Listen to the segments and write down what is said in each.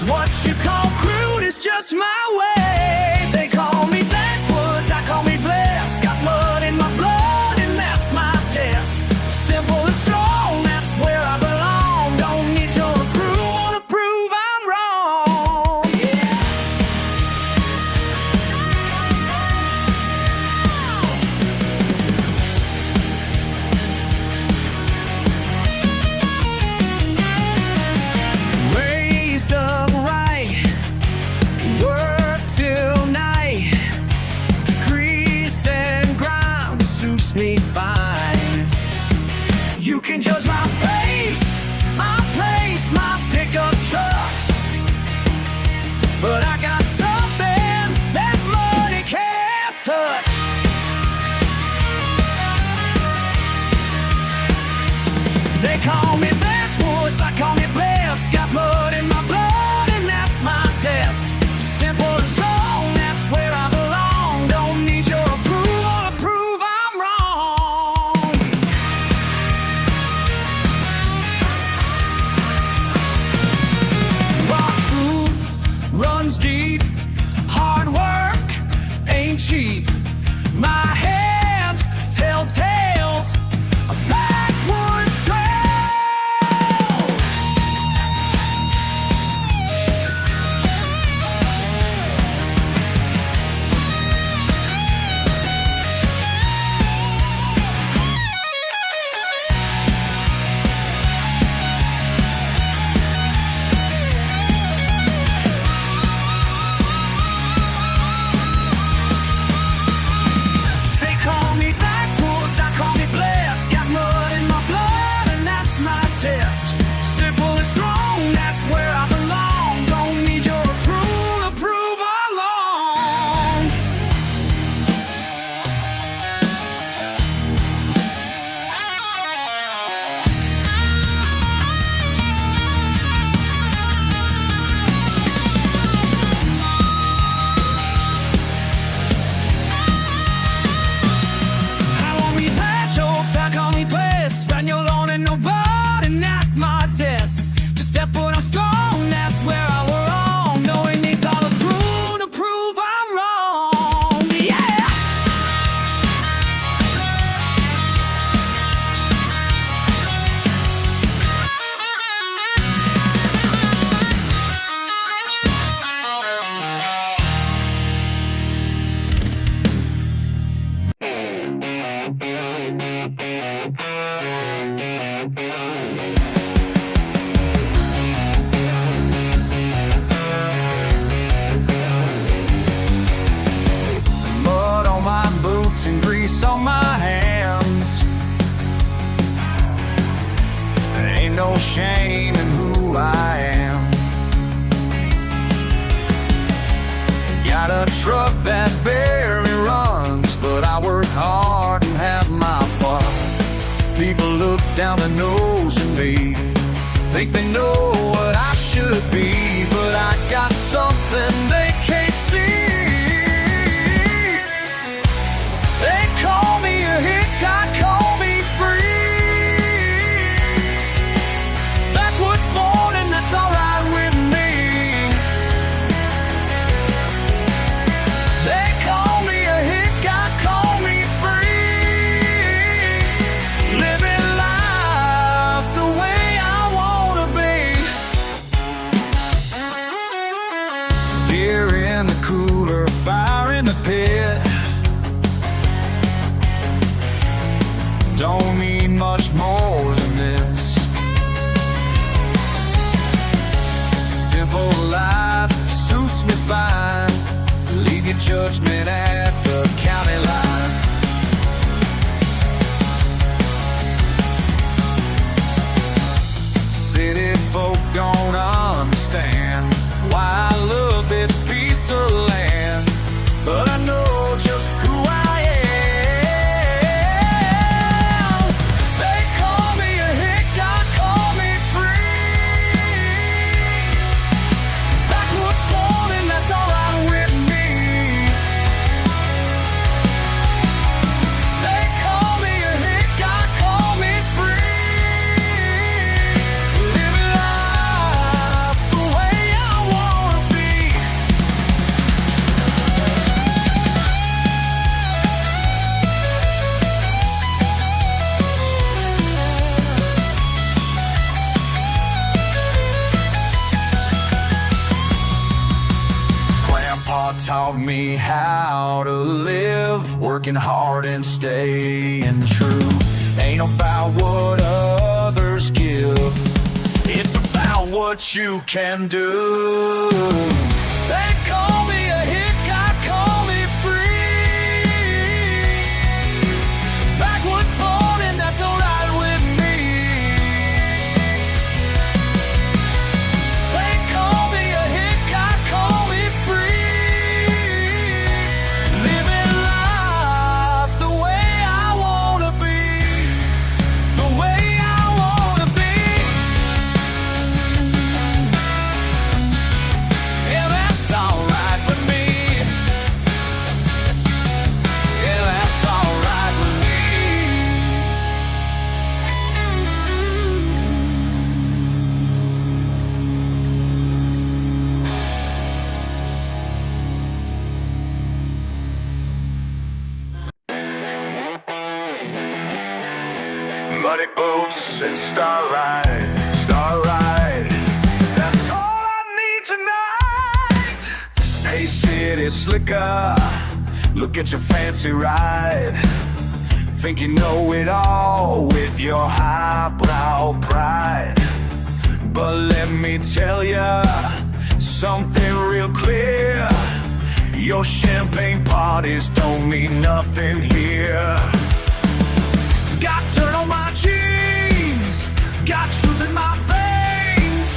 What you call crude is just my way. They call me backwoods, I call me blessed. Got mud in my blood and that's my test. Simple and strong, that's where I belong. Don't need your approval to prove I'm wrong. Yeah. Raised up right, work till night. Grease and grime suits me fine. You can judge my pace, my place, my pickup trucks, but I got something that money can't touch. They call me backwoods, I call me blessed. Got mud in my blood and that's my test. Simple and strong, that's where I belong. Don't need your approval to prove I'm wrong. Raw truth runs deep. Hard work ain't cheap. My hands tell tales. A backwoods trail. They call me backwoods, I call me blessed. Got mud in my blood and that's my test. Simple and strong, that's where I belong. Don't need your approval to prove I'm long. I want me patch, old I call me blessed. Spaniel on and nobody, and that's my test. Just step when I'm strong, that's where I were wrong. No, it needs all the proof to prove I'm wrong. Yeah! Mud on my boots and grease on my hands. There ain't no shame in who I am. Got a truck that barely runs, but I work hard and have my fun. People look down their nose at me, think they know what I should be, but I got something they can't see. They call me a hick, I call me free. Backwoods born and that's alright with me. They call me a hick, I call me free. Living life the way I wanna be. Beer in the cooler, fire in the pit. Don't need much more than this. Simple life suits me fine. Leave your judgment at the county line. City folk don't understand why I love this piece of land, but I know just who I am. They call me a hick, I call me free. Backwoods born and that's alright with me. working hard and staying true. Ain't about what others give, it's about what you can do. They call me a hick, I call me free. Backwoods born and that's alright with me. They call me a hick, I call me free. Living life the way I wanna be, the way I wanna be. Yeah, that's alright with me. Yeah, that's alright with me. Muddy boots and starlight, starlight. That's all I need tonight. Hey, city slicker, look at your fancy ride. Think you know it all with your highbrow pride. But let me tell ya something real clear. Your champagne parties don't mean nothing here. Got dirt on my jeans, got truth in my veins.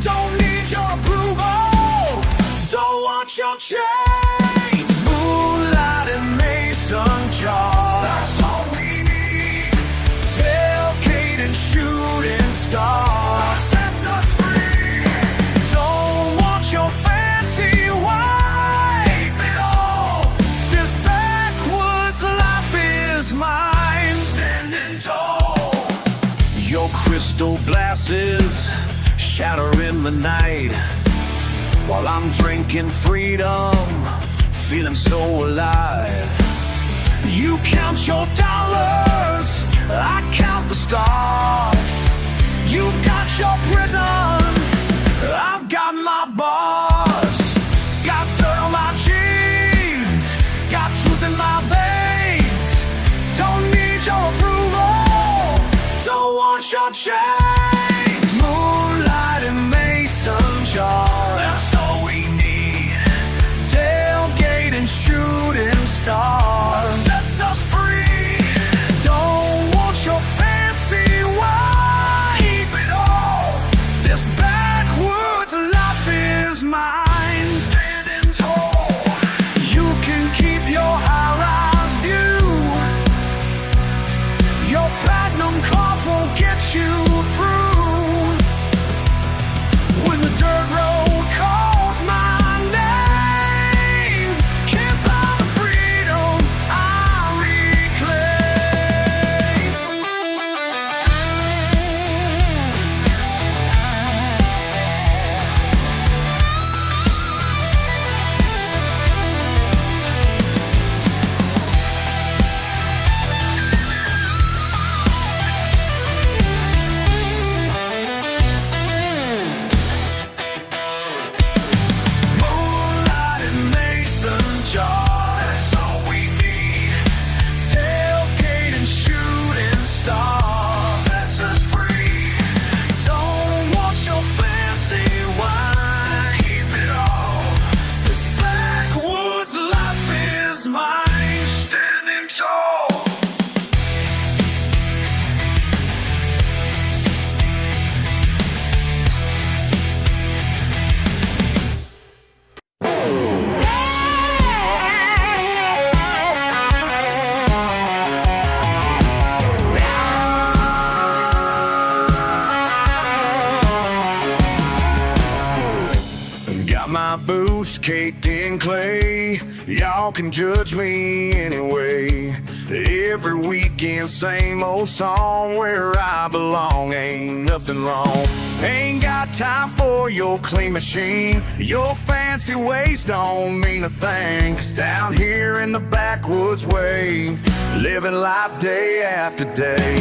Don't need your approval, don't want your chains. Moonlight and mason jar, that's all we need. Tailgate and shooting star sets us free. Don't want your fancy wife, keep it all. This backwoods life is mine. Standing tall, your crystal glasses shatter in the night, while I'm drinking freedom, feeling so alive. You count your dollars, I count the stars. You've got your prison, I've got my bars. Got dirt on my jeans, got truth in my veins. Don't need your approval, don't want your change. Moonlight and mason jar, that's all we need. Tailgate and shooting stars sets us free. Don't want your fancy wife, keep it all. This backwoods life is mine. Standing tall, you can keep your high-rise view. Your platinum cards won't get you through. When the dirt road calls my name, can't buy the freedom I reclaim. Moonlight and mason jar, that's all we need. Tailgate and shooting stars sets us free. Don't want your fancy wine, keep it all. This backwoods life is mine. Standing tall. Got my boots caked in clay, y'all can judge me anyway. Every weekend, same old song, where I belong, ain't nothing wrong. Ain't got time for your clean machine, your fancy ways don't mean a thing. 'Cause down here in the backwoods way, living life day after day.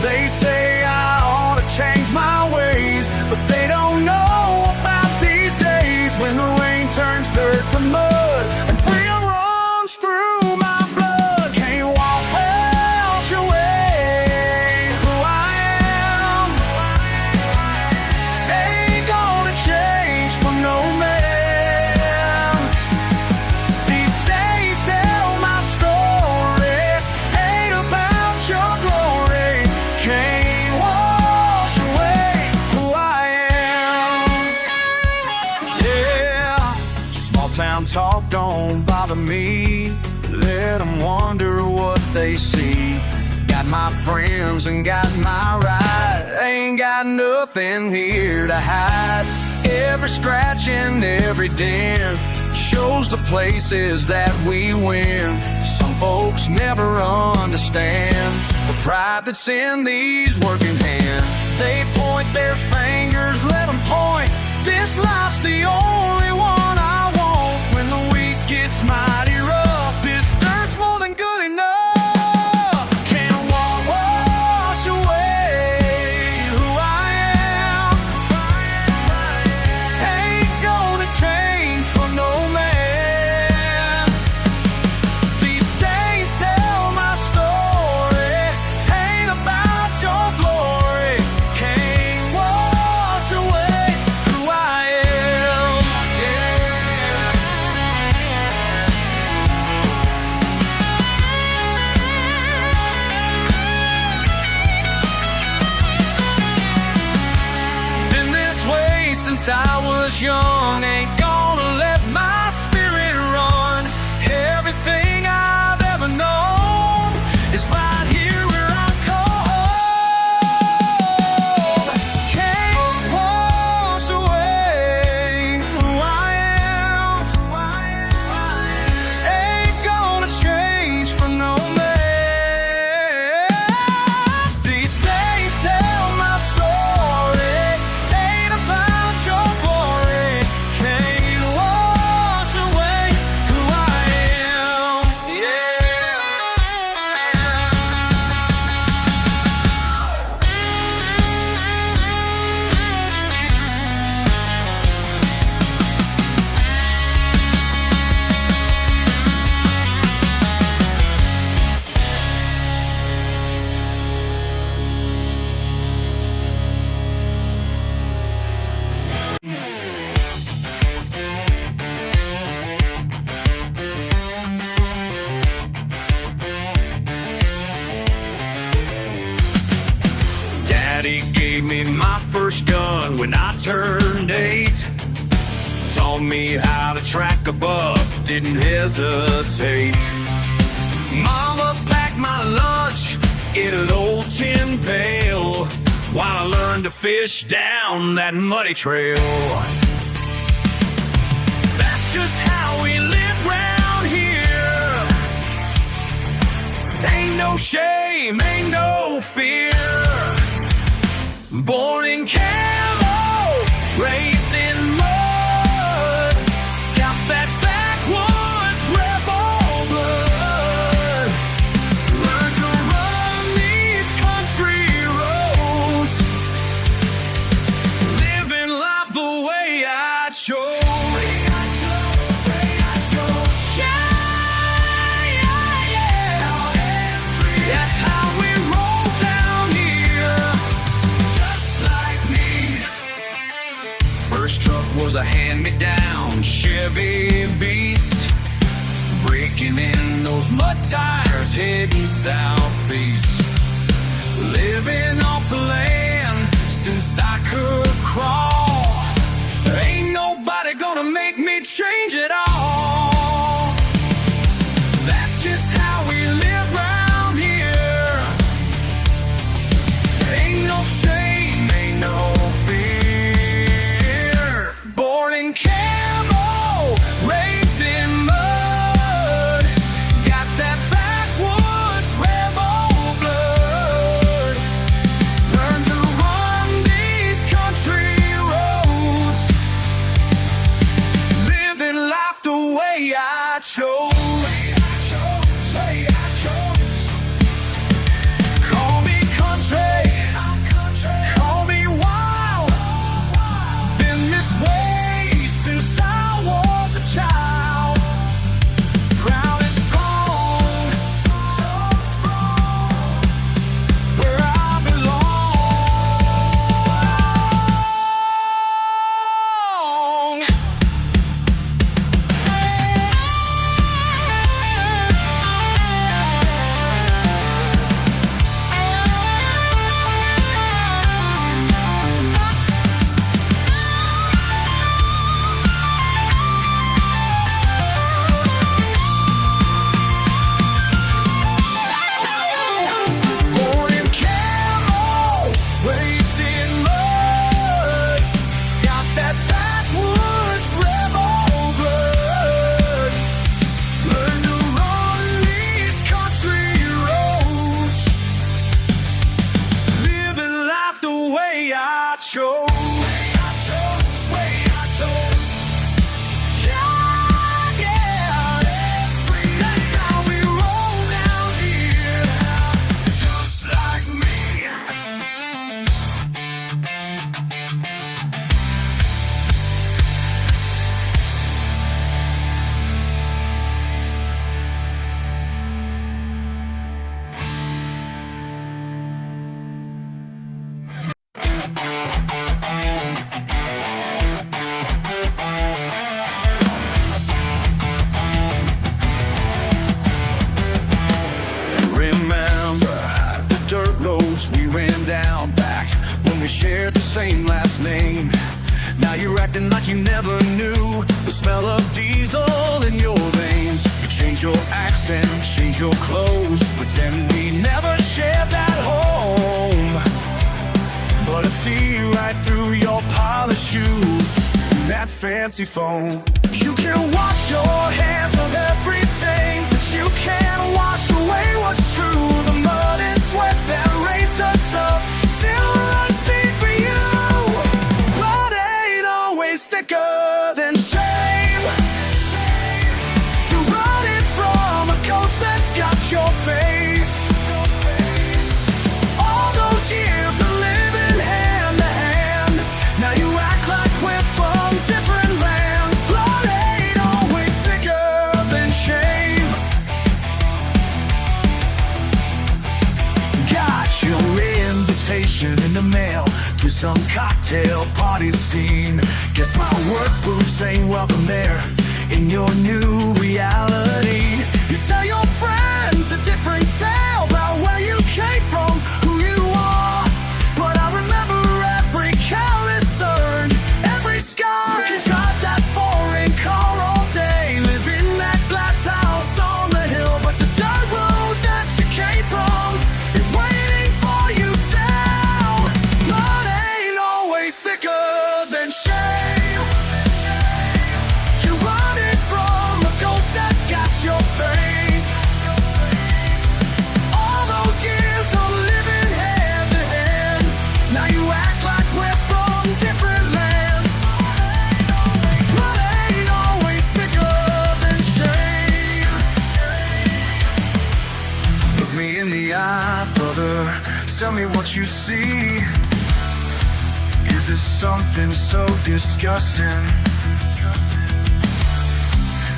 They say I ought to change my ways, but they don't know about these days when the rain turns dirt to mud and freedom runs through my blood. and wonder what they see. Got my friends and got my ride. Ain't got nothing here to hide. Every scratch and every dent shows the places that we win. Some folks never understand the pride that's in these working hands. They point their fingers, let them point. This life's the only one I want. When the week gets mighty rough, this dirt's more than good enough. Can't wash away who I am. Ain't gonna change for no man. These stains tell my story, ain't about your glory. Can't wash away who I am. Been this way since I was young. Ain't gonna let my spirit run. Everything I've ever known is right here where I call home. Can't wash away who I am. Ain't gonna change for no man. These days tell my story, ain't about your glory. Can't wash away who I am. Daddy gave me my first gun when I turned 8. Taught me how to track a buck, didn't hesitate. Mama packed my lunch in an old tin pail while I learned to fish down that muddy trail. That's just how we live round here. Ain't no shame, ain't no fear. Born in camo, raised in mud. Got that backwoods rebel blood. Learned to run these country roads, living life the way I chose. That's how we roll down here, just like me. First truck was a hand-me-down Chevy Beast, breaking in those mud tires heading southeast. Living off the land since I could crawl. Ain't nobody gonna make me change it all. That's just how we live round here. Ain't no shame, ain't no fear. Born in camo, raised in mud. Got that backwoods rebel blood. roads we ran down back when we shared the same last name. Now you're acting like you never knew the smell of diesel in your veins. You change your accent, change your clothes, pretend we never shared that home. But I see right through your polished shoes and that fancy phone. You can wash your hands of everything, but you can't wash away what's true. The mud and sweat that raised us up still runs deep for you. Blood ain't always thicker than shame. You're running from a ghost that's got your face. All those years of living hand to hand, now you act like we're from different lands. Blood ain't always thicker than shame. Got your invitation in the mail to some cocktail party scene. Guess my work boots ain't welcome there in your new reality. You tell your friends a different tale about where you came from, who you are. But I remember every careless surge, every scar. You drive that foreign car all day, live in that glass house on the hill. But the dirt road that you came from is waiting for you still. Blood ain't always thicker than shame. You're running from a ghost that's got your face. All those years of living hand to hand, now you act like we're from different lands. Blood ain't always thicker than shame. Look me in the eye, brother, tell me what you see. Is it something so disgusting?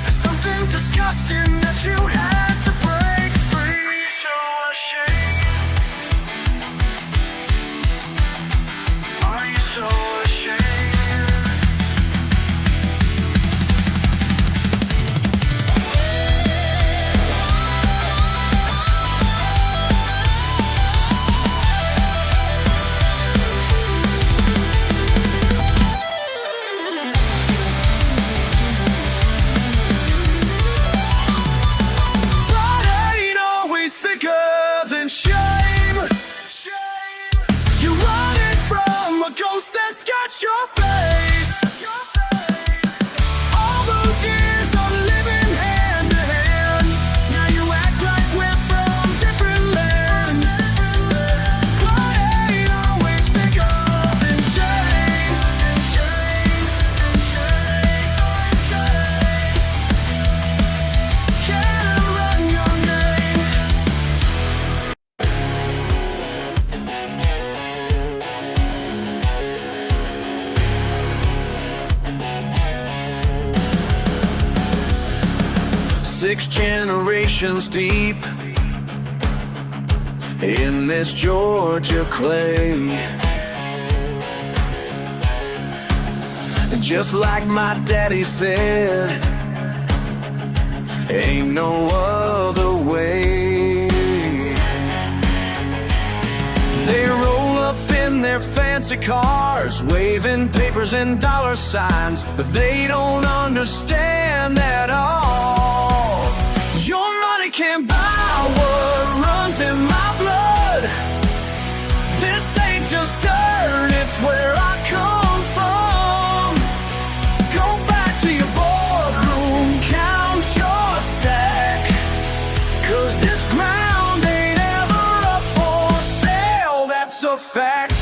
Something disgusting that you had to break free. So ashamed. Are you so ashamed? That's got your face. All those years of living hand to hand, now you act like we're from different lands. Blood ain't always bigger than shame. Can't run your name. 6 generations deep in this Georgia clay. Just like my daddy said, ain't no other way. They roll up in their fancy cars, waving papers and dollar signs, but they don't understand at all. Your money can't buy what runs in my blood. This ain't just dirt, it's where I come from. Go back to your boardroom, count your stack, 'cause this ground ain't ever up for sale. That's a fact.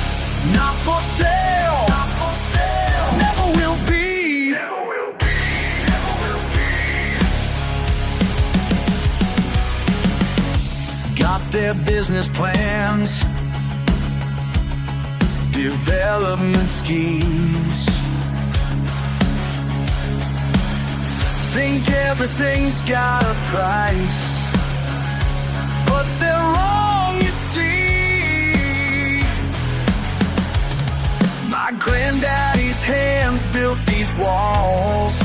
Not for sale. Not for sale. Never will be. Never will be. Never will be. Got their business plans, development schemes. Think everything's got a price, but they're wrong, you see. My granddaddy's hands built these walls.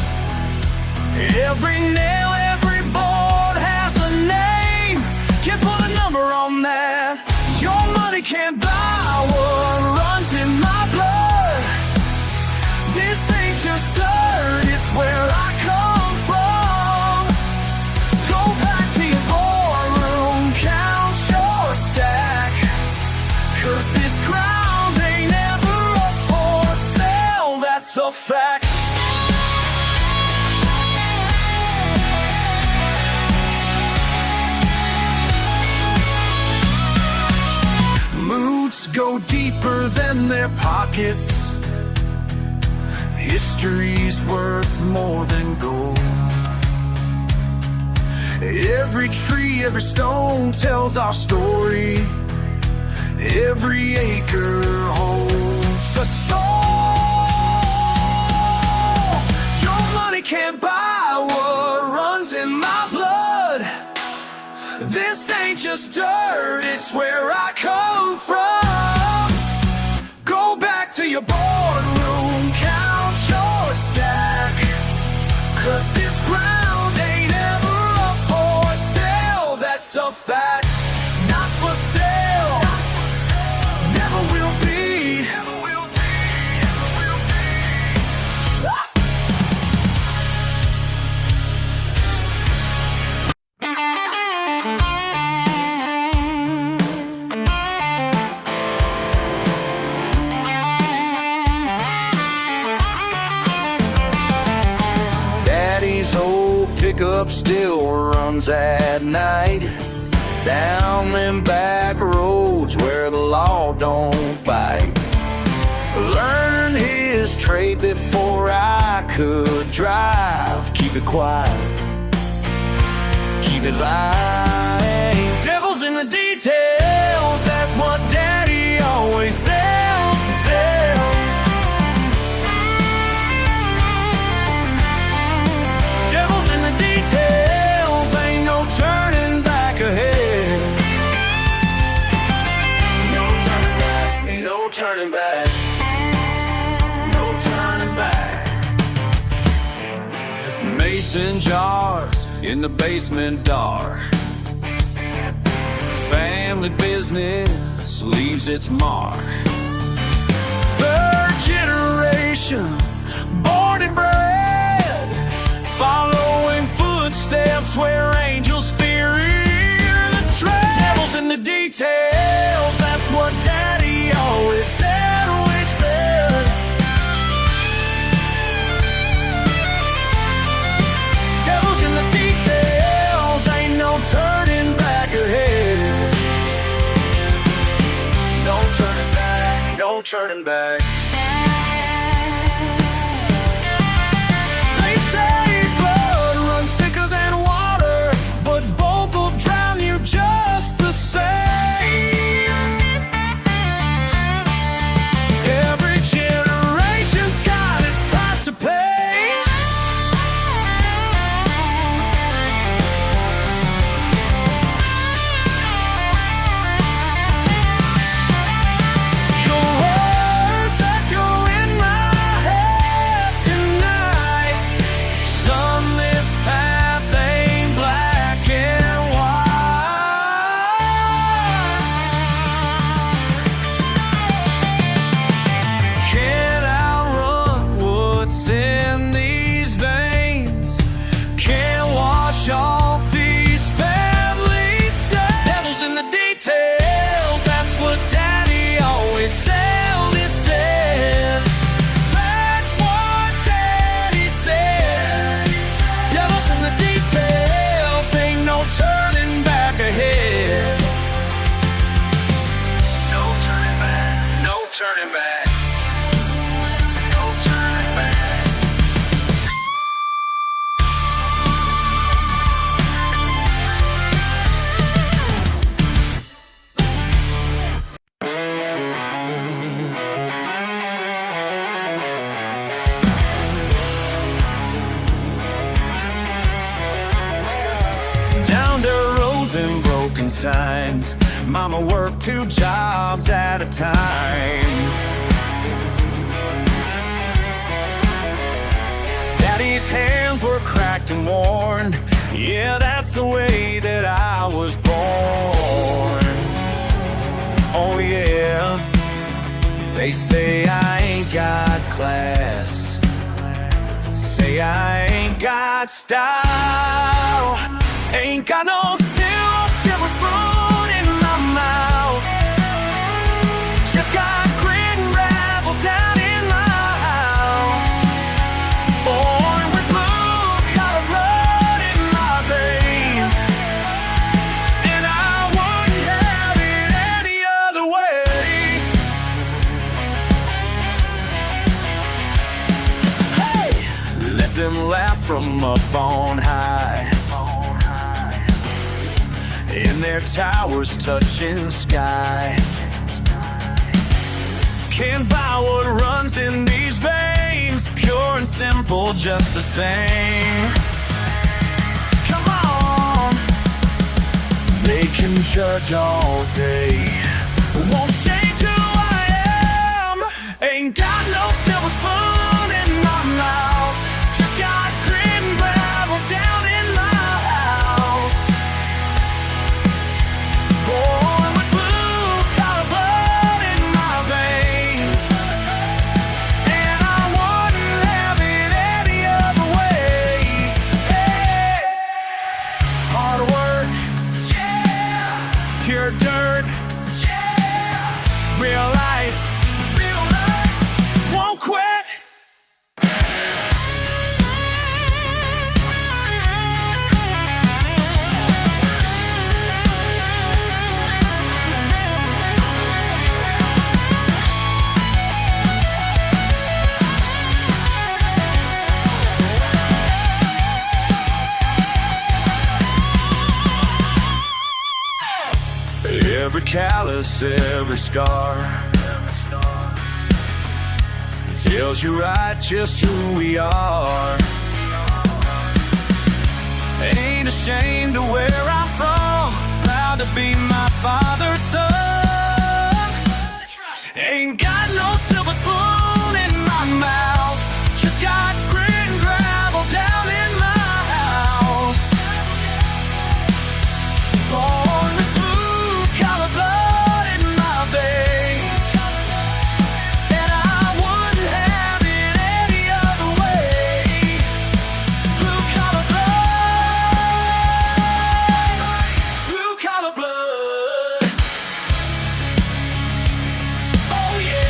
Every nail, every board has a name. Can't put a number on that. Your money money can't buy what runs in my blood. This ain't just dirt, it's where I come from. Go back to your boardroom, count your stack, 'cause this ground ain't ever up for sale, that's a fact. Moods go deeper than their pockets. History's worth more than gold. Every tree, every stone tells our story. Every acre holds a soul. Your money can't buy what runs in my blood. This ain't just dirt, it's where I come from. Go back to your boardroom, count your stack, 'cause this ground ain't ever up for sale, that's a fact. Not for sale, never will be. Pickup still runs at night, down them back roads where the law don't bite. Learned his trade before I could drive. Keep it quiet, keep it light. Devil's in the details, that's what Daddy always said. Details, ain't no turning back ahead. No turning back, no turning back, no turning back. Mason jars in the basement dark. Family business leaves its mark. Third generation, born and bred, following footsteps where angels fear the tread. Devil's in the details, that's what Daddy always said, which fed. Devil's in the details, ain't no turning back ahead. No turning back, no turning back. Turning back, no turning back. Down the roads and broken signs, Mama worked 2 jobs at a time. Daddy's hands were cracked and worn. Yeah, that's the way that I was born. Oh yeah. They say I ain't got class, say I ain't got style, ain't got no silver spoon in my mouth, just got grit and gravel down in my house. Born with blue-collar blood in my veins, and I wouldn't have it any other way. Hey! Let them laugh from up on high, in their towers touching sky. Can't buy what runs in these veins, pure and simple just the same. Come on! They can judge all day, won't change who I am. Ain't got no silver spoon in my mouth, just got grit and gravel down in my house. Born with blue-collar blood in my veins, and I wouldn't have it any other way. Hey! Hard work, yeah. Pure dirt, yeah. Real life, won't quit. Every callous, every scar tells you right just who we are. Ain't ashamed of where I'm from, proud to be my father's son. Ain't got no silver spoon in my mouth, just got grit and gravel down in my house. Born with blue-collar blood in my veins, and I wouldn't have it any other way. Blue-collar blood, blue-collar blood. Oh yeah.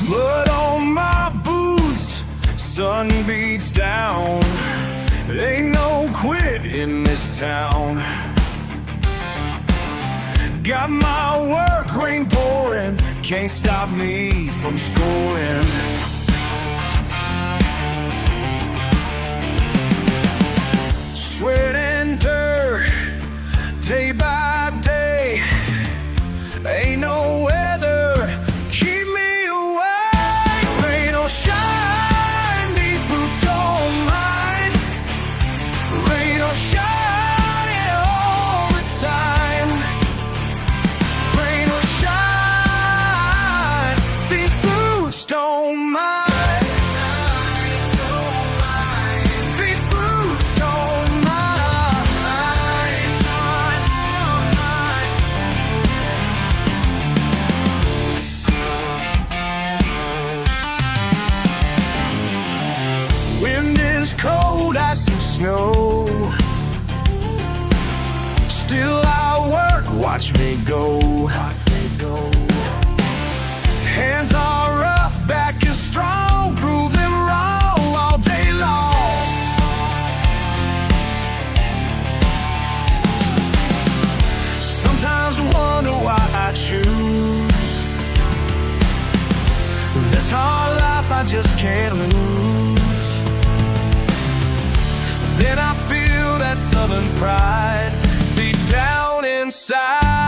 Blood on my boots, sun beats down. Ain't no quit in this town. Got my work rain pouring, can't stop me from scoring. Sweat and dirt, day by day. Ain't no weather keep me away. Rain or shine, these boots don't mind. Rain or shine, yeah, all the time. Rain or shine, these boots don't mind. These boots don't mind. Wind is cold, ice and snow. Still I work, watch me go. Hands are rough, back is strong, prove them wrong all day long. Sometimes wonder why I choose this hard life I just can't lose. Then I feel that southern pride deep down inside.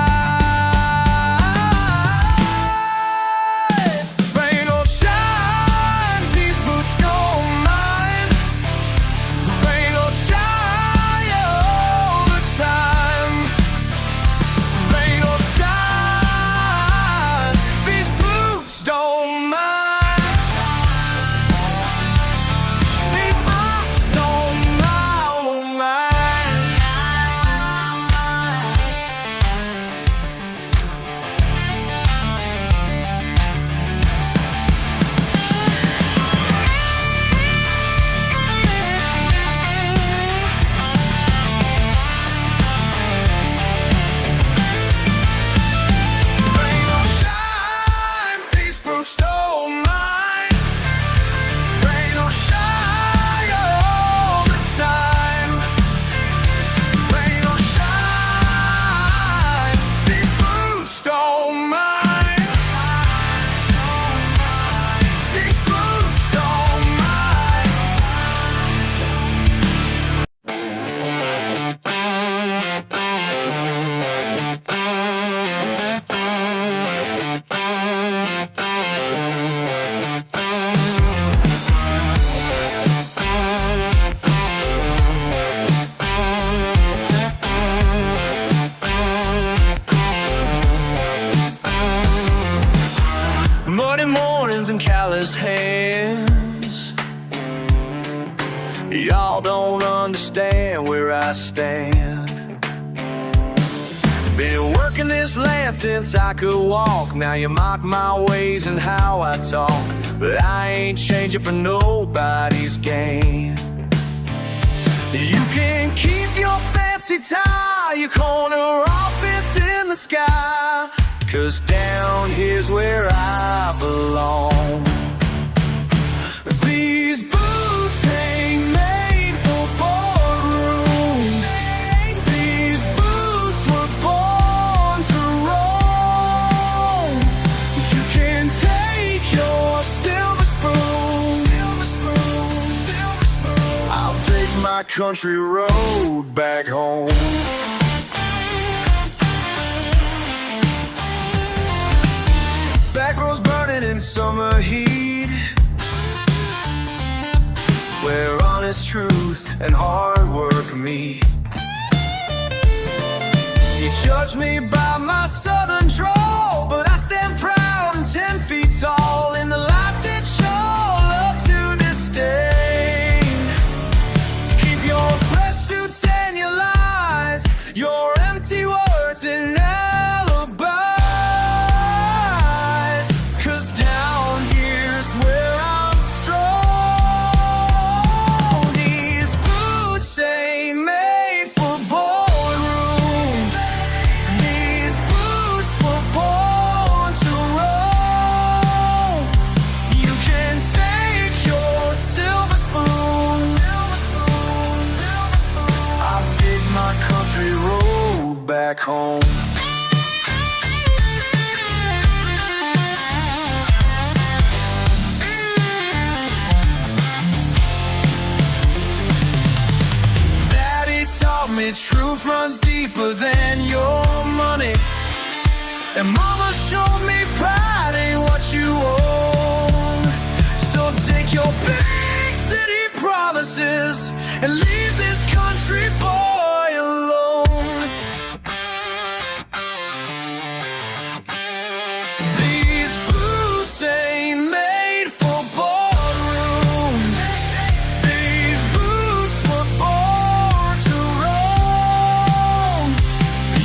Rain or shine, these boots don't mind. Rain or shine, yeah, all the time. Rain or shine, these boots don't mind. Rain or shine all the time. Rain or shine, these boots don't mind. These boots don't mind. Muddy mornings and callous hands. Y'all don't understand where I stand. Been working this land since I could walk. Now you mock my ways and how I talk, but I ain't changing for nobody's gain. You can keep your fancy tie, your corner office in the sky, 'cause down here's where I belong. These boots ain't made for boardrooms. These boots were born to roam. You can take your silver spoon. I'll take my country road back home. Back roads burning in summer heat, where honest truth and hard work meet. You judge me by my southern drawl, but I stand proud and 10 feet tall in the life that y'all love to disdain. Keep your press suits and your lies, your empty words and alibis, 'cause down here's where I'm strong. These boots ain't made for boardrooms. These boots were born to roam. You can take your silver spoon. I'll take my country road back home. Truth runs deeper than your money, and mama showed me pride ain't what you own. So take your big city promises and leave this country boy alone. These boots ain't made for boardrooms. These boots were born to roam.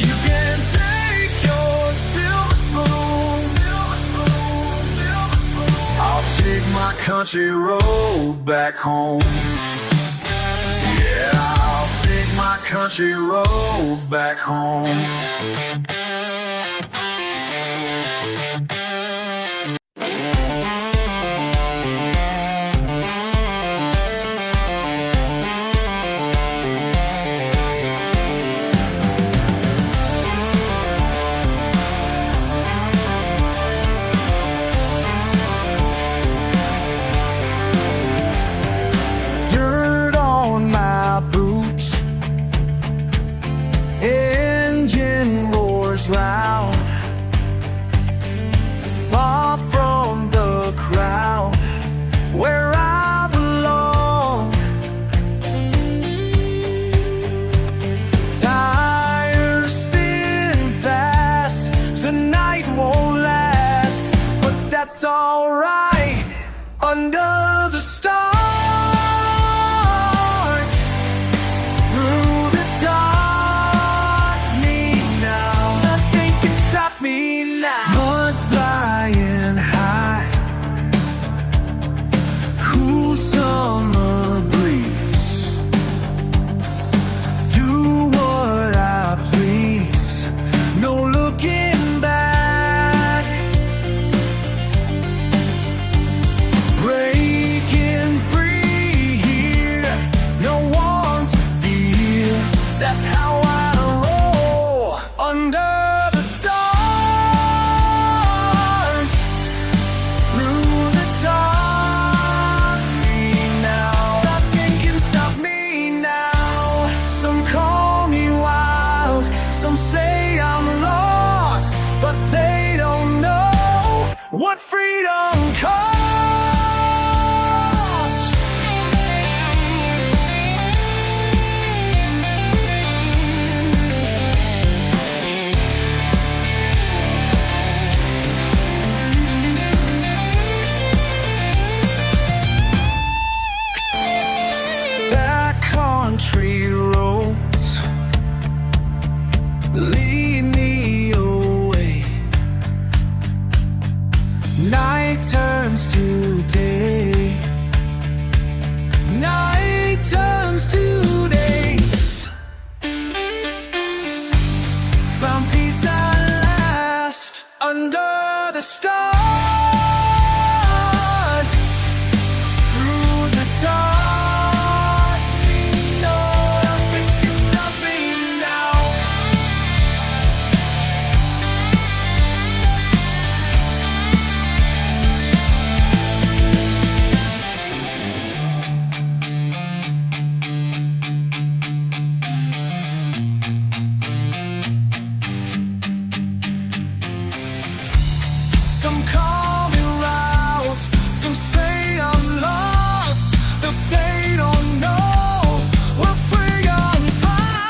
You can take your silver spoon. I'll take my country road back home. Yeah, I'll take my country road back home. Dirt on my boots, engine roars loud, far from the crowd where I belong. Tires spin fast, the night won't last, but that's alright under the stars. Through the dark, need now, nothing can stop me now. Blood flying high, cool summer breeze. Do what I please, no looking back. what freedom costs. That country roads lead me away. Night turns to day. Night turns to day. Found peace at last under the stars. Through the dark, we know nothing can stop me now. Some call me out, some say I'm lost, but they don't know we're free on fire.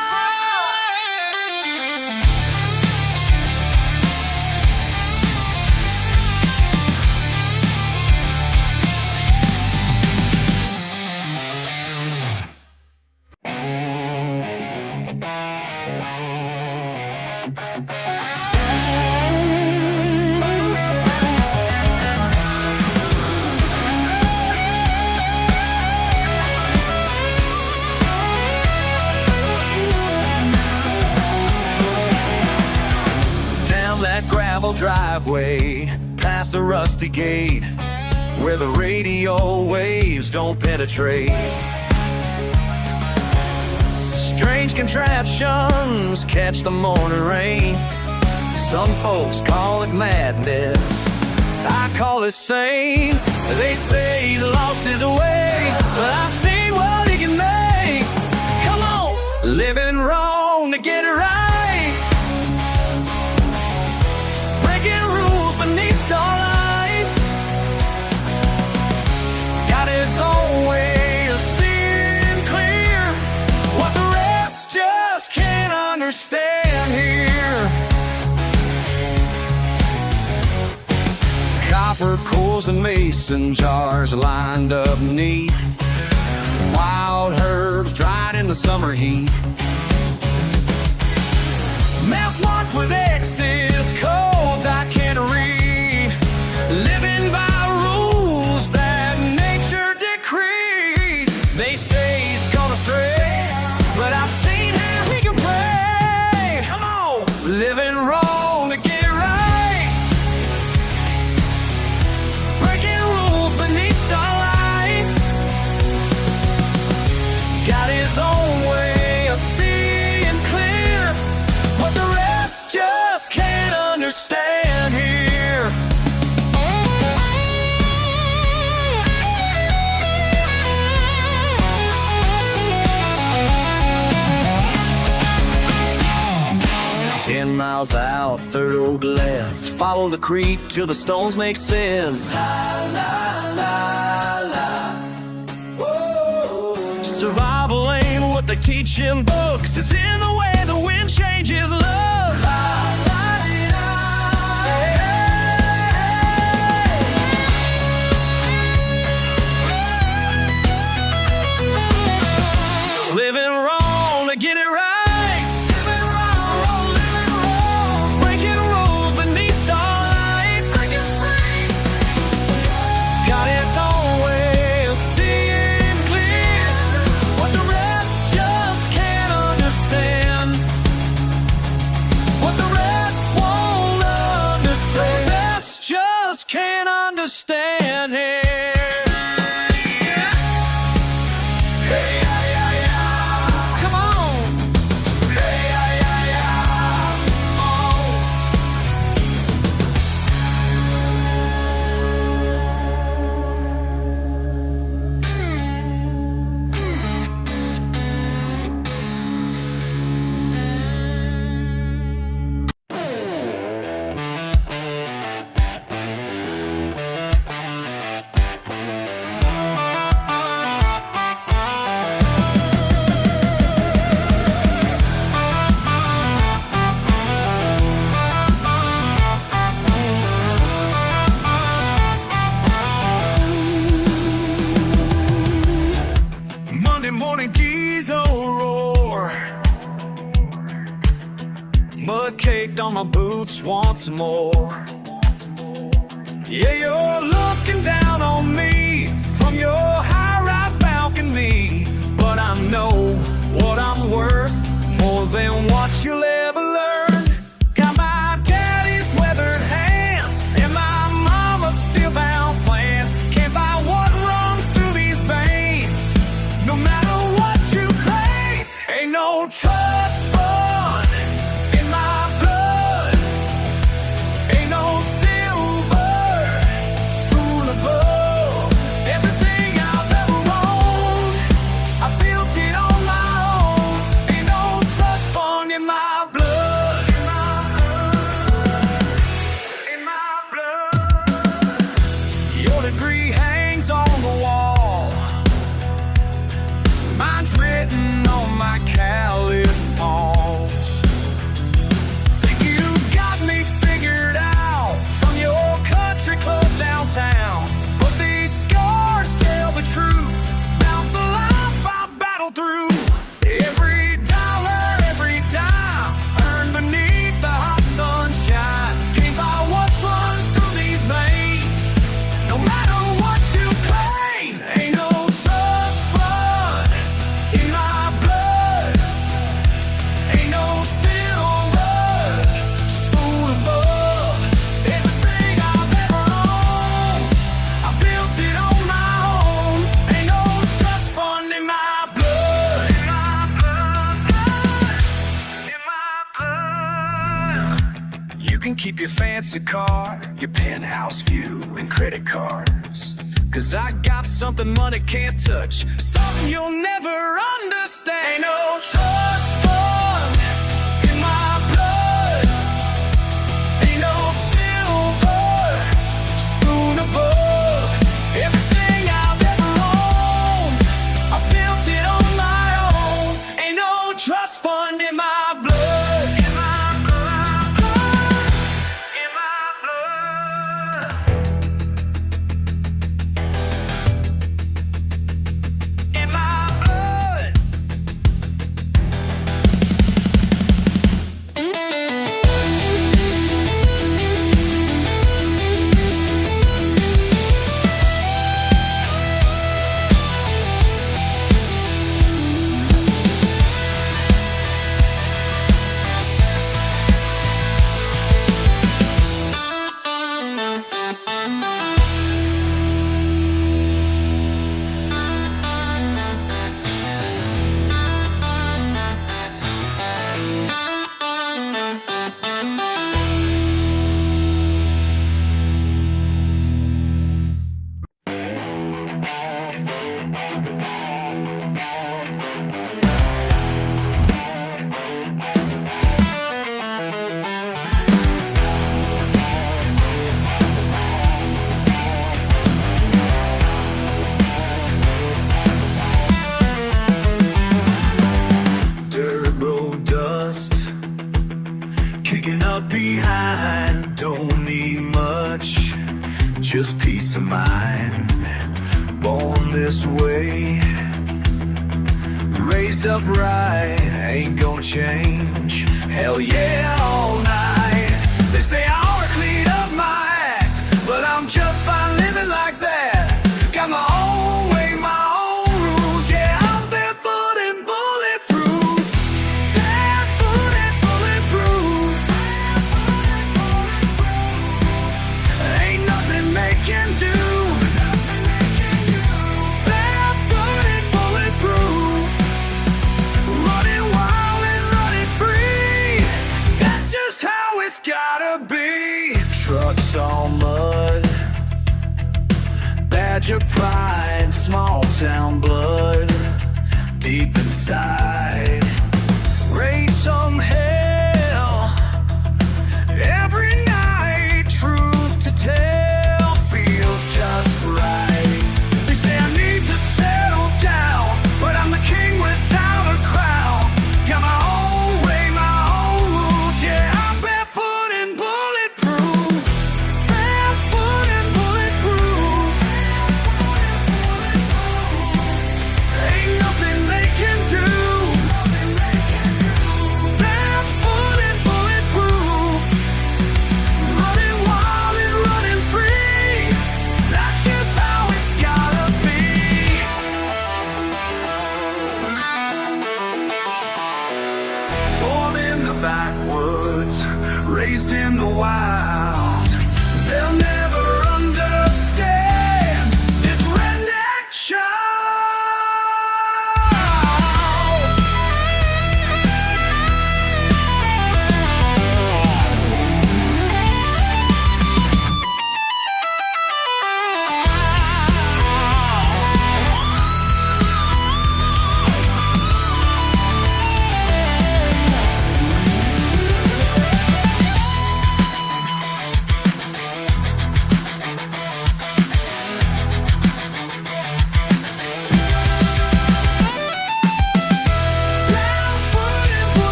Down that gravel driveway, past the rusty gate, where the radio waves don't penetrate. Strange contraptions catch the morning rain. Some folks call it madness, I call it sane. They say he's lost his way, but I've seen what he can make. Come on, living wrong to get it right. Breaking rules beneath starlight. Got his own way of seeing clear what the rest just can't understand here. Copper cores and mason jars lined up neat. Wild herbs dried in the summer heat. Maps marked with X's, codes I can't read. Living by rules that nature decreed. They say he's gone astray, but I've seen how he can play. Come on, living wrong to get it right. Breaking rules beneath starlight. Got his own way of seeing clear what the rest just can't understand here. Ten miles out, third oak left. Follow the creek till the stones make sense. La, la, la, la. Whoa. Survival ain't what they teach in books. It's in the way the wind changes love. La, la, la, hey. Living wrong to get it right. Stand here. Hey, yeah, yeah, yeah. Come on. Hey, yeah, yeah, yeah. Come on. kicked on my boots once more. Yeah, you're looking down on me from your high-rise balcony, but I know what I'm worth more than what you'll ever learn. Got my daddy's weathered hands and my mama's steel-bound plans. Can't buy what runs through these veins, no matter what you claim. Ain't no trust fund in my blood. Ain't no silver spoon above. Everything I've ever owned, I built it on my own. Ain't no trust fund in my blood. In my blood. Your degree hangs on the wall. Mine's written on my callous palms. Think you got me figured out from your country club downtown, but these scars tell the truth about the life I've battled through. Every dollar, every dime, earned beneath the hot sunshine. Can't buy what runs through these veins, no matter what you claim. Ain't no trust fund in my blood. Ain't no silver spoon above. Everything I've ever owned, I built it on my own. Ain't no trust fund in my blood. In my blood. In my blood. You can keep your fancy car, your penthouse view, and credit cards, 'cause I got something money can't touch, something you'll never understand. Ain't no trust fund in my blood. Ain't no silver spoon above. Everything I've ever owned, I built it on my own. Ain't no trust fund in my blood. In my blood. In my blood. In my blood. Dirt road dust kicking up behind. Don't need much, just peace of mind. Born this way, raised upright, ain't gonna change. Hell yeah, all night. They say I ought to clean up my act, but I'm just fine living like that. Got my own way, my own rules. Yeah, I'm barefoot and bulletproof. Barefoot and bulletproof. Ain't nothing they can do. Barefoot and bulletproof. Running wild and running free. That's just how it's gotta be. Trucks all mud, Badger pride, small town blood, deep inside. Raise some hell every night. Truth to tell feels just right. They say I need to settle down, but I'm the king without a crown. Got my own way, my own rules. Yeah, I'm barefoot and bulletproof. Barefoot and bulletproof. Ain't nothing they can do. Barefoot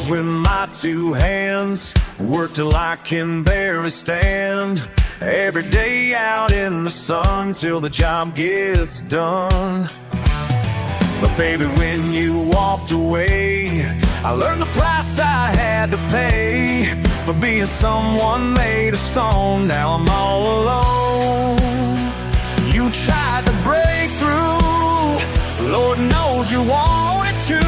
walls with my two hands, work till I can barely stand. Every day out in the sun till the job gets done. But baby, when you walked away, I learned the price I had to pay for being someone made of stone. Now I'm all alone. You tried to break through, Lord knows you wanted to,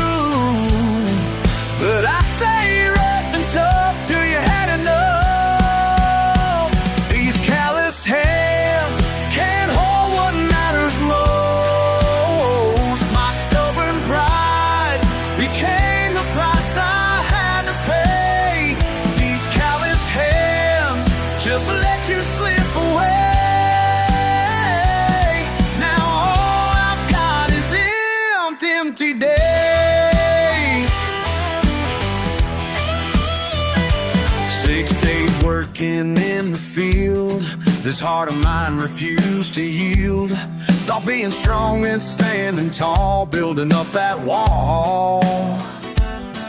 but I stayed rough and tough till you had enough. These calloused hands can't hold what matters most. My stubborn pride became the price I had to pay. These calloused hands just let you slip away. Now all I've got is empty days. 6 days working in the field, this heart of mine refused to yield. Thought being strong meant standing tall, building up that wall.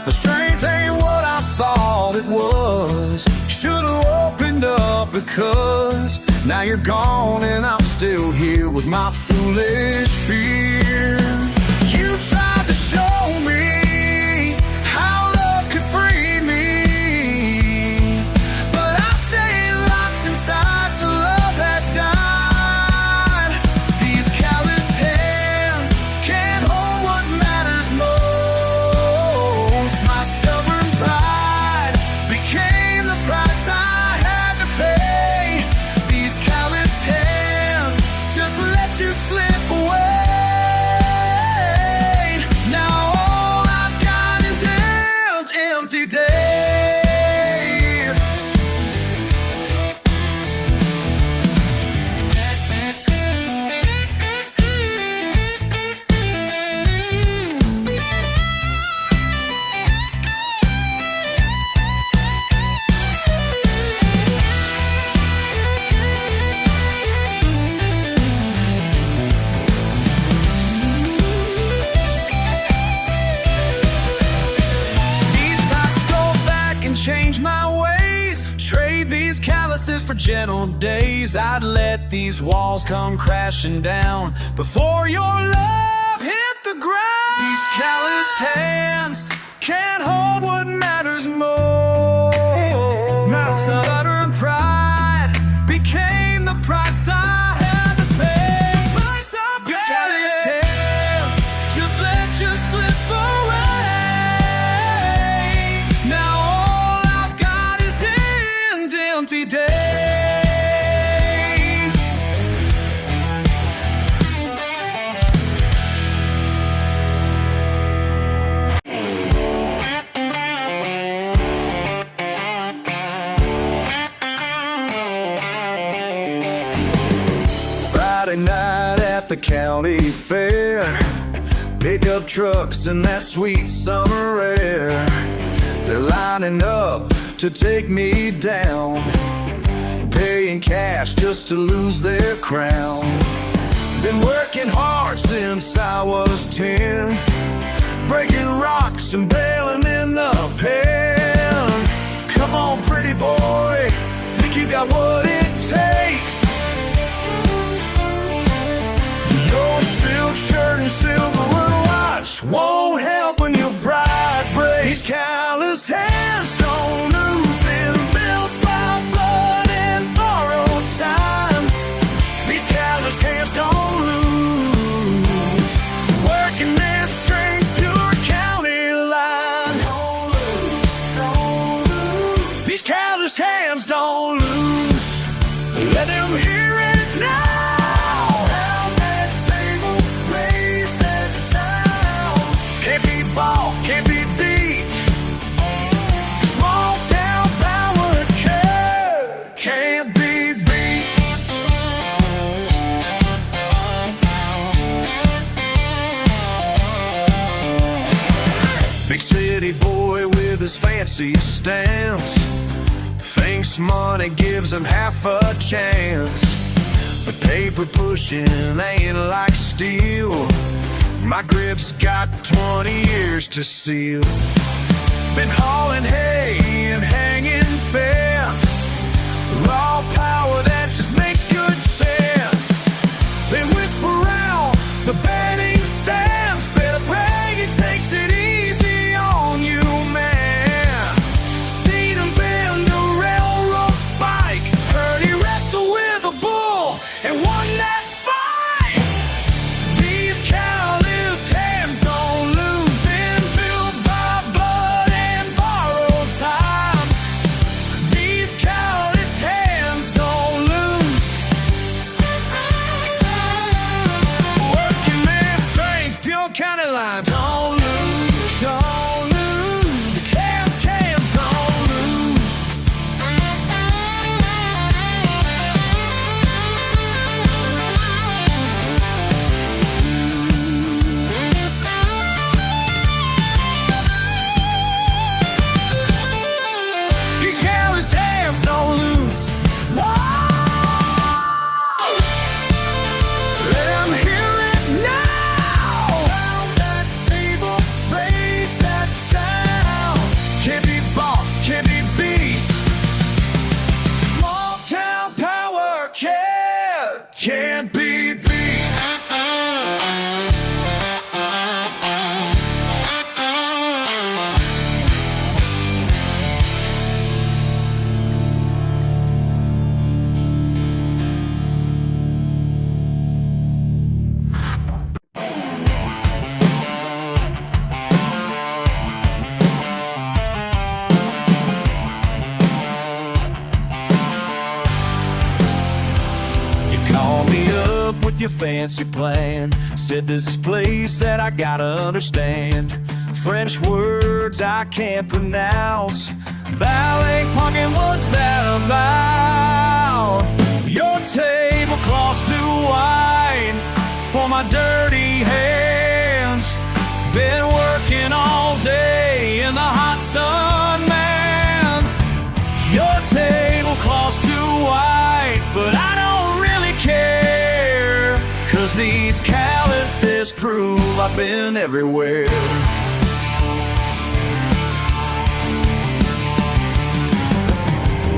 The strength ain't what I thought it was. Should've opened up, because now you're gone and I'm still here with my foolish fear. You tried to show me how love could free me, but I stayed locked inside till love had died. These calloused hands can't hold what matters most. My stubborn pride became the price I had to pay. These calloused hands just let you slip away. Now all I've got is empty days. Change my ways, trade these calluses for gentle days. I'd let these walls come crashing down before your love hit the ground. These calloused hands can't hold what matters most. My stubborn pride became the price I had to pay. These calloused hands just let you slip away. Now empty days. Friday night at the county fair, pickup trucks in that sweet summer air, they're lining up to take me down, paying cash just to lose their crown. Been working hard since I was 10, breaking rocks and bailing in the pen. Come on, pretty boy, think you got what it takes? Your silk shirt and silver watch won't help when your pride breaks. These calloused hands don't lose, been built by blood and borrowed time. These calloused hands don't lose, working their strength pure county line. Don't lose. These calloused hands don't lose. Let them hear it now. Round that table, raise that sound. Can't be bought, can't be beat. Small town power can't be beat. Big city boy with his fancy stamps thinks money gives him half a chance, but paper pushing ain't like steel. My grip's got 20 years to seal. been hauling hay and hanging fence. Raw power that just makes good sense. They whisper around the betting stands. Better pray he takes it easy on you, man. Seen him bend a railroad spike. Heard he wrestled with a bull and won that fight. These calloused hands don't lose. Been filled by blood and borrowed time. These calloused hands don't lose. Working man strength, pure county line. Don't lose, don't lose. The cans don't lose. These calloused hands don't lose. Let 'em hear it now. Round that table, raise that sound. Can't be bought, can't be beat. Small town power can't be beat. You call me up with your fancy plan. Said this is place that I gotta understand. French words I can't pronounce. Valet parking, what's that about? Your tablecloth's too wide for my dirty hands. Been working all day in the hot sun, man. Your tablecloth's too wide, but I don't really care. 'Cause these calluses prove I've been everywhere.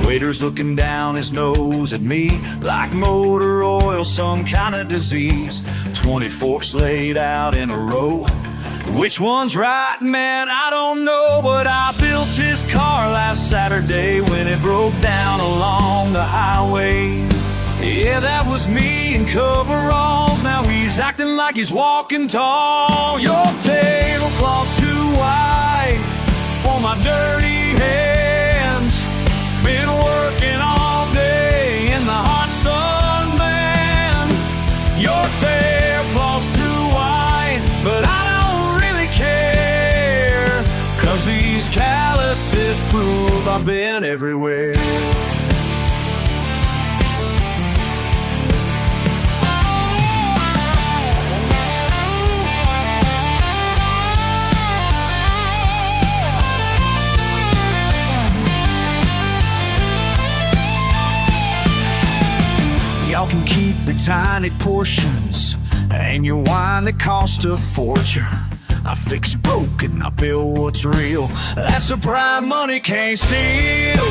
Waiter's looking down his nose at me like motor oil, some kind of disease. 20 forks laid out in a row. Which one's right, man, I don't know. But I built his car last Saturday when it broke down along the highway. Yeah, that was me in coveralls. Now he's acting like he's walking tall. Your tablecloth's too wide for my dirty hands. Been working all day in the hot sun, man. Your tablecloth's too wide, but I don't really care. 'Cause these calluses prove I've been everywhere. Y'all can keep your tiny portions and your wine that cost a fortune. I fix broken, I build what's real. That's a pride money can't steal.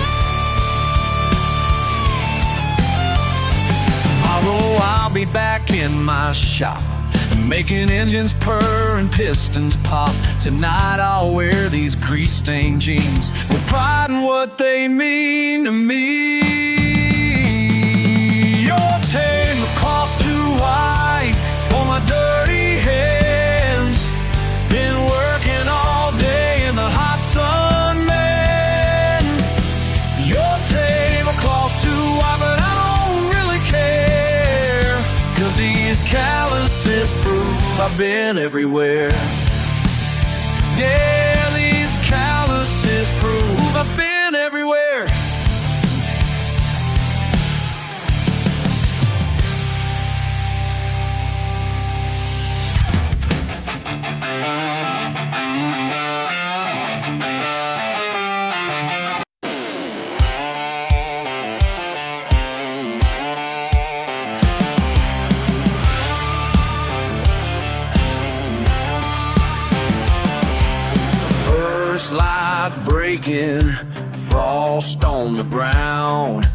Tomorrow I'll be back in my shop, making engines purr and pistons pop. Tonight I'll wear these grease-stained jeans with pride in what they mean to me. Your tablecloth's too wide for my dirty hands. Been working all day in the hot sun, man. Your tablecloth's too wide, but I don't really care. 'Cause these calluses prove I've been everywhere. Yeah, these calluses prove I've been everywhere. raining, frost on the ground.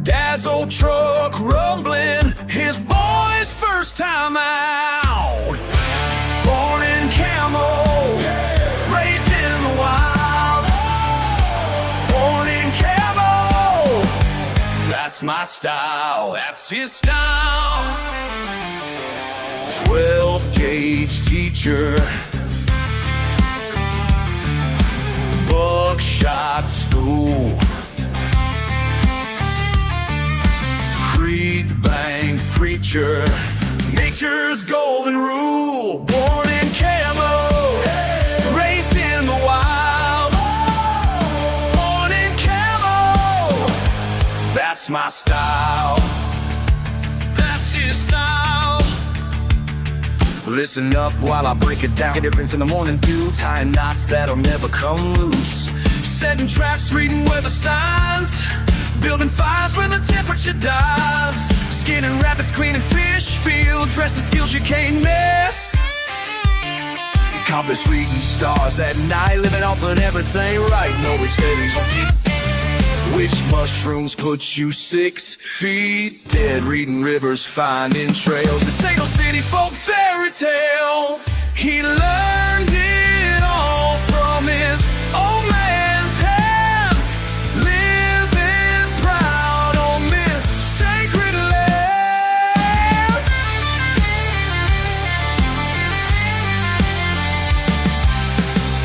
Dad's old truck rumbling, his boy's first time out. Born in camo, raised in the wild. Born in camo, that's my style, that's his style. 12-gauge teacher, buckshot school, creek bank preacher, nature's golden rule. Born in camo, raised in the wild. Born in camo, that's my style, that's his style. Listen up while I break it down. Get difference in the morning dew, tying knots that'll never come loose. Setting traps, reading weather signs, building fires when the temperature dives. Skinning rabbits, cleaning fish, field dressing skills you can't miss. Compass reading stars at night, living off of everything right. Know which babies will eat which mushrooms put you 6 feet dead. Reading rivers, finding trails. This ain't no city folk fairy tale. He learned it all from his old man's hands, living proud on this sacred land.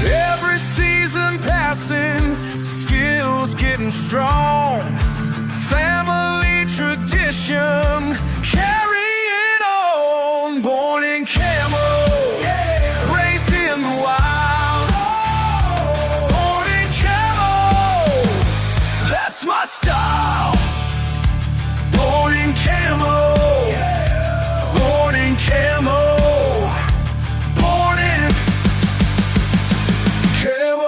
Every season passing, skills getting strong. Family tradition carrying on. Born in camo, raised in the wild. Born in camo, that's my style. Born in camo, born in camo, born in camo.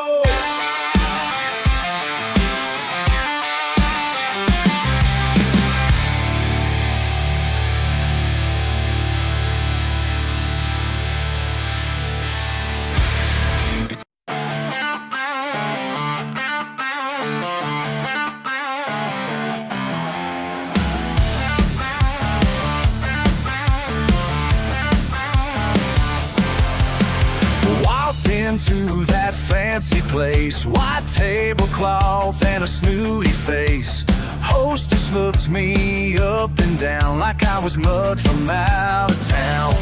Into that fancy place, white tablecloth and a snooty face. Hostess looked me up and down like I was mud from out of town.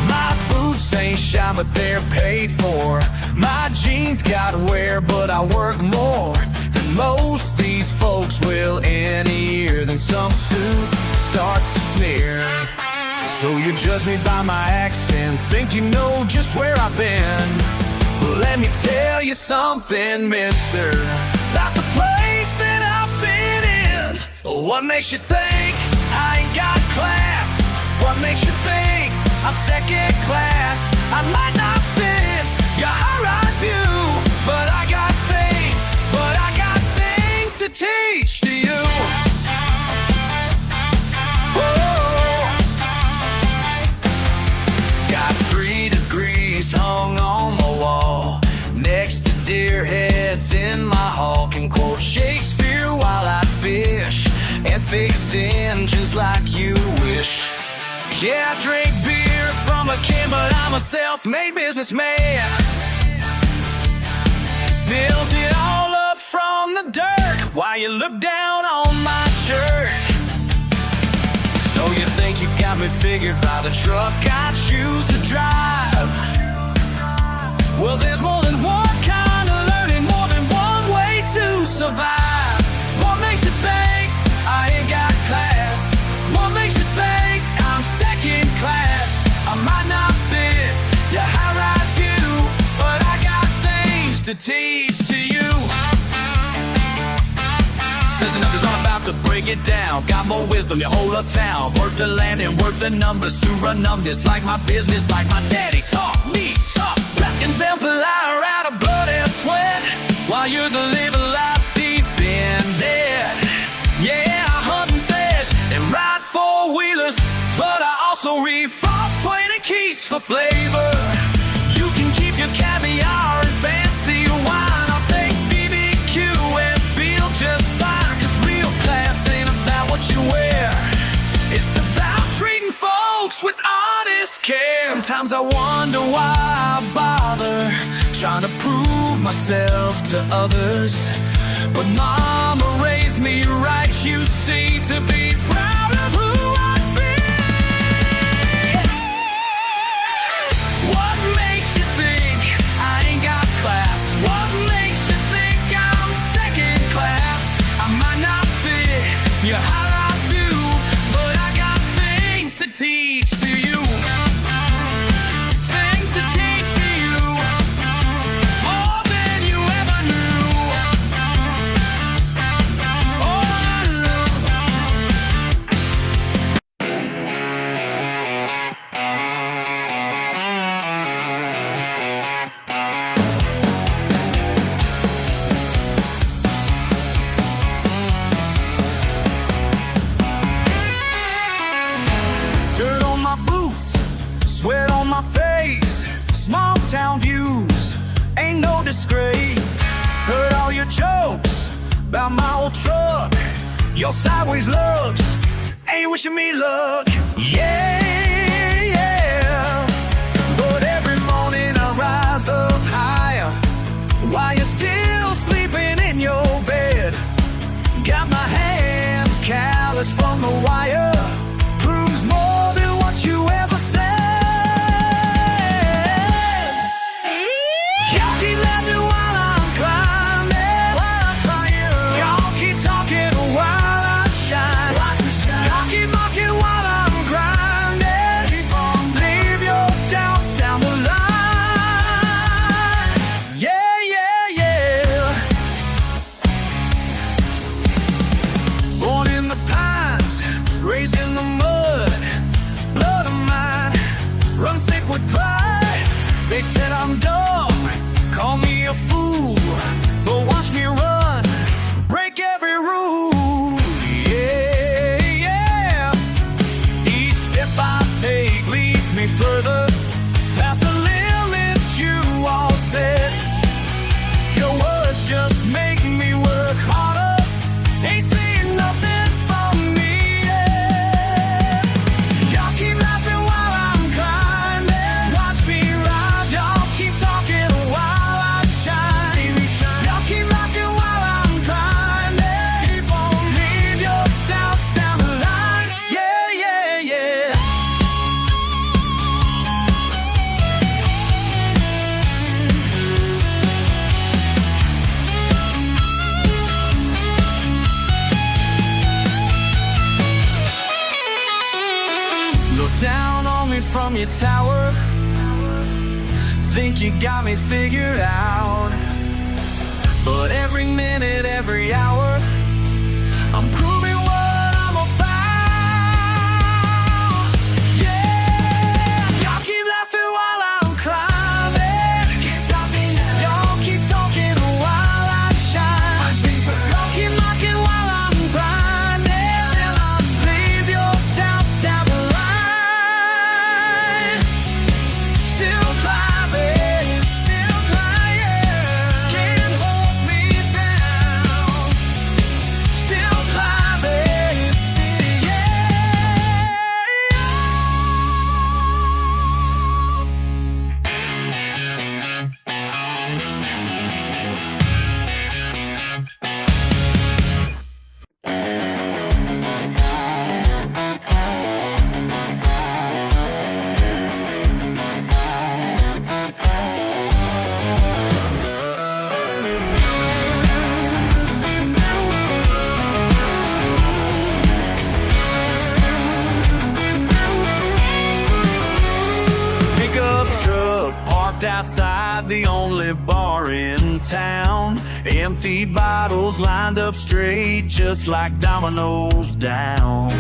My boots ain't shine, but they're paid for. My jeans got wear, but I work more than most these folks will any year. Then some suit starts to sneer. So you judge me by my accent, think you know just where I've been. Well, let me tell you something, mister, about the place that I fit in. What makes you think I ain't got class? What makes you think I'm second class? I might not fit your high-rise view, but I got things to teach to you. Hung on the wall next to deer heads in my hall. Can quote Shakespeare while I fish and fix engines like you wish. Yeah, I drink beer from a can, but I'm a self-made businessman. Built it all up from the dirt while you look down on my shirt. So you think you got me figured by the truck I choose to drive? Well, there's more than one kind of learning, more than one way to survive. What makes you think I ain't got class? What makes you think I'm second class? I might not fit your high-rise view, but I got things to teach to you. Listen up, 'cause I'm about to break it down. Got more wisdom than whole uptown. Work the land and work the numbers to run numbers like my business, like my daddy taught me. Reckons them polite out of blood and sweat, while you're the living life deep in debt. Yeah, I hunt and fish and ride four-wheelers, but I also read Frost, Twain, and Keats for flavor. You can keep your caviar and fancy wine. I'll take BBQs you wear. It's about treating folks with honest care. Sometimes I wonder why I bother trying to prove myself to others. But mama raised me right, you see, to be proud of who I've been. What makes you think I ain't got class? What makes you think I'm second class? I might not fit your high-rise view, but I got things to teach to you. Things to teach to you, more than you ever knew. Dirt on my boots, sweat on my face, small town views, ain't no disgrace. Heard all your jokes about my old truck, your sideways looks, ain't wishing me luck. Yeah, yeah. But every morning I rise up higher while you're still sleeping in your bed. Got my hands calloused from the wire, proves more than what you ever said. Y'all keep laughing while I'm climbing, y'all keep talking while I shine. Y'all keep mocking while I'm grinding. Leave your doubts down the line. Yeah, yeah, yeah. Born in the pines, raised in the mud, blood of mine runs thick with pride. They said I'm dumb, call me a fool, but watch me run, break every rule. Yeah, yeah. Each step I take leads me further past the limits you all set. Your words just make me work harder, ain't saying nothing for me yet. Y'all keep laughing while I'm climbing, watch me rise. Y'all keep talking while I shine. Y'all keep laughing while I'm climbing. Leave your doubts down the line. Yeah, yeah, yeah. Look down on me from your tower, think you got me figured out. But every minute, every hour, I'm proving what I'm about. Yeah, y'all keep laughing while I'm climbing. Can't stop me now. Y'all keep talking while I shine. Y'all keep mocking while I'm grinding. Leave your doubts down the line. Still climbing, still climbing. Can't hold me down. Still climbing, yeah. Pickup truck parked outside the only bar in town. Empty bottles lined up straight, just like dominoes down.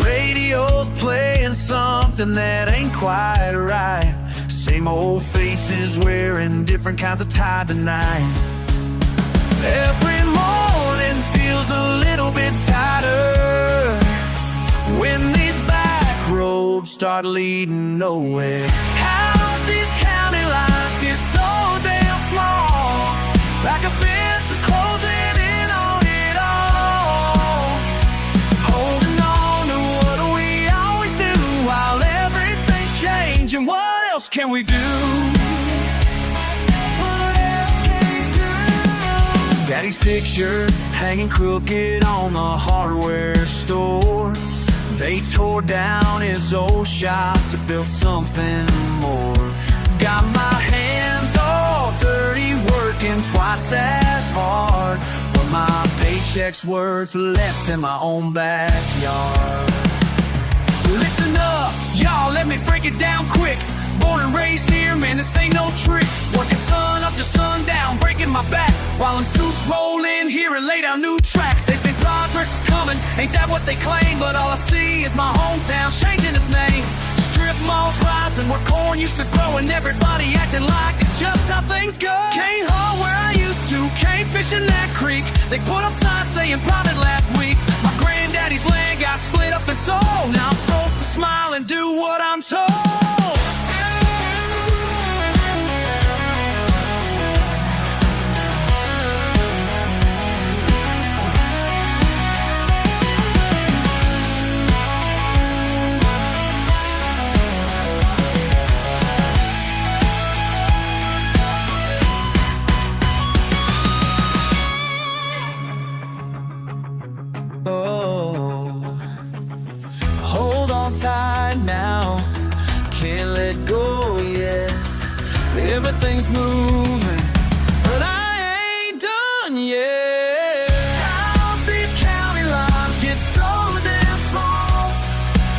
Radio's playing something that ain't quite right. Same old faces wearing different kinds of tie tonight. Every morning feels a little bit tighter when these back roads start leading nowhere. How these county lines get so damn small, like a fence is closing in on it all. else can we do? Daddy's picture hanging crooked on the hardware store. They tore down his old shop to build something more. Got my hands all dirty, working twice as hard, but my paycheck's worth less than my own backyard. Listen up, y'all, let me break it down quick. Born and raised here, man, this ain't no trick. Working sun up to sundown, breaking my back while them suits roll in here and lay down new tracks. They say progress is coming, ain't that what they claim? But all I see is my hometown changing its name. Strip malls rising where corn used to grow, and everybody acting like it's just how things go. Can't haul where I used to, can't fish in that creek. They put up signs saying private last week. My granddaddy's land got split up and sold. Now I'm supposed to smile and do what I'm told. Hold on tight now, can't let go yet. Everything's moving, but I ain't done yet. How these county lines get so damn small,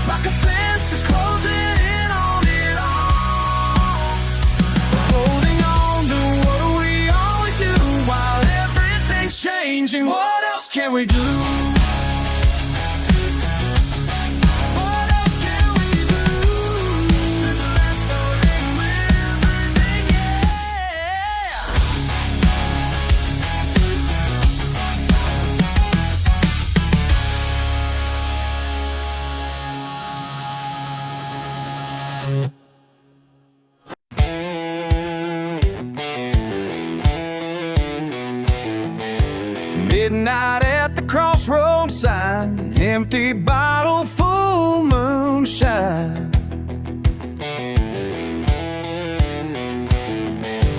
like a fence is closing in on it all. We're holding on to what we always knew while everything's changing. What else can we do? Midnight at the crossroads sign, empty bottle, full moonshine.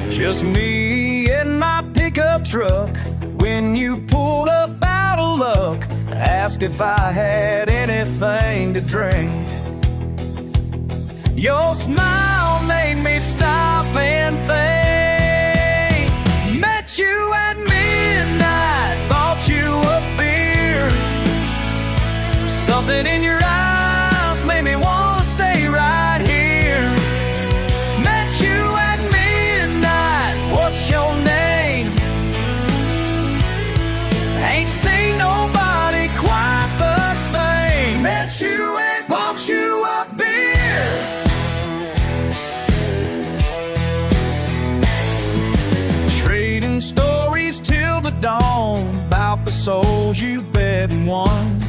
Just me and my pickup truck. When you pulled up out of luck, asked if I had anything to drink. Your smile made me stop and think. Met you at midnight, bought you a beer. Something in your eyes made me want to stay right here. Met you at midnight, what's your name? Ain't seen nobody quite the same. Met you and bought you a beer. Trading stories till the dawn about the souls you bet and won.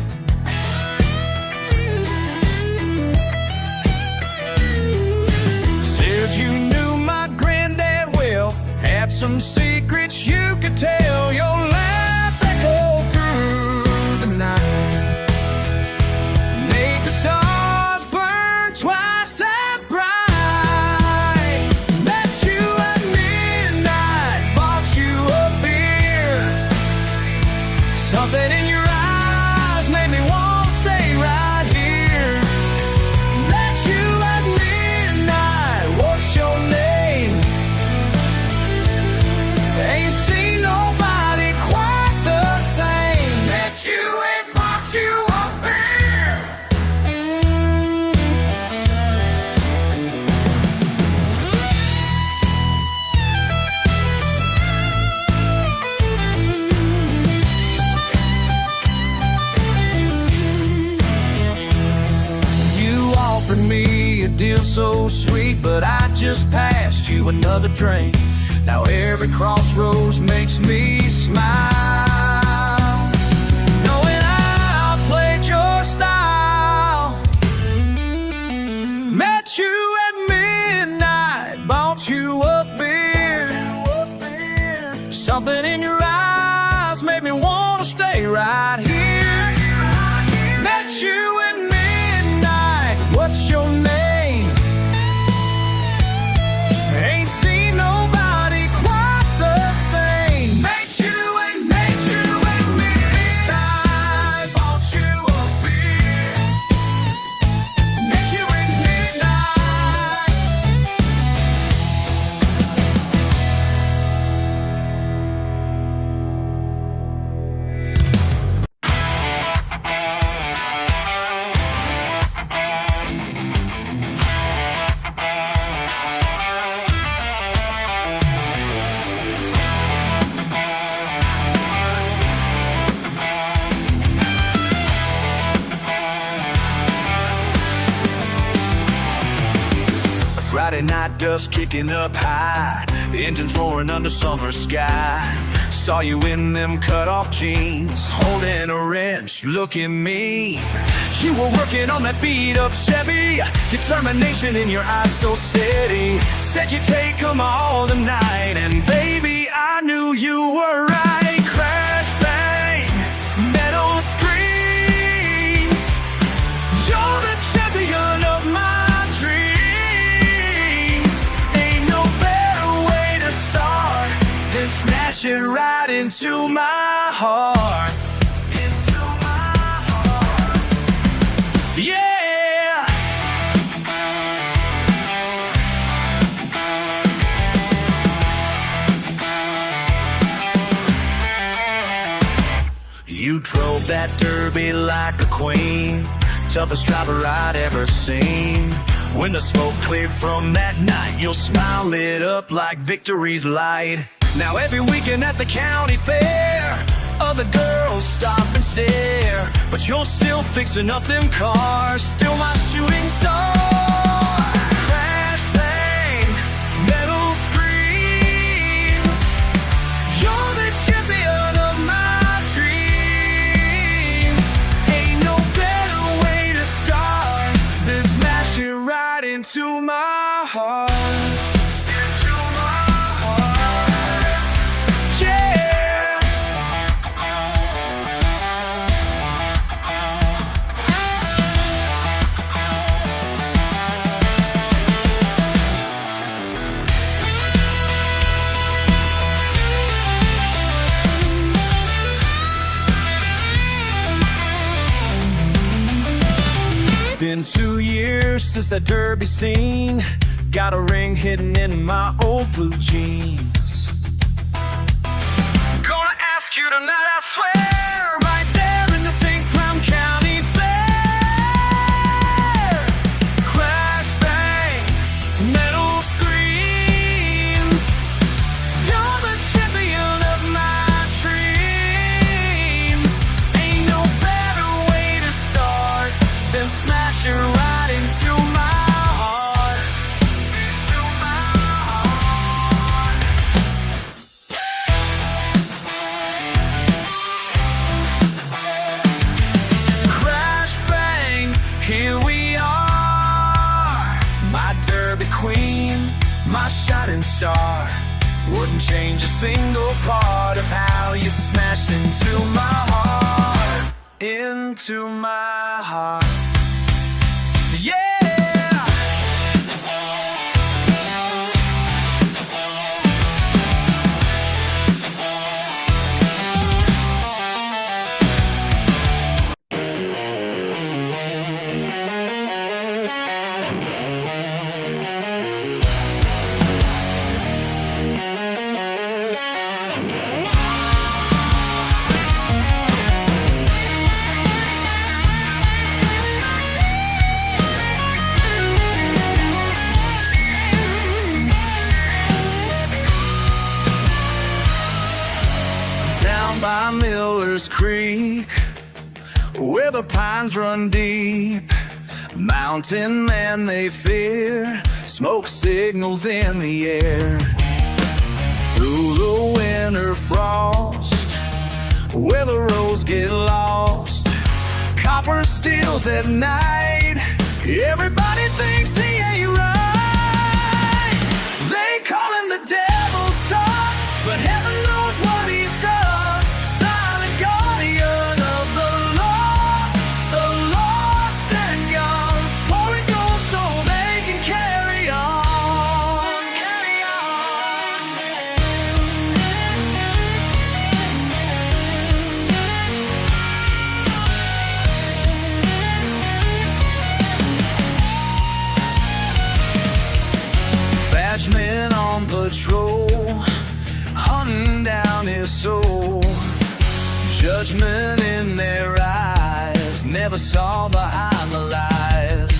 Said you knew my granddad well, had some secrets you could tell. Your laugh echoed through the night, made the stars burn twice as bright. Met you at midnight, bought you a beer. Something in your eyes made me want to stay right here. Met you at midnight, what's your name? Ain't seen nobody quite the same. Met you and bought you a beer. You offered me a deal so sweet, but I just passed you another drink. Now every crossroads makes me smile, knowing I played your style. Met you at midnight, bought you a beer. Something in your eyes made me want to stay right here. Met you at midnight, what's your name? Friday night dust kicking up high, engines roaring under summer sky. Saw you in them cut-off jeans, holding a wrench, looking mean. You were working on that beat of Chevy, determination in your eyes so steady. Said you'd take 'em all the night, and baby, I knew you were right. Crash, bang, metal screams. You're the champion of my dreams. Ain't no better way to start than smash it right into my heart. Into my heart. Yeah. You drove that derby like a queen, toughest driver I'd ever seen. When the smoke cleared from that night, your smile lit up like victory's light. Now every weekend at the county fair, other girls stop and stare, but you're still fixing up them cars, still my shooting star. Crash, bang, metal screams. You're the champion of my dreams. Ain't no better way to start than smash it right into my heart. Into my heart. Yeah. Been 2 years since that derby scene. Got a ring hidden in my old blue jeans. Gonna ask you tonight, I swear, right there in the St. Crown County Fair. Crash, bang, metal screams. You're the champion of my dreams. Ain't no better way to start than smash it right into my heart. Into my heart. Crash, bang, here we are. My derby queen, my shining star. Wouldn't change a single part of how you smashed into my heart. Into my heart. Yeah. By Miller's Creek, where the pines run deep, mountain men they fear, smoke signals in the air. Through the winter frost, where the roads get lost, copper steals at night, everybody thinks he ain't right. They call him the devil's son, but heaven knows what he's done. Men on patrol, hunting down his soul. Judgment in their eyes, never saw behind the lies.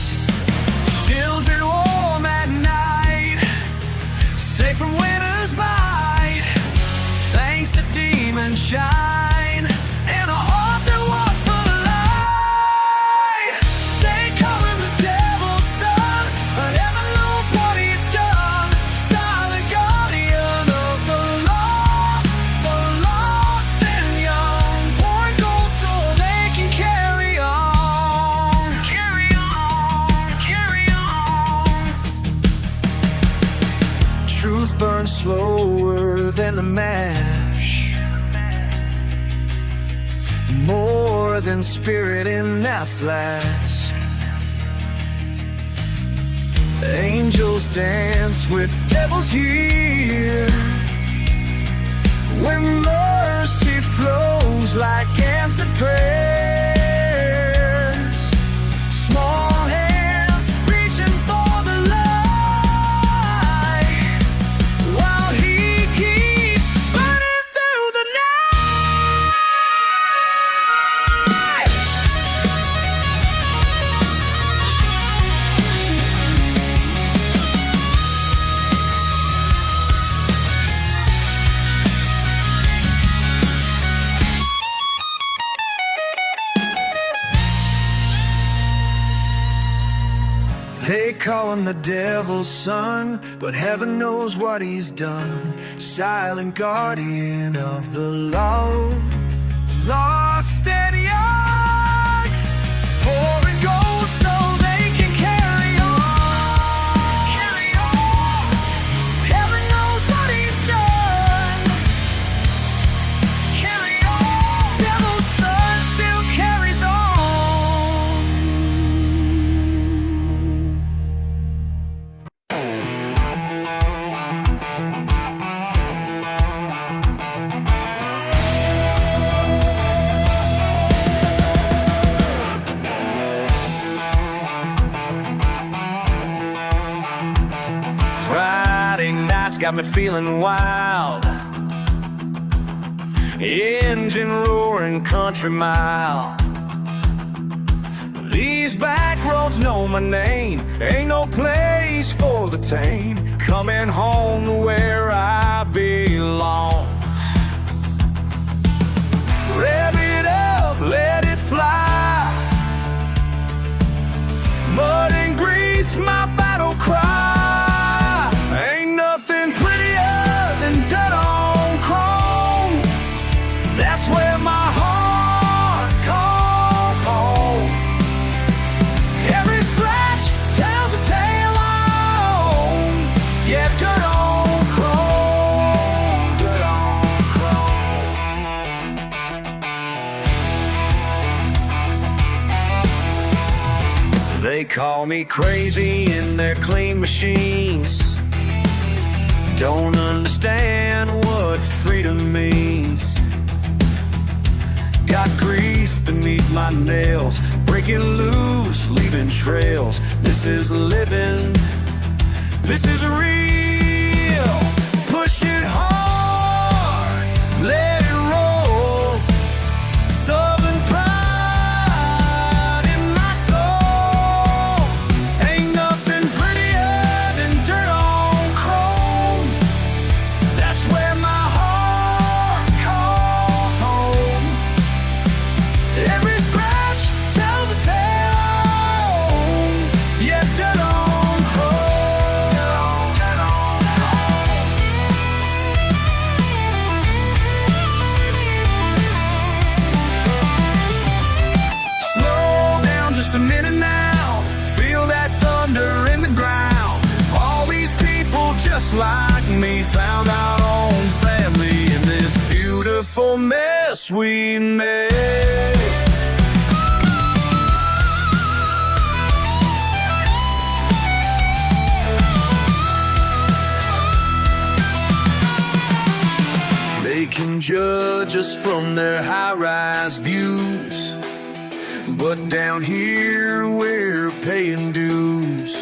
Children warm at night, safe from winter's bite, thanks to demon shine and a heart that walks the light. They call him the devil's son, but heaven knows what he's done. burns slower than the mash. More than spirit in that flash. Angels dance with devils here. When mercy flows like answered prayers. Small hands reaching for the light, while he keeps burning through the night. They call him the devil's son, but heaven knows what he's done. Silent guardian of the law, lost and young, pouring gold so they can carry on. Carry on. Heaven knows what he's done. Carry on. Devil's son still carries on. Friday nights got me feeling wild. Engine roaring, country mile. These back roads know my name. Ain't no place for the tame. Coming home to where I belong. Rev it up, let it fly. Mud and grease, my battle cry. Ain't nothing prettier than dirt on chrome. That's where my heart calls home. Every scratch tells a tale on. Yeah, dirt on chrome. Dirt on chrome. They call me crazy in their clean machines. Don't understand what freedom means. Got grease beneath my nails, breaking loose, leaving trails. This is living, this is real. Push it hard, let it roll. Southern pride in my soul. Ain't nothing prettier than dirt on chrome. That's where my heart calls home. Every scratch tells a tale. Yeah, dirt on chrome. Dirt on chrome. Slow down just a minute now. Feel that thunder in the ground. All these people just like me found our own family in this beautiful mess we made. They can judge us from their high-rise views, but down here we're paying dues.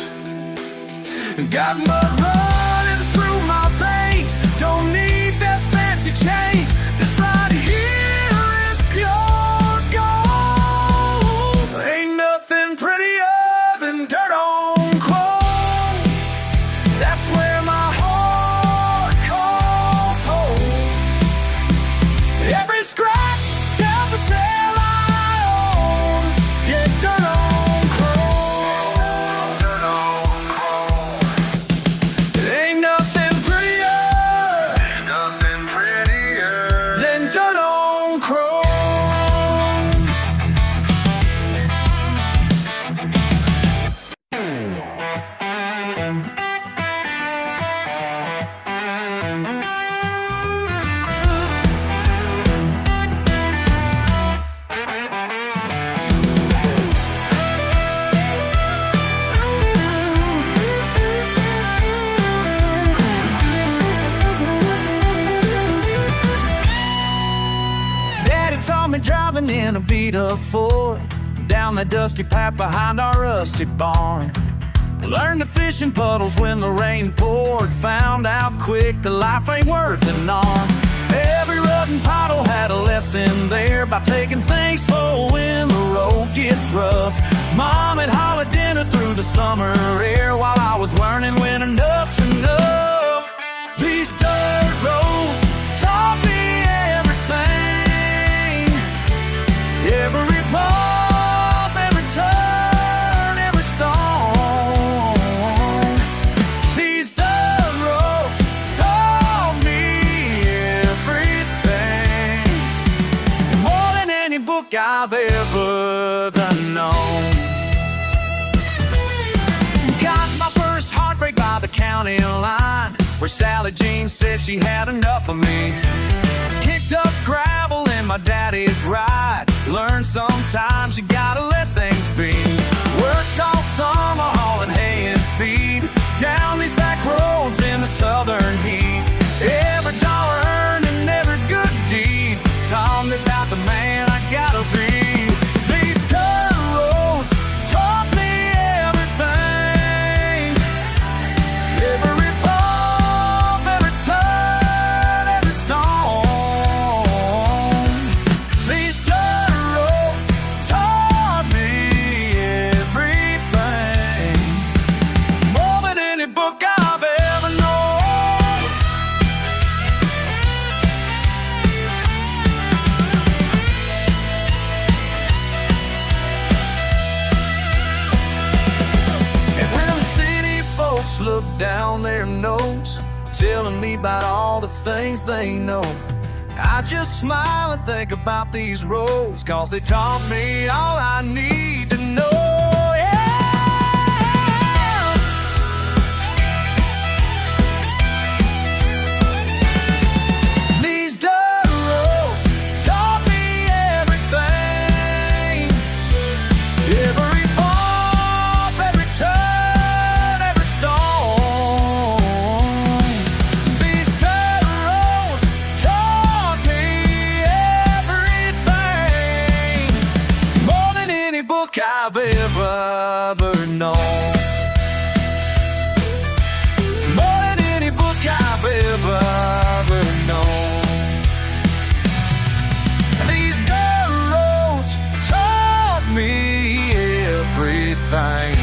Got mud running through my veins. Don't need that fancy change. This right here is pure gold. Ain't nothing prettier than dirt on chrome. That's where my heart calls home. Every scratch tells a tale I own. Yeah, dirt on chrome. Dirt on chrome. up for it, down that dusty path behind our rusty barn. Learned to fish in puddles when the rain poured, found out quick that life ain't worth an arm. Every rut and pothole had a lesson there about taking things slow when the road gets rough. Mom had hollered dinner through the summer air while I was learning when enough's enough. These dirt roads taught me everything. Every bump, every turn, every stone. These dirt roads taught me everything. More than any book I've ever known. Got my first heartbreak by the county line, where Sally Jean said she had enough of me. Kicked up gravel in my daddy's ride, learned sometimes you gotta let things be. Worked all summer hauling hay and feed, down these back roads in the southern heat. Every dollar earned and every good deed taught me about the man I gotta be. These dirt roads taught me everything. Every bump, every turn, every stone. These dirt roads taught me everything. More than any book I've ever known. And when the city folks look down their nose, telling me about all the things they know, I just smile and think about these roads, 'cause they taught me all I need to know. Yeah. These dirt roads taught me everything. Every bump, every turn, every stone. These dirt roads taught me everything. More than any book I've ever known. More than any book I've ever known. These dirt roads taught me everything.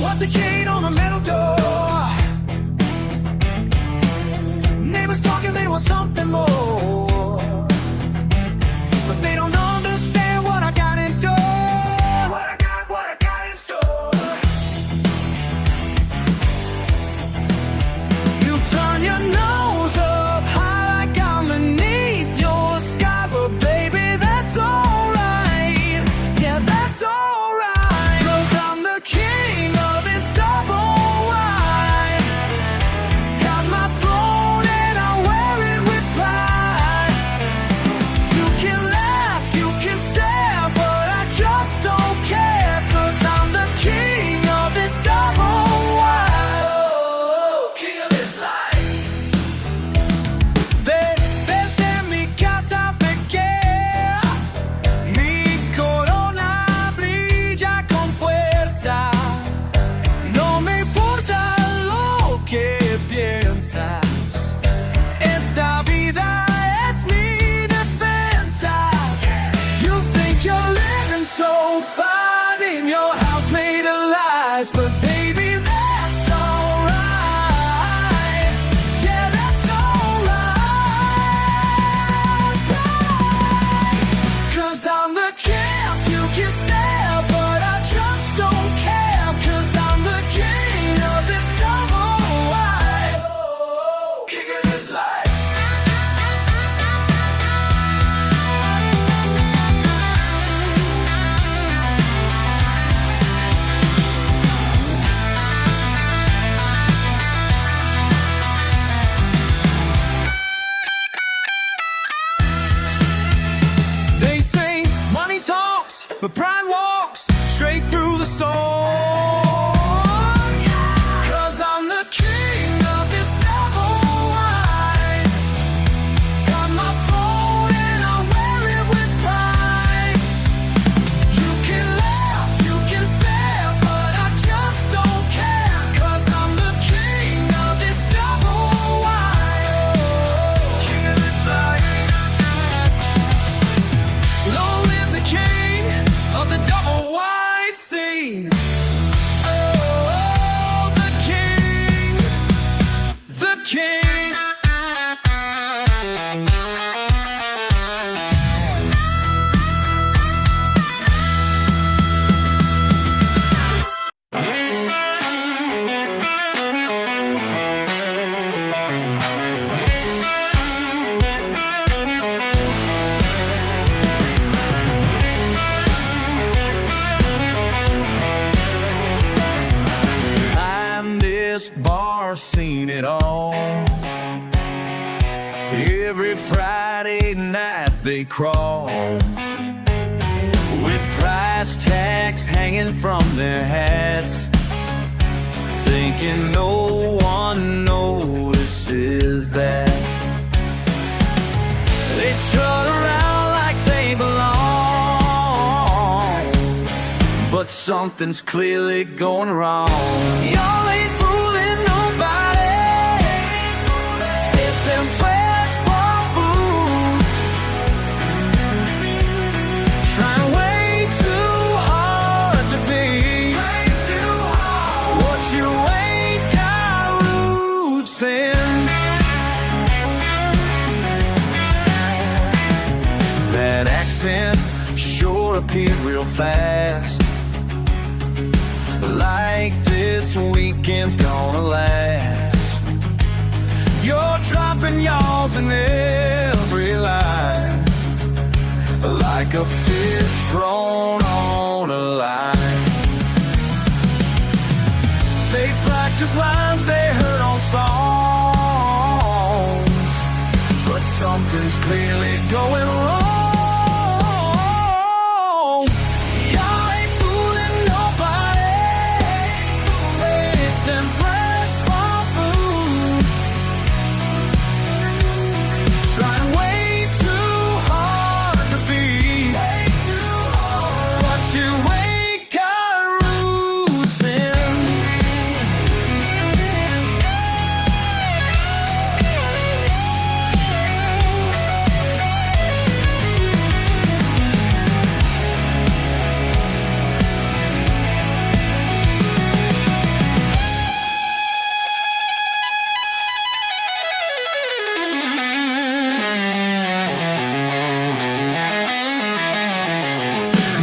What's a chain on a metal but pride walks straight through the storm. 'Cause I'm the king of this double wide. Got my throne and I wear it with pride. You can laugh, you can stare, but I just don't care. 'Cause I'm the king of this double wide. King of this life. Long live the king of the double wide scene. Oh, the king, the king. Bar seen it all. Every Friday night they crawl with price tags hanging from their hats, thinking no one notices that. They strut around like they belong, but something's clearly going wrong. Y'all ain't fooling nobody with them flesh ball boots. Trying way too hard to be what you ain't got roots in. That accent sure appeared real fast, like this weekend's gonna last. You're dropping y'alls in every line, like a fish thrown on a line. They practice lines they heard on songs, but something's clearly going wrong.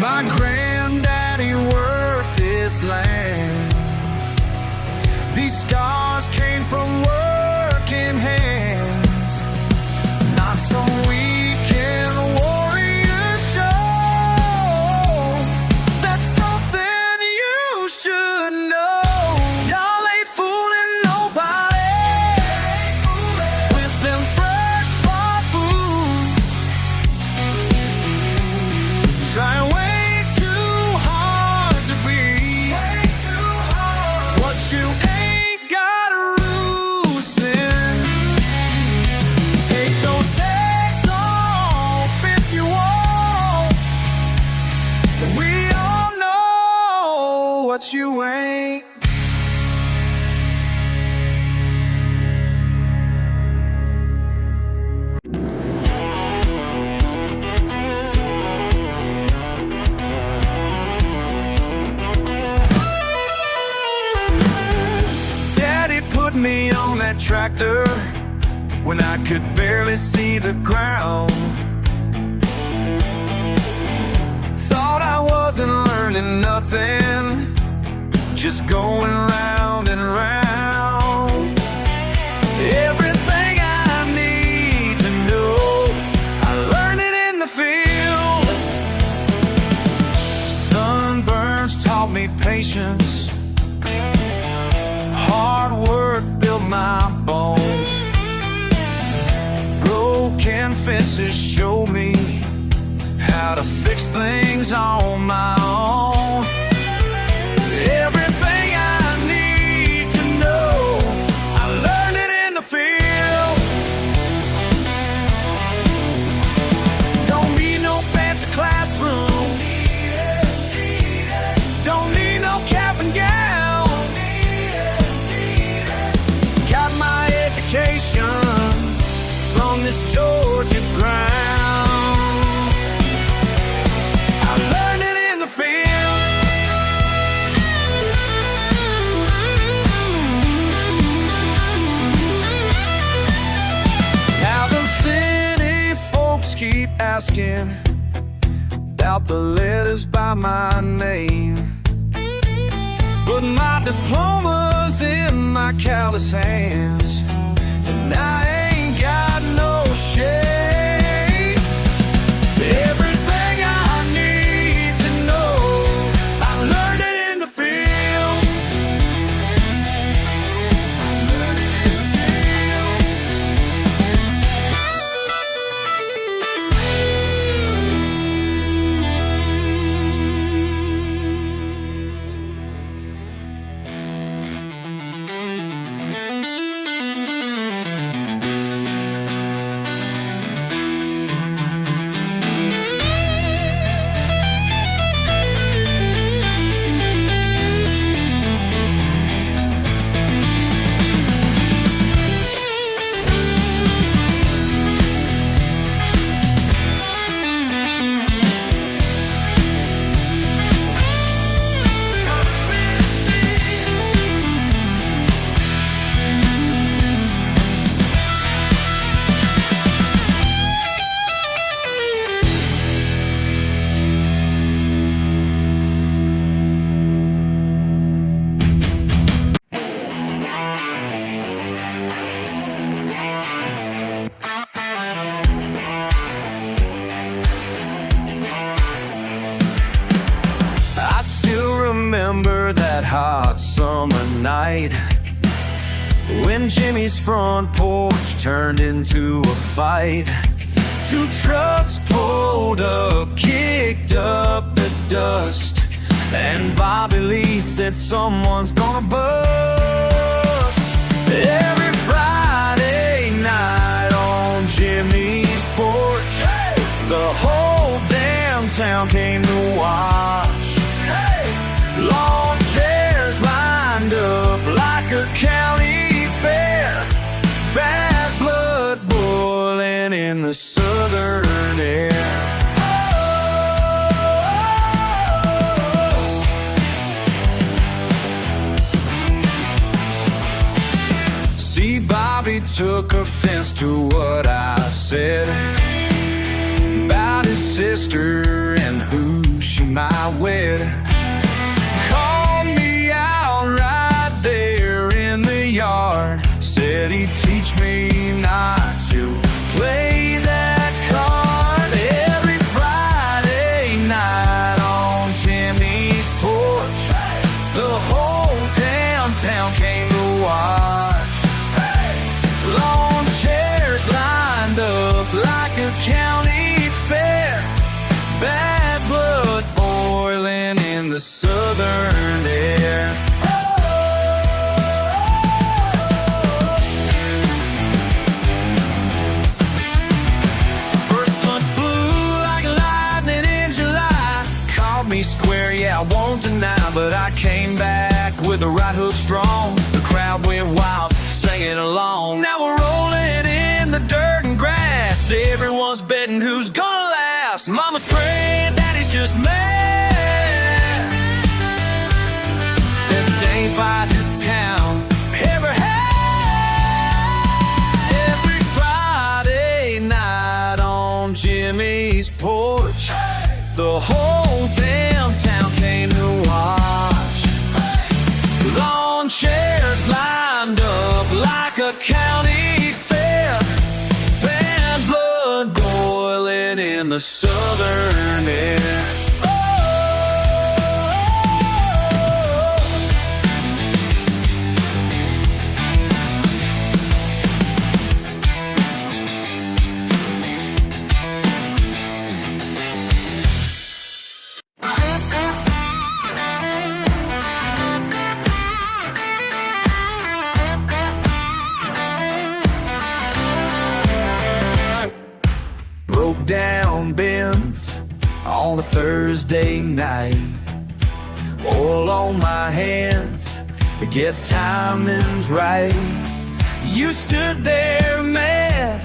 My granddaddy worked this land. These scars came from working hands, not some weekend warrior show. That's something you should know. Y'all ain't fooling nobody with them fresh bought boots. Try you ain't got roots in. Take those tags off if you want. We all know what you ain't. Me on that tractor when I could barely see the ground. Thought I wasn't learning nothing, just going round and round. Everything I need to know, I learned it in the field. Sunburns taught me patience, hard work built my bones. Broken fences show me how to fix things on my own. Everything I need to know, I learned it in the field. Don't need no fancy classroom, don't need no cap and gown. Got my education from this Georgia ground. I learned it in the field. Now them city folks keep asking about the letters by my name, but my diploma's in my callous hands, and I ain't got no shame. Everything I need to know, I learned it in the field. I learned it in the field. I still remember that hot summer night when Jimmy's front porch turned into a fight. Two trucks pulled up, kicked up the dust, and Bobby Lee said someone's gonna bust. Every Friday night on Jimmy's porch, the whole damn town came to watch. Lawn chairs lined up like a county fair, bad blood boiling in the southern air. See, Bobby took offense to what I said about his sister and who she might wed. Called me out right there in the yard, said he'd teach me not to play that card. Every Friday night on Jimmy's porch, the whole damn town came to watch. Lawn chairs lined up like a county fair, bad blood boiling in the southern air. First punch flew like lightning in July. Caught me square, yeah, I won't deny, but I came back with the right hook strong. The crowd went wild, singing along. Now we're rolling in the dirt and grass, everyone's betting who's gonna last. Mama's praying, daddy's just mad. Best day by this town ever had. Every Friday night on Jimmy's porch, the whole damn town came to watch. Lawn chairs lined up like a county fair, bad blood boiling in the southern air. on a Thursday night. Oil on my hands, I guess timing's right. You stood there mad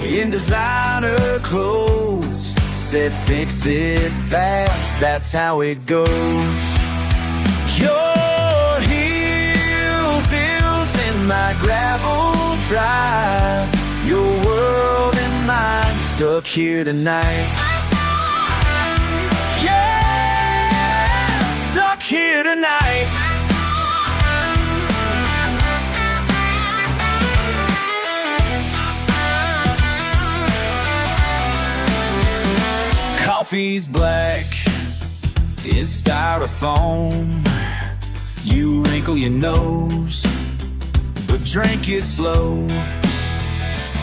in designer clothes, said fix it fast, that's how it goes. Your heel feels in my gravel drive, your world and mine stuck here tonight. Yeah, stuck here tonight. Coffee's black, it's styrofoam. You wrinkle your nose, but drink it slow.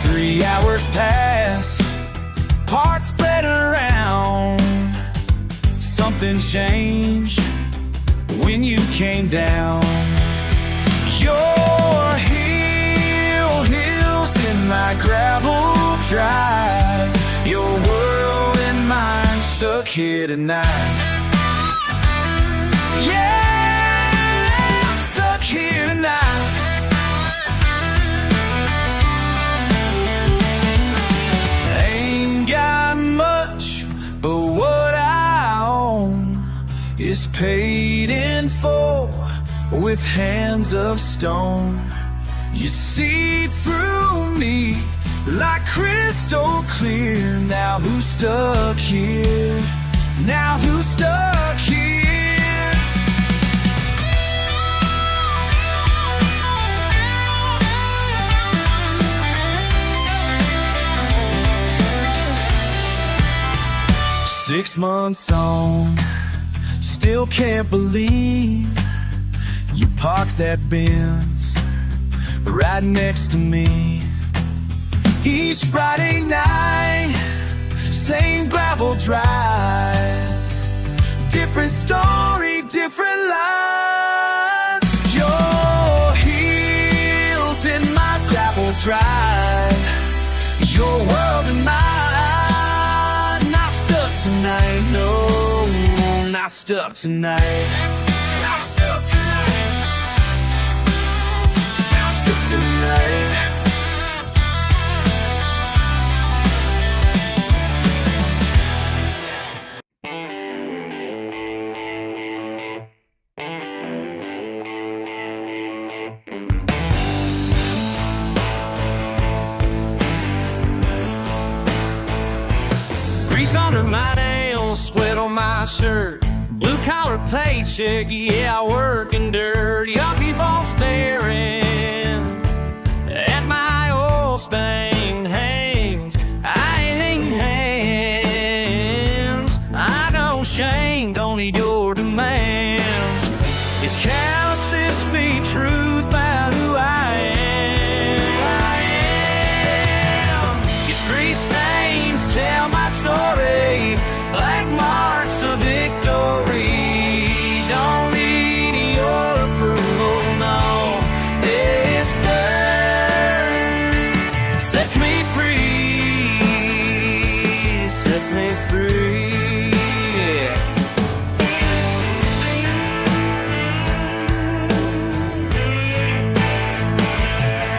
3 hours pass, parts spread around. Something changed when you came down. Your heels in my gravel drive, your world and mine stuck here tonight. Yeah, stuck here tonight. Ain't got much, but what I own is paid in full with hands of stone. You see through me like crystal clear. Now who's stuck here? Now who's stuck here? 6 months on, still can't believe you parked that Benz right next to me. Each Friday night, same gravel drive, different story, different lives. Your heels in my gravel drive, your world and mine. Not stuck tonight, no, not stuck tonight. Not stuck tonight. Not stuck tonight. Grease under my nails, sweat on my shirt, blue collar paycheck, yeah, I work in dirt. Y'all keep on staring at my old stained hands. I ain't hands, I don't shame, don't need your demands. It's calluses speak truth about who I am. It's grease stains tell my story, black marks of victory. Don't need your approval, no. This dirt sets me free, sets me free, yeah.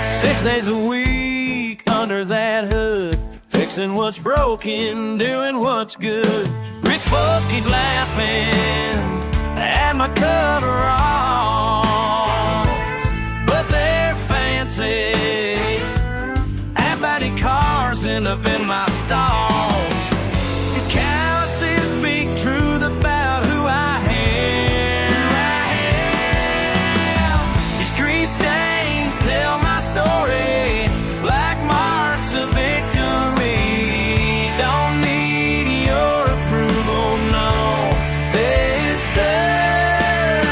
Six days a week under that hood, fixing what's broken, doing what's good. Rich folks keep laughing at my coveralls, but they're fancy. Empty cars end up in my stalls. These calluses speak truth about who I am. These grease stains tell my story, black marks of victory. Don't need your approval, no. This dirt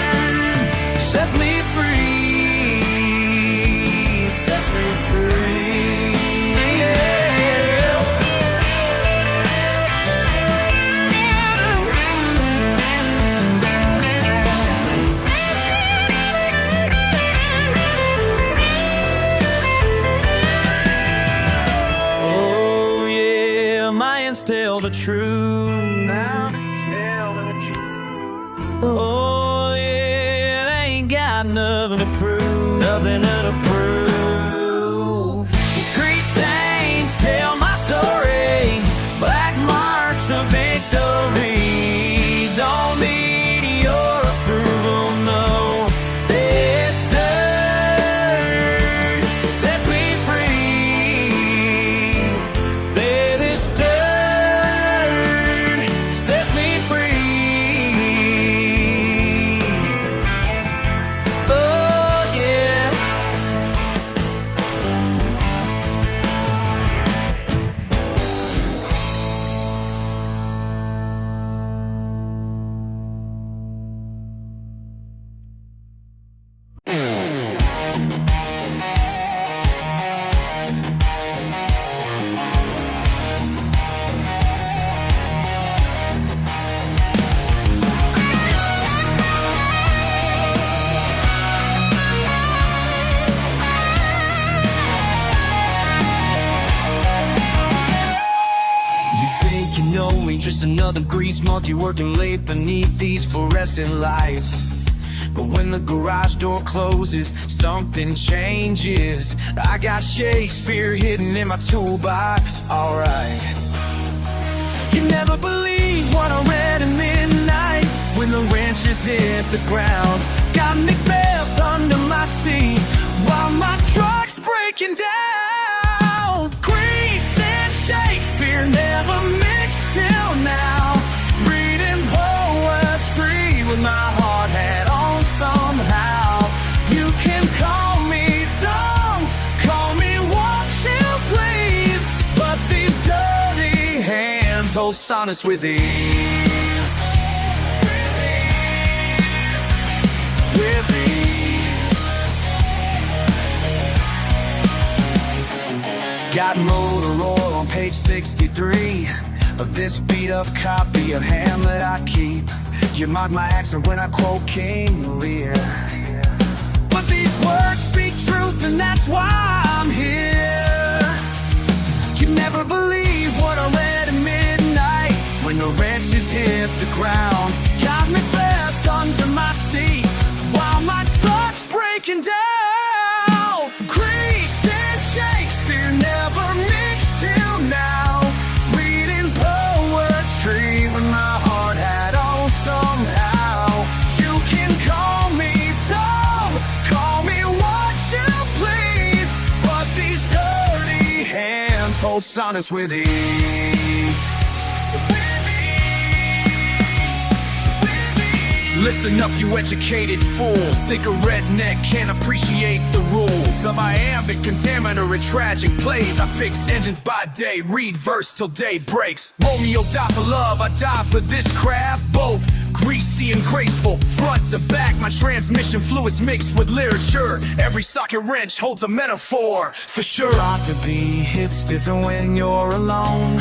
Oh yeah, I ain't got nothing to prove, nothing to prove. These grease stains tell my story, black marks of victory. Don't need your approval, no. This dirt sets me free. Yeah, this dirt sets me free. Oh yeah. You think you know me, just another grease monkey working late beneath these fluorescent lights. But when the garage door closes, something changes. I got Shakespeare hidden in my toolbox, alright. You never believe what I read at midnight when the wrenches hit the ground. Got Macbeth under my seat while my truck's breaking down. Grease and Shakespeare never mixed till now. Reading poetry with my hard hat on somehow. You can call me dumb, call me what you please, but these dirty hands hold sonnets with ease. With ease. Got motor oil on page 63 of this beat up copy of Hamlet I keep. You mark my accent when I quote King Lear. But these words speak truth and that's why I'm here. You never believe what I read at midnight when the wrenches hit the ground. Got me left under my seat while my truck's breaking down. Grease and Shakespeare never mixed till now. Reading poetry with my hard hat on somehow. You can call me dumb, call me what you please, but these dirty hands hold sonnets with ease. Listen up, you educated fools. Think a redneck can't appreciate the rules of iambic, contaminator, and tragic plays. I fix engines by day, read verse till day breaks. Romeo died for love, I die for this craft. Both greasy and graceful, front to back. My transmission fluids mixed with literature. Every socket wrench holds a metaphor, for sure. Ought to be hits different when you're alone,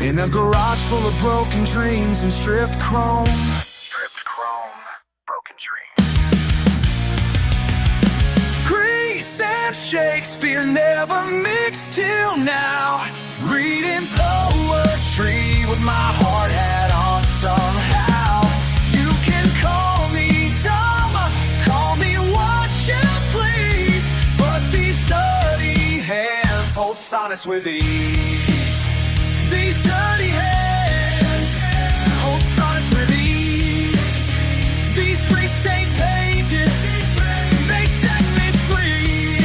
in a garage full of broken dreams and stripped chrome. Stripped chrome, broken dreams. Grease and Shakespeare never mixed till now. Reading poetry with my hard hat on somehow. You can call me dumb, call me what you please, but these dirty hands hold sonnets with ease. These dirty hands hold sonnets with ease. These grease-stained pages, they set me free.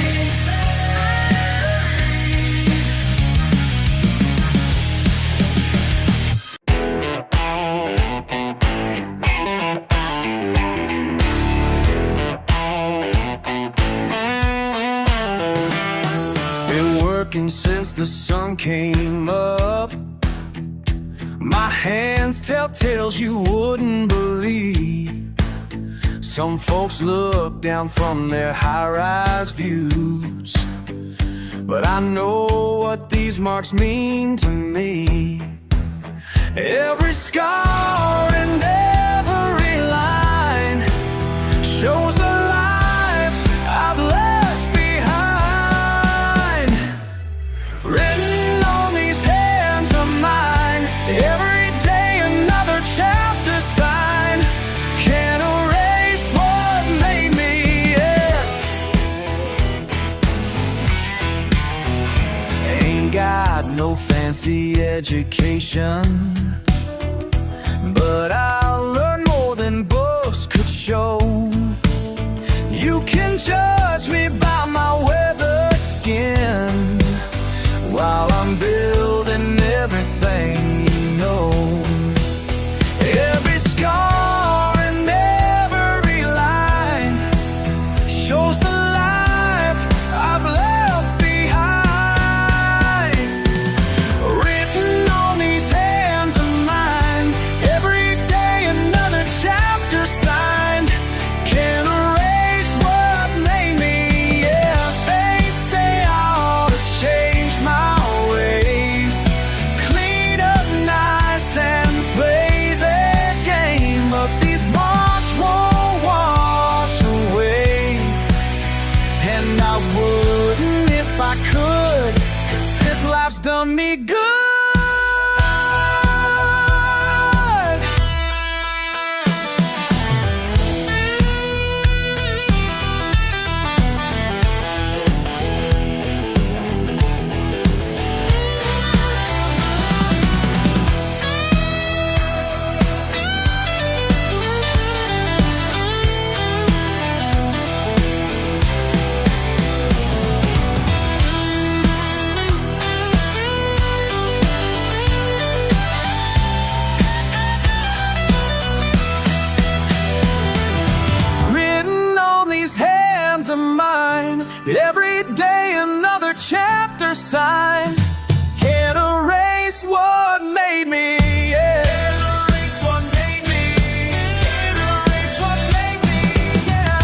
Been working since the sun came up. My hands tell tales you wouldn't believe. Some folks look down from their high-rise views, but I know what these marks mean to me. Every scar and every line shows the life I've left behind. Written on these hands of mine, every day another chapter signed. easy education, but I learned more than books could show. You can judge me by my weathered skin, while I'm building everything you know. Every scar and every line shows the life I've left behind. Written on these hands of mine, every day another chapter signed. Can't erase what made me, yeah. They say I ought to change my ways, clean up nice and play their game, but these marks won't wash away. And I wouldn't if I could, 'cause this life's done me good. Of mine, every day another chapter signed. Can't erase what made me, yeah. Can't erase what made me. Can't erase what made me, yeah.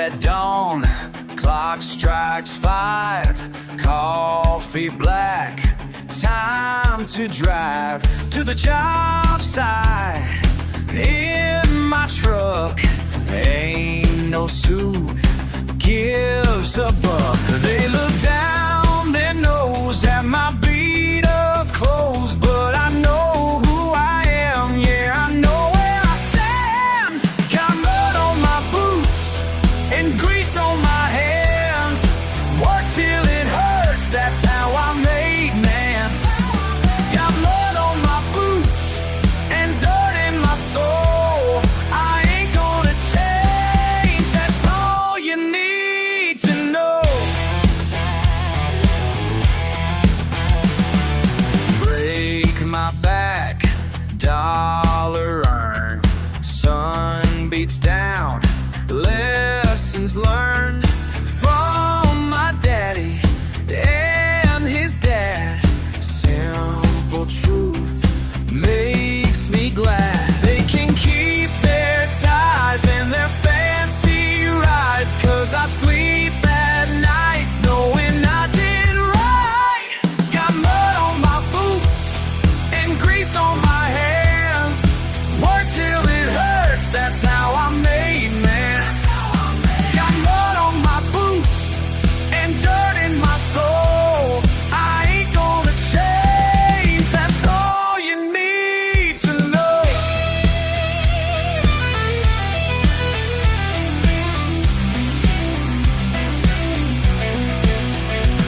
At dawn, clock strikes 5, coffee black, time to drive to the job site. In my truck, ain't no suit, gives a buck. They look down their nose at my beat up clothes, but I know who I am, yeah, I know where I stand. Got mud on my boots and grease on my hands, work till it hurts, that's how I made man. Got mud on my boots and dirt in my soul, I ain't gonna change, that's all you need to know. Break my back, dollar earned, sun beats down, lessons learned from my daddy and his dad. Simple truth makes me glad they can keep their ties and their fancy rides, 'cause I sleep at night knowing I did right. Got mud on my boots and grease on my hands, work till it hurts, that's how I made man. Got mud on my boots and dirt in my soul, I ain't gonna change, that's all you need to know.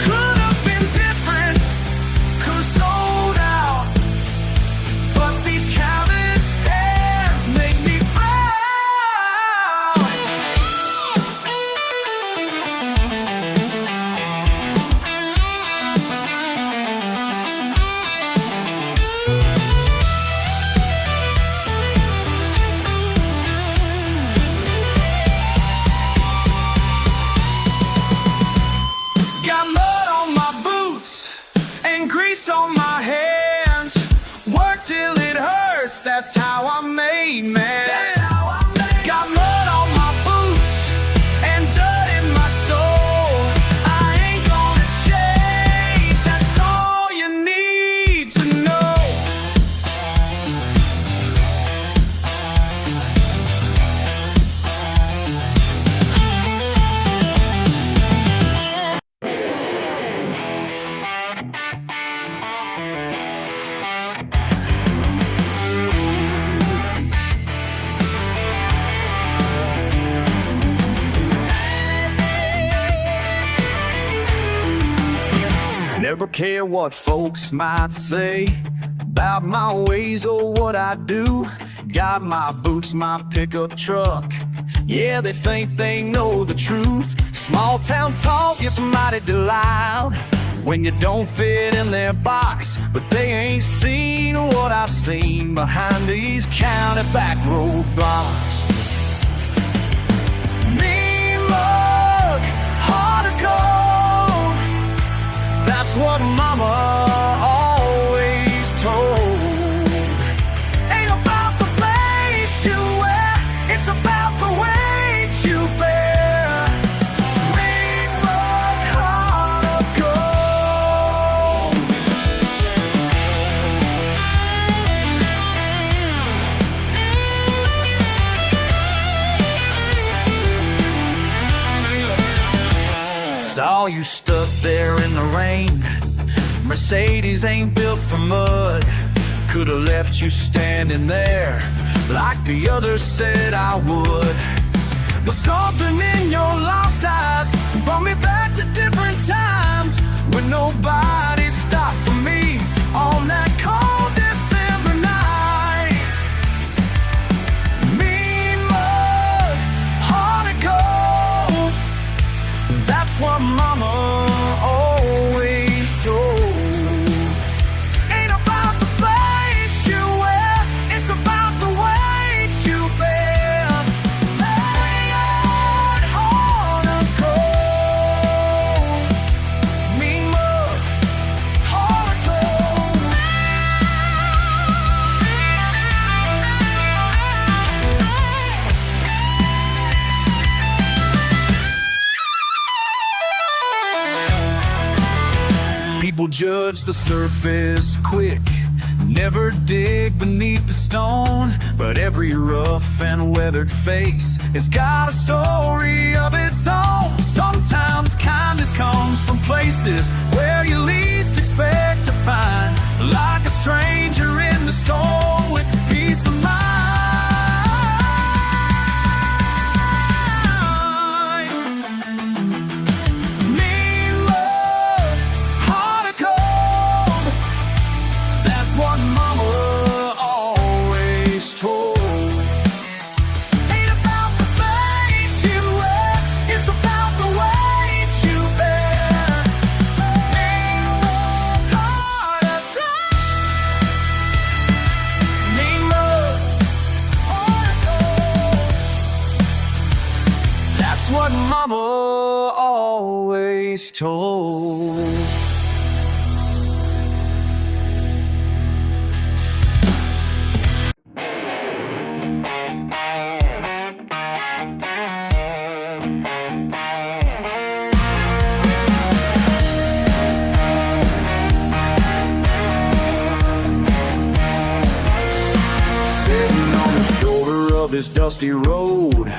Could have been different, could've sold out, but these callous hands make me proud. Got mud on my boots and grease on my hands, work till it hurts, that's how I made man. That's how I made. Got mud on my boots and dirt in my soul, I ain't gonna change, that's all you need. care what folks might say about my ways or what I do. Got my boots, my pickup truck. Yeah, they think they know the truth. Small town talk gets mighty loud when you don't fit in their box. But they ain't seen what I've seen behind these county back road blocks. Mean mug, heart of gold. That's what mama always told. Ain't about the face you wear, it's about the weight you bear. Mean mug, heart of gold. Saw you stuck there in the rain. Mercedes ain't built for mud. Could've left you standing there like the others said I would. But something in your lost eyes brought me back to different times when nobody stopped for me on that cold December night. Mean mud, heart of gold. That's what mama always told. Ain't about the face you wear, it's about the weight you bear. Mean heart of gold. Mean mud, heart of gold. People judge the surface quick, never dig beneath the stone. But every rough and weathered face has got a story of its own. Sometimes kindness comes from places where you least expect to find, like a stranger in the storm with peace of mind. Mean love, heart of gold. That's what mama always told. Ain't about the face you wear, it's about the weight you bear. Mean love, heart of gold. Mean love, heart of gold. That's what mama always told. Sitting on the shoulder of this dusty road,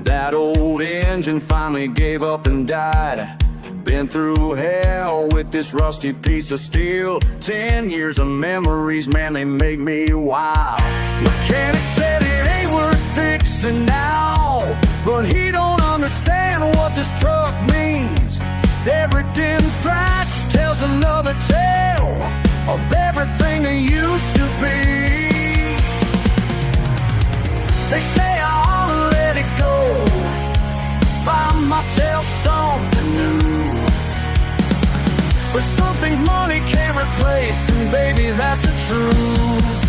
that old engine finally gave up and died. Been through hell with this rusty piece of steel. 10 years of memories, man, they make me wild. Mechanic said it ain't worth fixing now, but he don't understand what this truck means. Every dent and scratch tells another tale of everything that used to be. They say I ought to let it go, find myself something new. But some things money can't replace, and baby, that's the truth.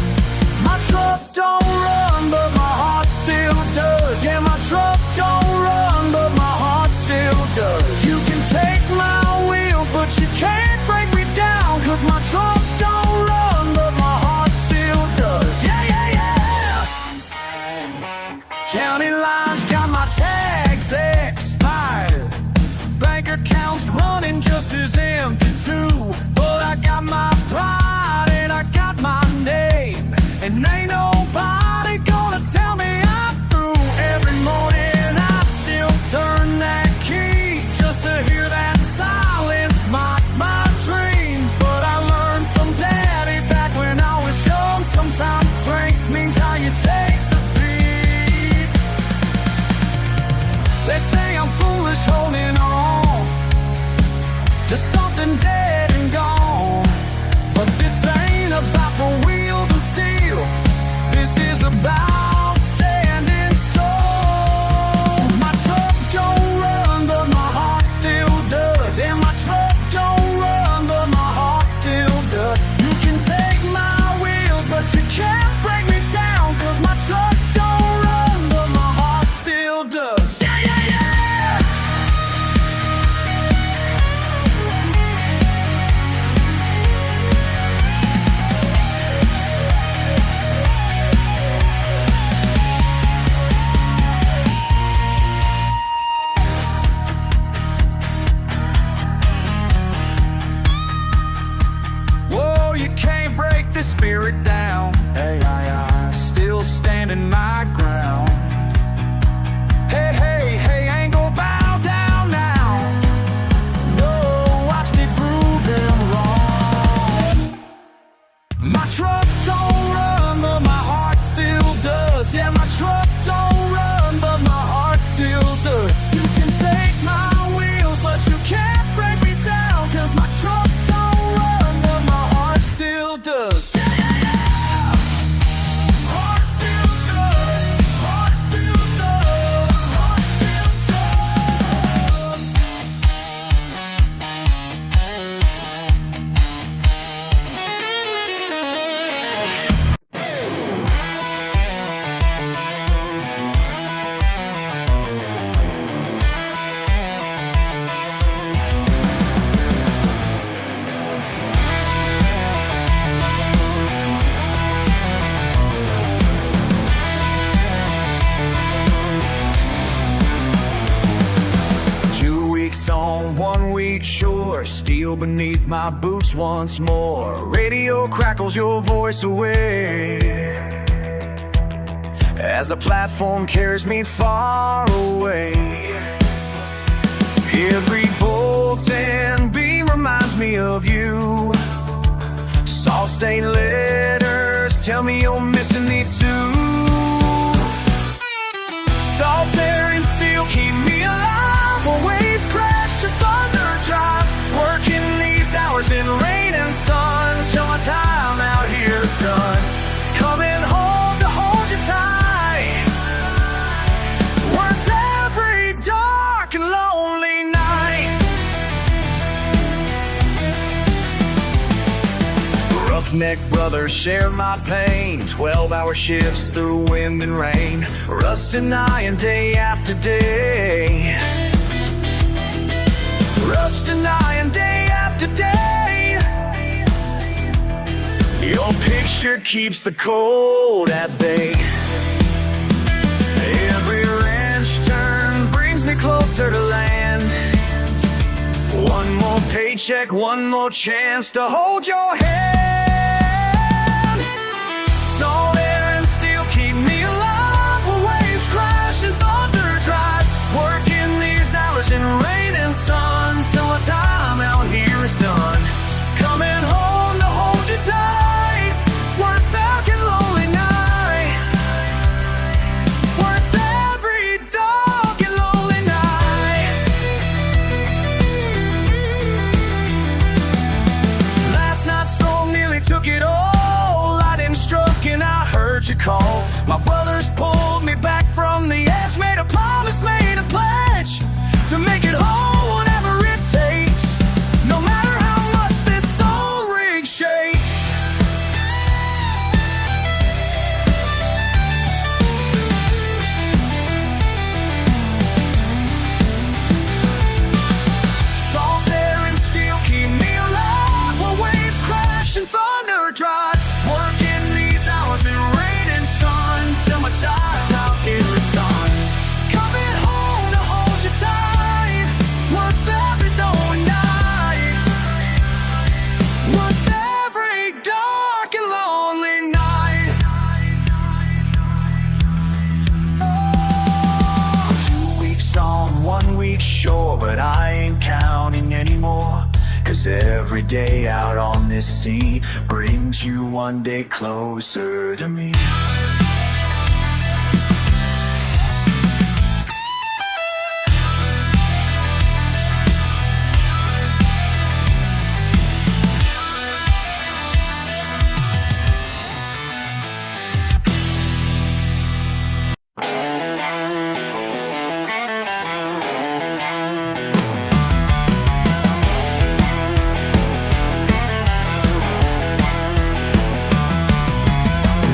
My truck don't run, but my heart still does. Yeah, my truck don't run, but my heart still does. You can take my wheels, but you can't break me down, 'cause my truck don't run, but my heart still does. Yeah, yeah, yeah. County lines got my tags expired. Bank accounts running just as empty too. But I got my pride and I got my name, and ain't nobody gonna tell me I'm through. Every morning I still turn that key just to hear that silence mock my dreams. But I learned from Daddy back when I was young, sometimes strength means how you take the beat. They say I'm foolish holding on to something dead and gone. feel beneath my boots once more. Radio crackles your voice away as the platform carries me far away. Every bolt and beam reminds me of you. Salt stained letters tell me you're missing me too. Salt, air, and steel keep me alive while waves crash and thunder drives. Working these hours in rain and sun till my time out here is done. Coming home to hold you tight, worth every dark and lonely night. Roughneck brothers share my pain, 12-hour shifts through wind and rain, rusting iron day after day, rusting iron day after day. Your picture keeps the cold at bay. Every wrench turn brings me closer to land. One more paycheck, one more chance to hold your hand. Salt, air, and steel keep me alive while waves crash and thunder drives. Working these hours in rain and sun till my time out here is done. Coming home to hold you tight, worth every lonely night, worth every dark and lonely night. Last night's storm nearly took it all. Lightning struck and I heard you call. My brothers pulled me back from the edge, made a promise, made a pledge to make it home whatever it takes, no matter how much this soul rig shakes. Salt, air, and steel keep me alive while waves crash and thunder drives. Working these hours in rain and sun till my time out here is done. Coming home to hold you tight, worth every lonely night, worth every dark and lonely night. Oh, 2 weeks on, 1 week shore, but I ain't counting anymore. 'Cause every day out on this sea brings you one day closer to me.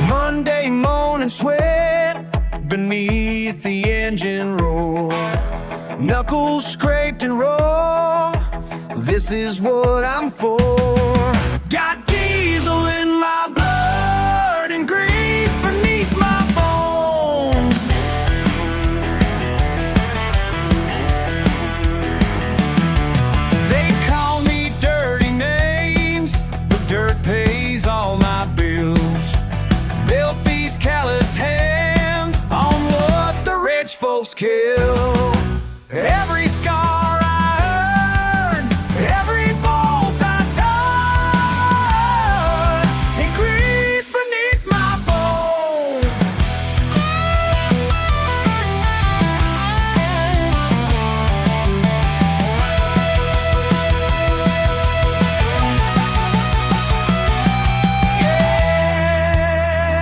Monday morning sweat beneath the engine roar, knuckles scraped and raw. This is what I'm for. Got diesel in my blood and grease beneath my bones. They call me dirty names, but dirt pays all my bills. Built these calloused hands on what the rich folks kill. Every scar I earn, every bolt I turn, and grease beneath my bones.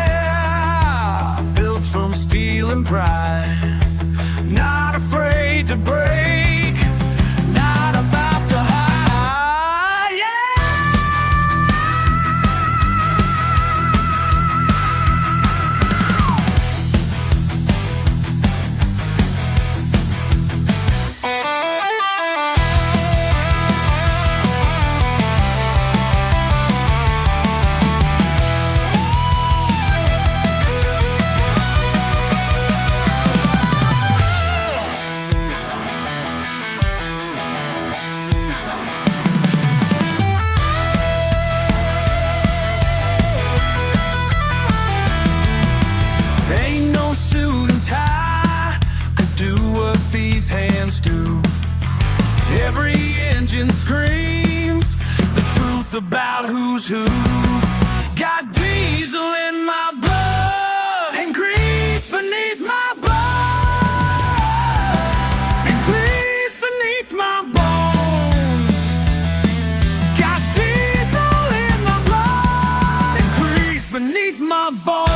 Yeah, built from steel and pride, not afraid to break, not about to hide. Yeah. Every engine screams the truth about who's who. Got diesel in my blood and grease beneath my blood, and grease beneath my bones. Got diesel in my blood and grease beneath my bones.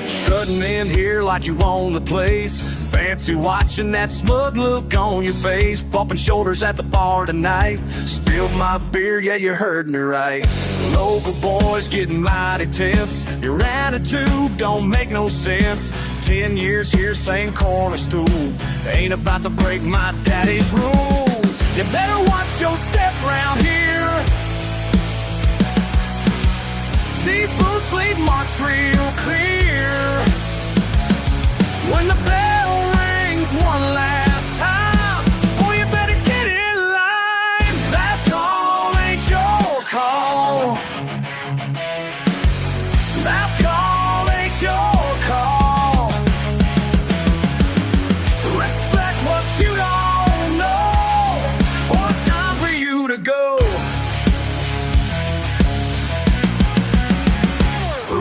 Strutting in here like you own the place, fancy watching that smug look on your face, bumping shoulders at the bar tonight. Spilled my beer, yeah, you heard me right. Local boys getting mighty tense. Your attitude don't make no sense. 10 years here, same corner stool. Ain't about to break my daddy's rules. You better watch your step round here. These boots leave marks real clear. When the bell rings one last time, boy, you better get in line. Last call ain't your call. Last call ain't your call. Respect what you don't know, or it's time for you to go.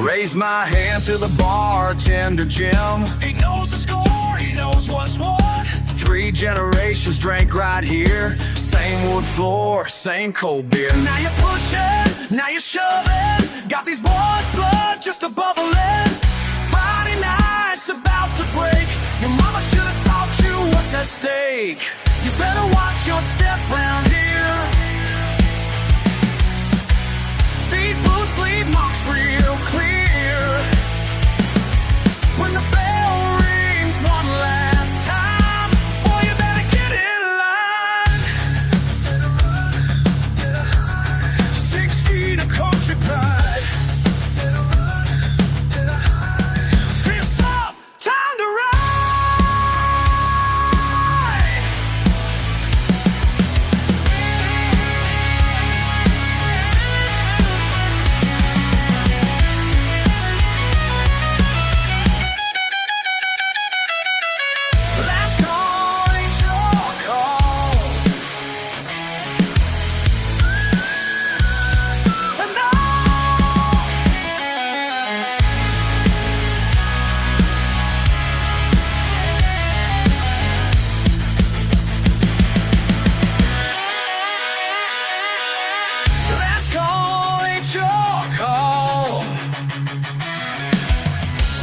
Raise my hand to the bartender, Jim. He knows the score, he knows what's what. 3 generations drank right here. Same wood floor, same cold beer. Now you're pushing, now you're shoving. Got these boys' blood just a bubbling. Friday night's about to break. Your mama should have taught you what's at stake. You better watch your step round here. These boots leave marks real clear. When the bell rings one last time, boy, you better get in line. 6 feet of country pride. Fists up, time to ride.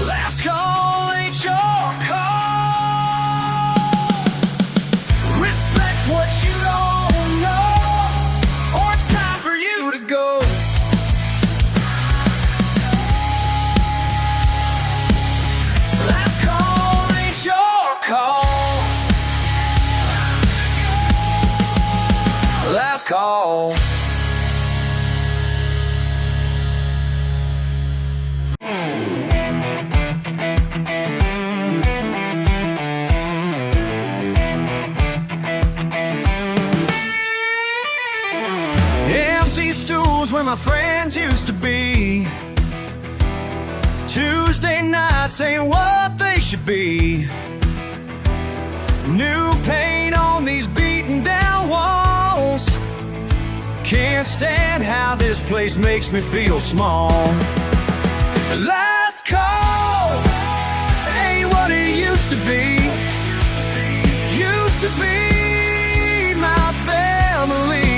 Last call ain't your call. Respect what you don't know, or it's time for you to go. Last call ain't your call. Last call. Where my friends used to be. Tuesday nights ain't what they should be. New paint on these beaten down walls. Can't stand how this place makes me feel small. Last call ain't what it used to be. Used to be my family.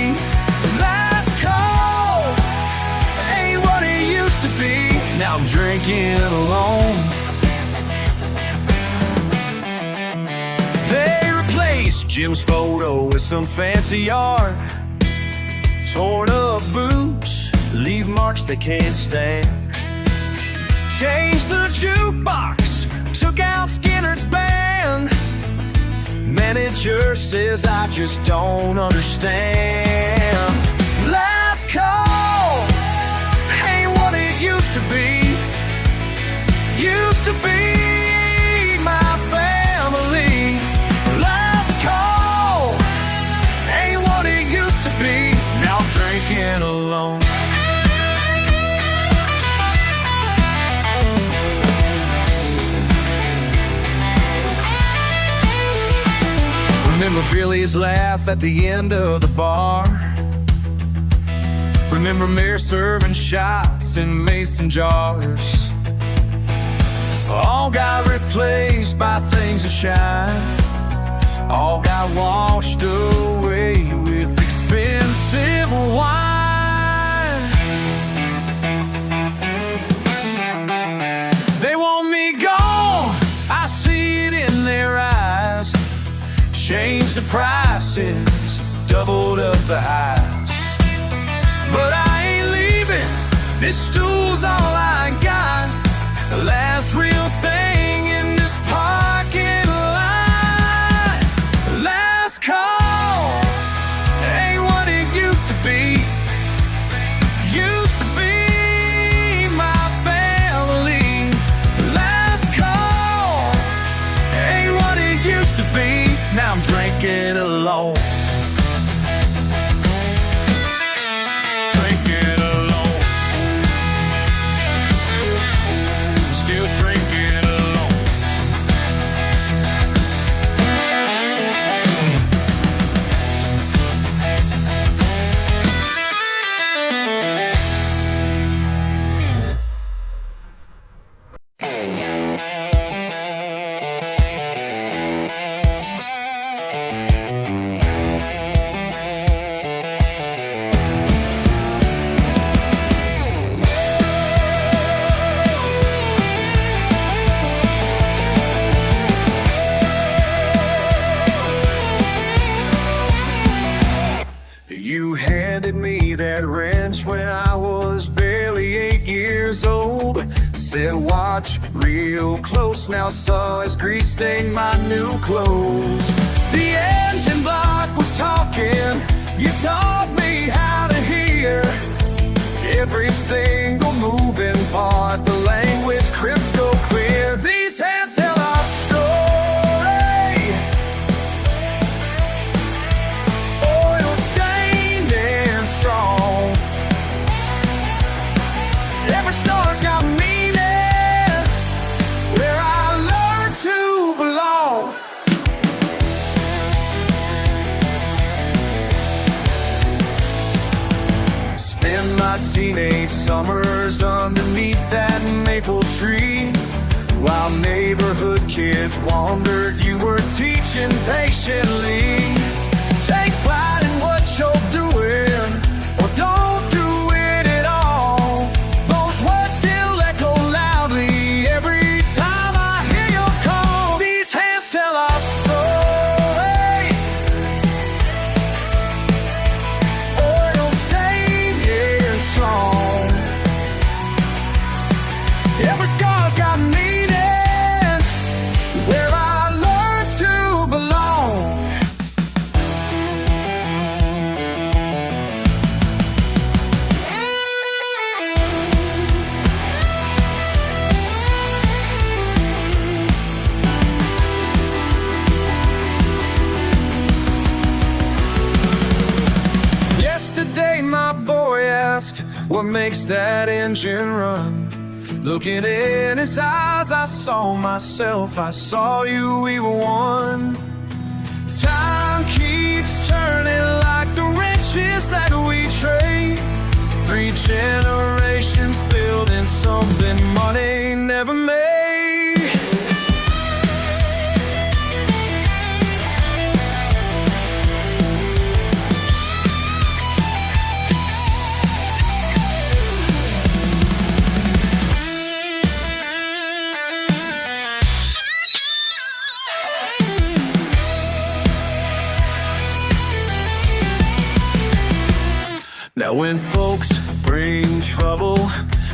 Now I'm drinking alone. They replaced Jim's photo with some fancy art. Torn up boots leave marks they can't stand. Changed the jukebox, took out Skinner's band. Manager says I just don't understand. Last call ain't what it used to be. Used to be my family. Last call ain't what it used to be. Now I'm drinking alone. Remember Billy's laugh at the end of the bar. Remember Mayor serving shots in mason jars. All got replaced by things that shine. All got washed away with expensive wine. They want me gone, I see it in their eyes. Changed the prices, doubled up the highs. But I ain't leaving, this stool's all I got. The last real thing in this parking lot. Last call ain't what it used to be. Used to be my family. Last call ain't what it used to be. Now I'm drinking alone. Drinking alone. Still drinking alone. You handed me that wrench when I was barely 8 years old. Said watch real close, now saw as grease stained my new clothes. The engine block was talking, you taught me how to hear every single moving part, the language crystal clear. These hands tell our story. Oil stained and strong. Every star's got meaning, where I learned to belong. Spend my teenage summers underneath that maple tree. While neighborhood kids wandered, you were teaching patiently. Take pride in what you're doing, or don't do it at all. Those words still echo loudly every time I hear your call. These hands tell our story. Oil stained and strong. Every scar's got meaning, where I learned to belong. Yesterday my boy asked, what makes that engine run? Looking in his eyes, I saw myself, I saw you, we were one. Time keeps turning like the wrenches that we trade. 3 generations building something money never made. Now when folks bring trouble,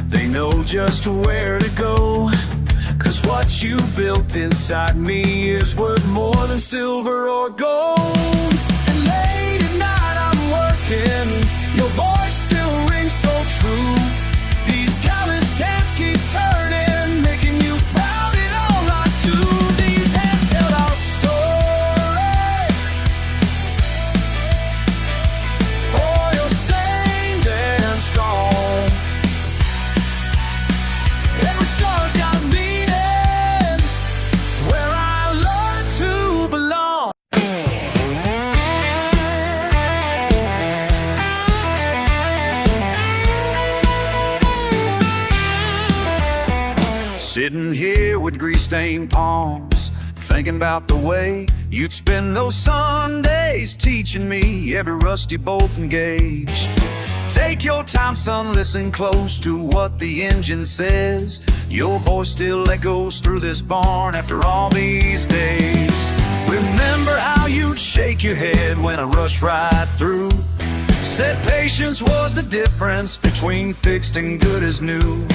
they know just where to go. 'Cause what you built inside me is worth more than silver or gold. And late at night I'm working, your voice still true. These callous hands keep turning, making you proud in all I do. These hands tell our story. Oh, you're stained and strong. Every scar's got meaning, where I learned to belong. Sitting here with grease-stained palms, thinking about the way you'd spend those Sundays teaching me every rusty bolt and gauge. Take your time, son, listen close to what the engine says. Your voice still echoes through this barn after all these days. Remember how you'd shake your head when I rushed right through. Said patience was the difference between fixed and good as new.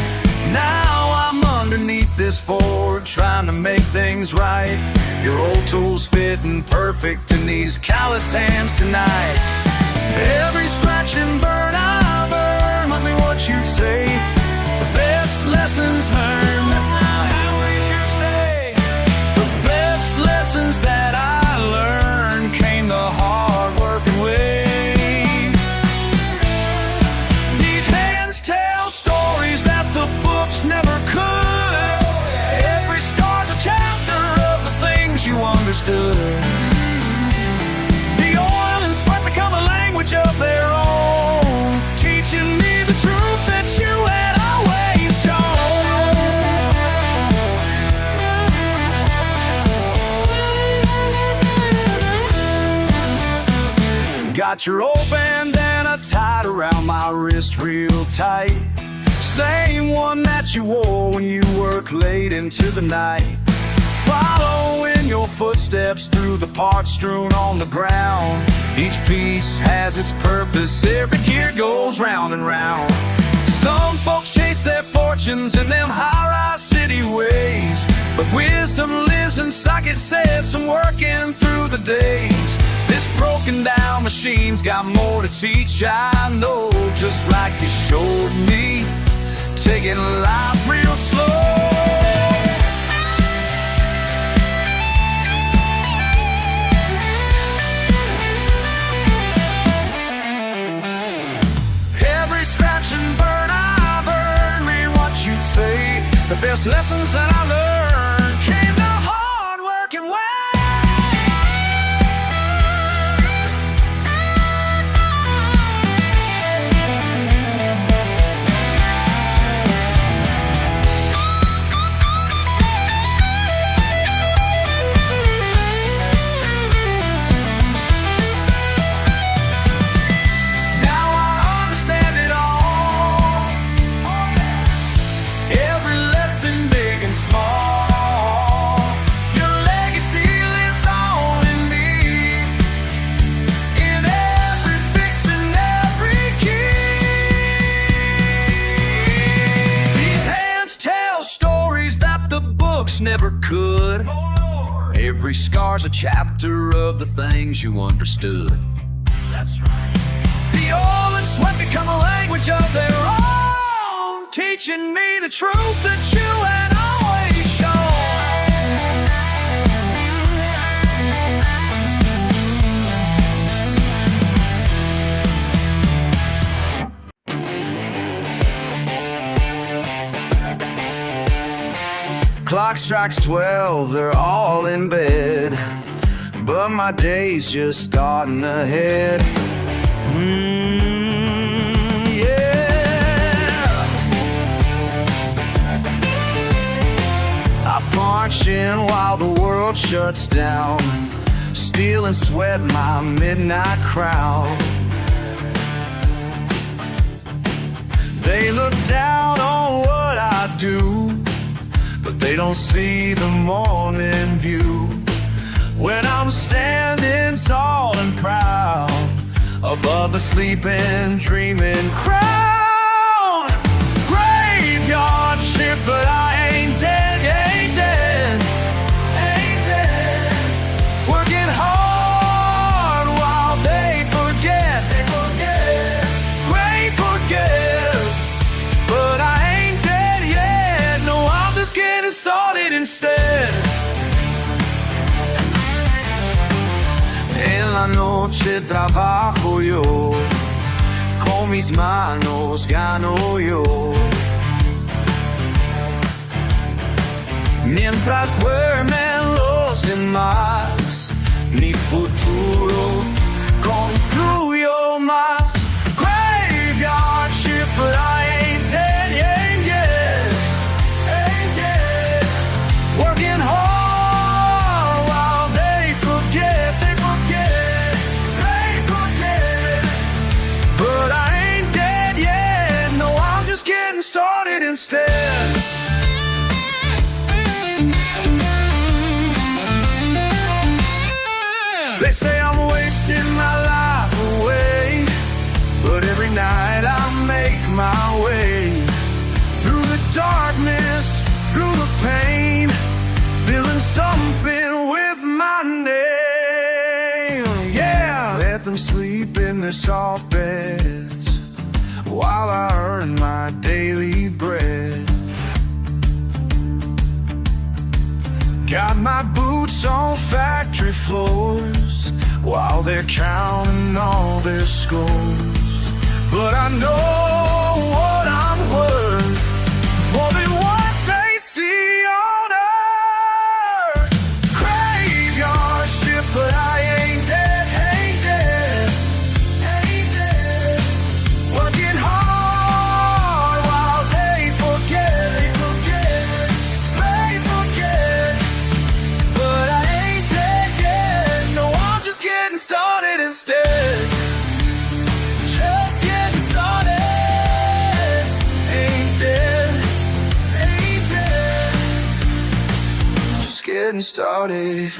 Now I'm underneath this Ford, trying to make things right. Your old tools fitting perfect in these calloused hands tonight. Every scratch and burn I burn, might be what you'd say. The best lessons learned, that's how you stay. The best lessons that I learned came the hard working way. These hands tell stories that the books never could. Every scar's a chapter of the things you understood. The oil and sweat become a language of their own, teaching me the truth that you had always shown. Got your old bandana tied around my wrist real tight, same one that you wore when you worked late into the night. Following your footsteps through the parts strewn on the ground. Each piece has its purpose, every gear goes round and round. Some folks chase their fortunes in them high-rise city ways, but wisdom lives in socket sets and working through the days. This broken down machine's got more to teach, I know, just like you showed me, taking life real slow. Every scratch and burn I burn, mean what you'd say. The best lessons that I learned came the hard working way. Never could. Every scar's a chapter of the things you understood. That's right. The oil and sweat become a language of their own, teaching me the truth that you had always shown. Clock strikes 12, they're all in bed, but my day's just starting ahead. Yeah. I punch in while the world shuts down, steal and sweat my midnight crowd. They look down on what I do, but they don't see the morning view. When I'm standing tall and proud above the sleeping, dreaming crowd. Graveyard shift, but I ain't dead, ain't dead, ain't dead. Working hard while they forget, they forget, great forget. noche trabajo yo, con mis manos gano yo. Mientras duermen los demás, mi futuro construyo más. Graveyard shift, but I ain't dead, ain't dead, ain't dead. Working hard while they forget, they forget. But I ain't dead yet, no, I'm just getting started instead. They say I'm wasting my life away, but every night I make my way through the darkness, through the pain, building something with my name. Yeah, let them sleep in their soft beds while I earn my daily bread. Got my boots on factory floors while they're counting all their scores. But I know what I'm worth, more than what they see on earth. Graveyard shift, but I ain't dead, ain't dead, ain't dead. Working hard while they forget, they forget, they forget. But I ain't dead yet, no, I'm just getting started instead. Just getting started. Ain't dead, ain't dead. Just getting started.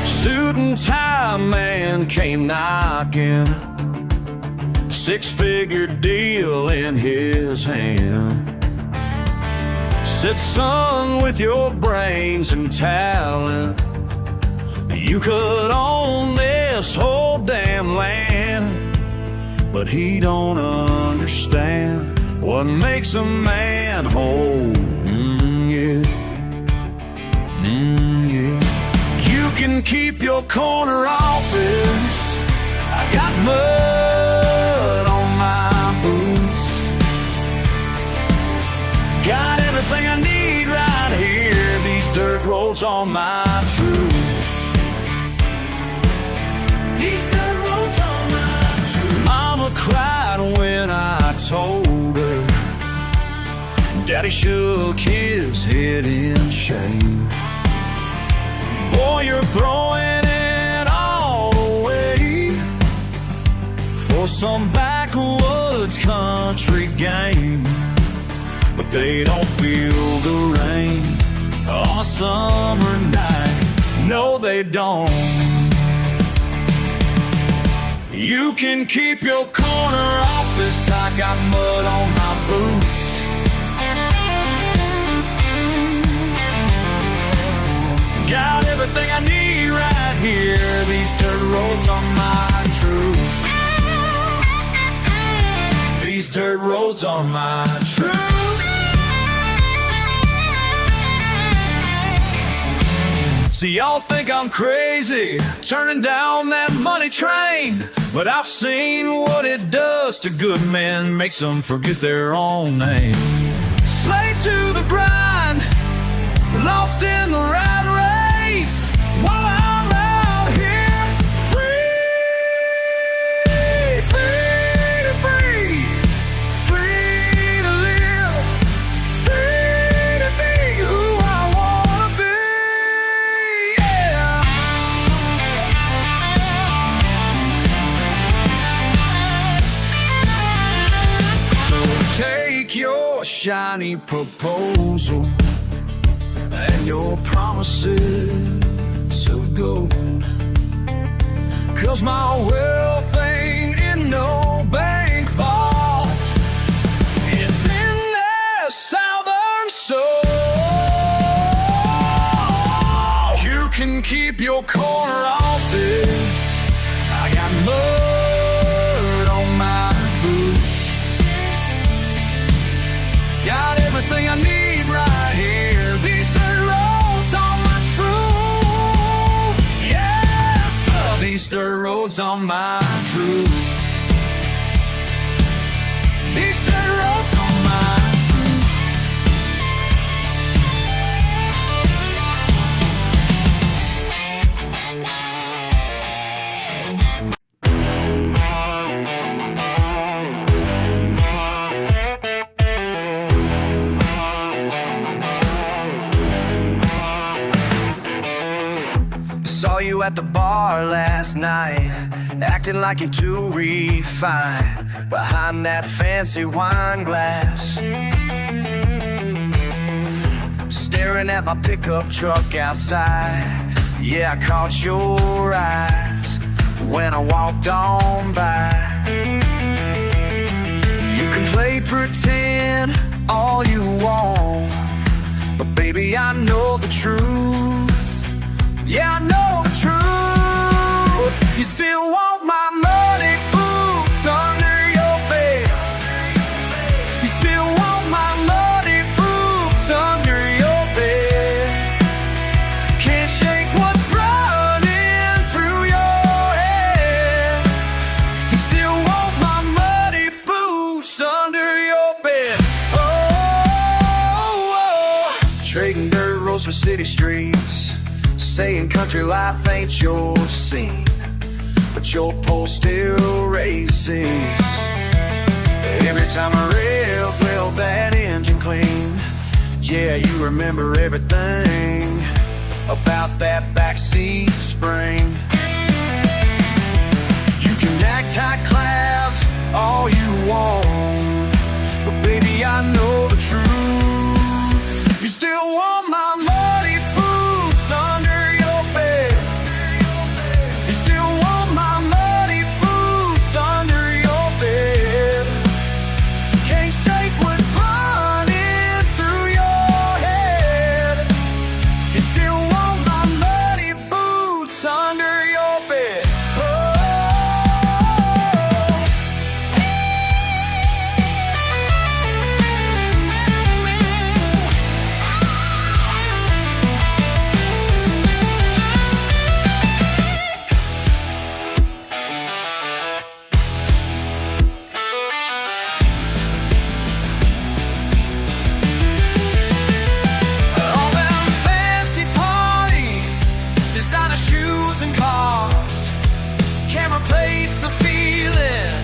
Suit and tie man came knocking, six-figure deal in his hand. Said, son, with your brains and talent, you could own this whole damn land. But he don't understand what makes a man whole. Yeah. Yeah. You can keep your corner office. I got mud on my boots. Got everything I need right here. These dirt roads on my truth. These dirt roads on my truth. Mama cried when I told her. Daddy shook his head in shame. Boy, you're throwing it all away for some backwoods country game. But they don't feel the rain on a summer night. No, they don't. You can keep your corner office. I got mud on my boots. Got everything I need right here. These dirt roads on my truth. These dirt roads on my truth. See, y'all think I'm crazy, turning down that money train. But I've seen what it does to good men, makes them forget their own name. Slave to the grind, lost in the rat race, while I'm out here free, free to breathe, free to live, free to be who I wanna be, yeah. So take your shiny proposal and your promises of gold, 'cause my wealth ain't in no bank vault. It's in their southern soul. You can keep your corner office. I got mud on my boots. Got everything I need right here. These dirt roads on my truth. Yes, these dirt roads on my truth. These dirt roads on my truth. Saw you at the bar last night, acting like you're too refined behind that fancy wine glass. Staring at my pickup truck outside. Yeah, I caught your eyes when I walked on by. You can play pretend all you want, but baby, I know the truth. Yeah, I know the truth. You still want my muddy boots under your bed. You still want my muddy boots under your bed. Can't shake what's running through your head. You still want my muddy boots under your bed. Oh. Trading dirt roads for city streets, saying country life ain't your scene, but your pulse still races. Every time I rev, well, that engine clean. Yeah, you remember everything about that backseat spring. You can act high class all you want, but baby, I know the truth. You still want my muddy boots under your bed. You still want my muddy boots under your bed. Can't shake what's running through your head. You still want my muddy boots under your bed. All them fancy parties, designer shoes and cars, can't replace the feeling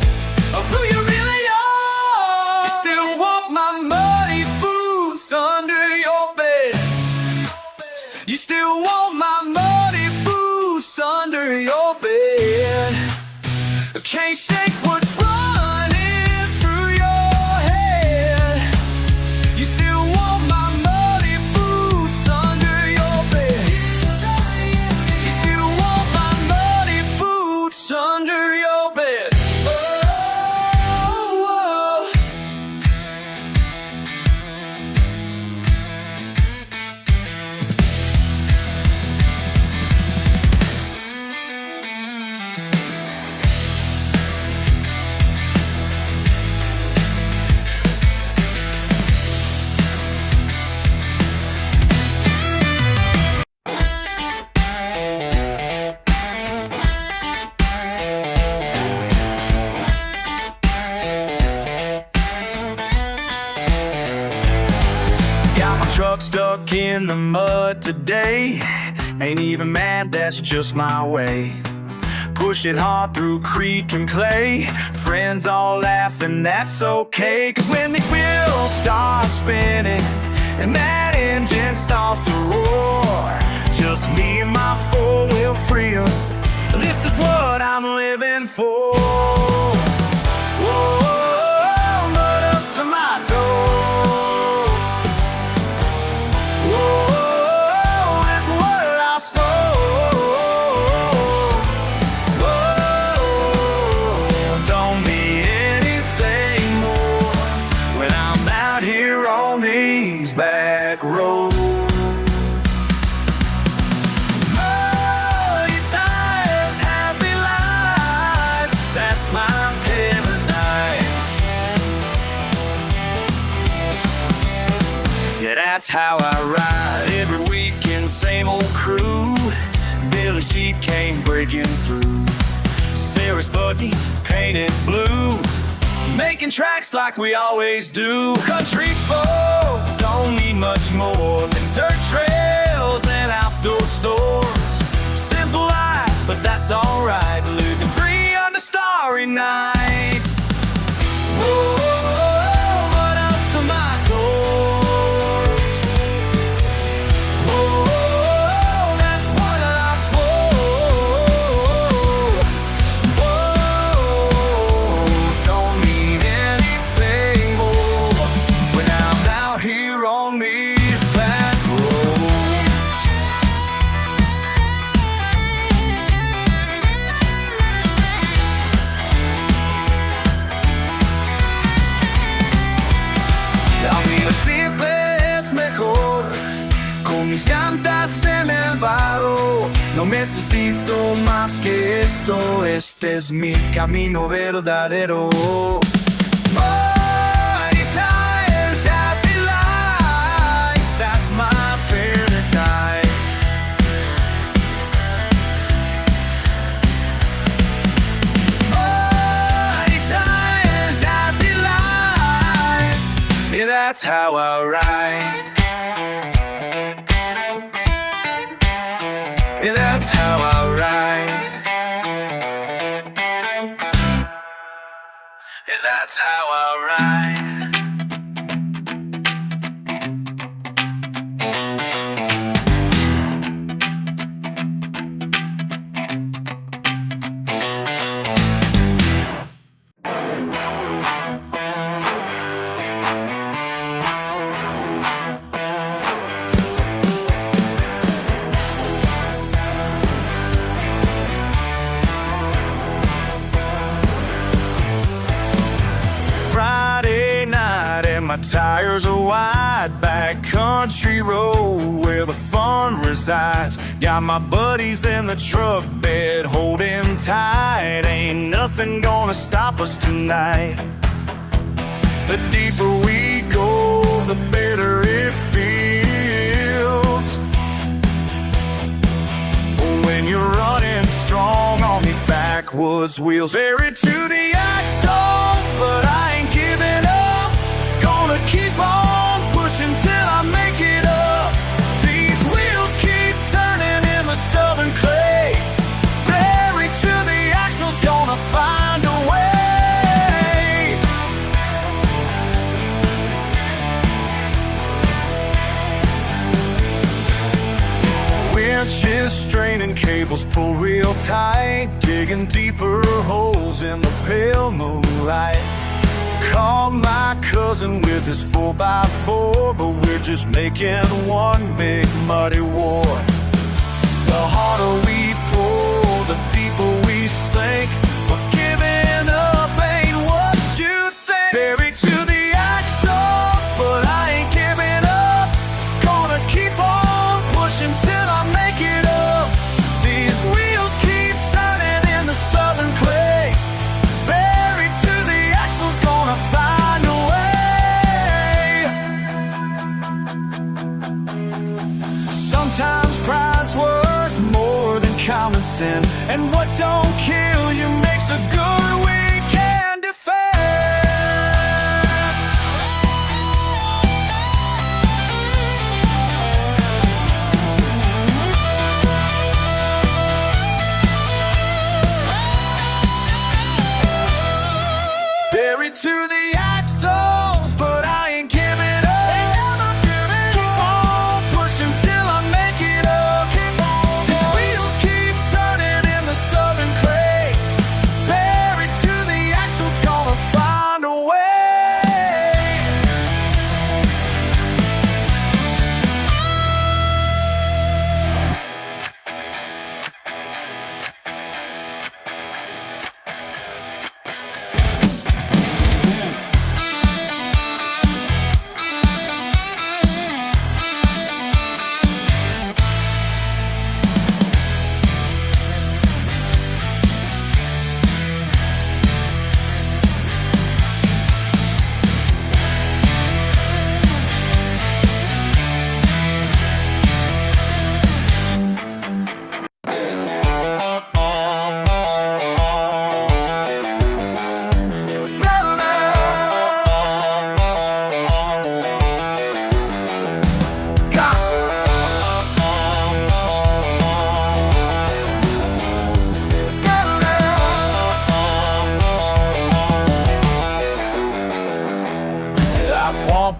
of who you really are. You still want my muddy boots under your bed. You still want my muddy boots under your bed. Can't shake what's running through your head. You still want my muddy boots under your bed. You still want my muddy boots under your bed. Oh. Got my truck stuck in the mud today. Ain't even mad, that's just my way. Pushing hard through creek and clay. Friends all laughing, that's okay. Cause when these wheels start spinning and that engine starts to roar, just me and my four-wheel freedom, this is what I'm living for. Whoa, mud up to my door. Whoa, that's what I stole. Whoa, don't need anything more when I'm out here on these back roads. how I ride. Every weekend, same old crew. Billy Sheep came breaking through. Sarah's buggies painted blue, making tracks like we always do. Country folk don't need much more than dirt trails and outdoor stores. Simple life, but that's alright. Living free under starry nights. Whoa, but up to my doors. Whoa, that's what I swore. Whoa, don't need anything more when I'm out here on these back roads. La vida siempre es mejor con mis llantas en el barro. No necesito más que esto. Este es mi camino verdadero. My desire's happy life, that's my paradise. My desire's happy life, yeah, that's how I ride. Yeah, that's how I ride. Yeah, that's how I ride. Friday night and my tires are wide. Back country road where the fun resides. Got my buddies in the truck bed holding tight. Ain't nothing gonna stop us tonight. The deeper we go, the better it feels. When you're running strong on these backwoods wheels. Buried to the axles, but I ain't giving up. Gonna keep on pushing till I make it up. These wheels keep turning in the southern clay. Buried to the axles, gonna find a way. Winches straining, cables pull real tight. Digging deeper holes in the pale moonlight. Called my cousin with his 4x4, but we're just making one big muddy war. The harder we pull, the deeper we sink. But giving up ain't what you think. Buried to the axles, but I ain't giving up. Gonna keep on pushing till I make it up. These wheels keep turning in the southern clay. Buried to the axles, gonna find a way. Sometimes pride's worth more than common sense, and what don't kill you makes a good weekend defense. Buried to the axles, but I ain't giving up. Keep on pushing till I make it up. These wheels keep turning in the southern clay.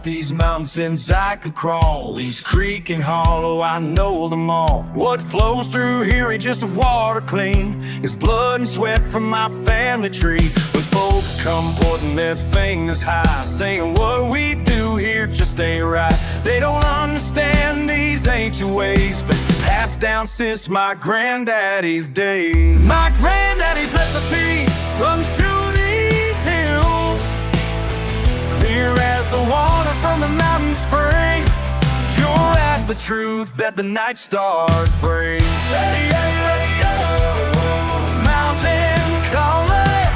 Up these mountains I could crawl, each creek and hollow I know them all. What flows through here ain't just water clean, it's blood and sweat from my family tree. When folks come pointing their fingers high, saying what we do here just ain't right, they don't understand these ancient ways, but passed down since my granddaddy's days. My granddaddy's recipe runs through these hills, clear as the water from the mountain spring, pure as the truth that the night stars bring. Mountain calling,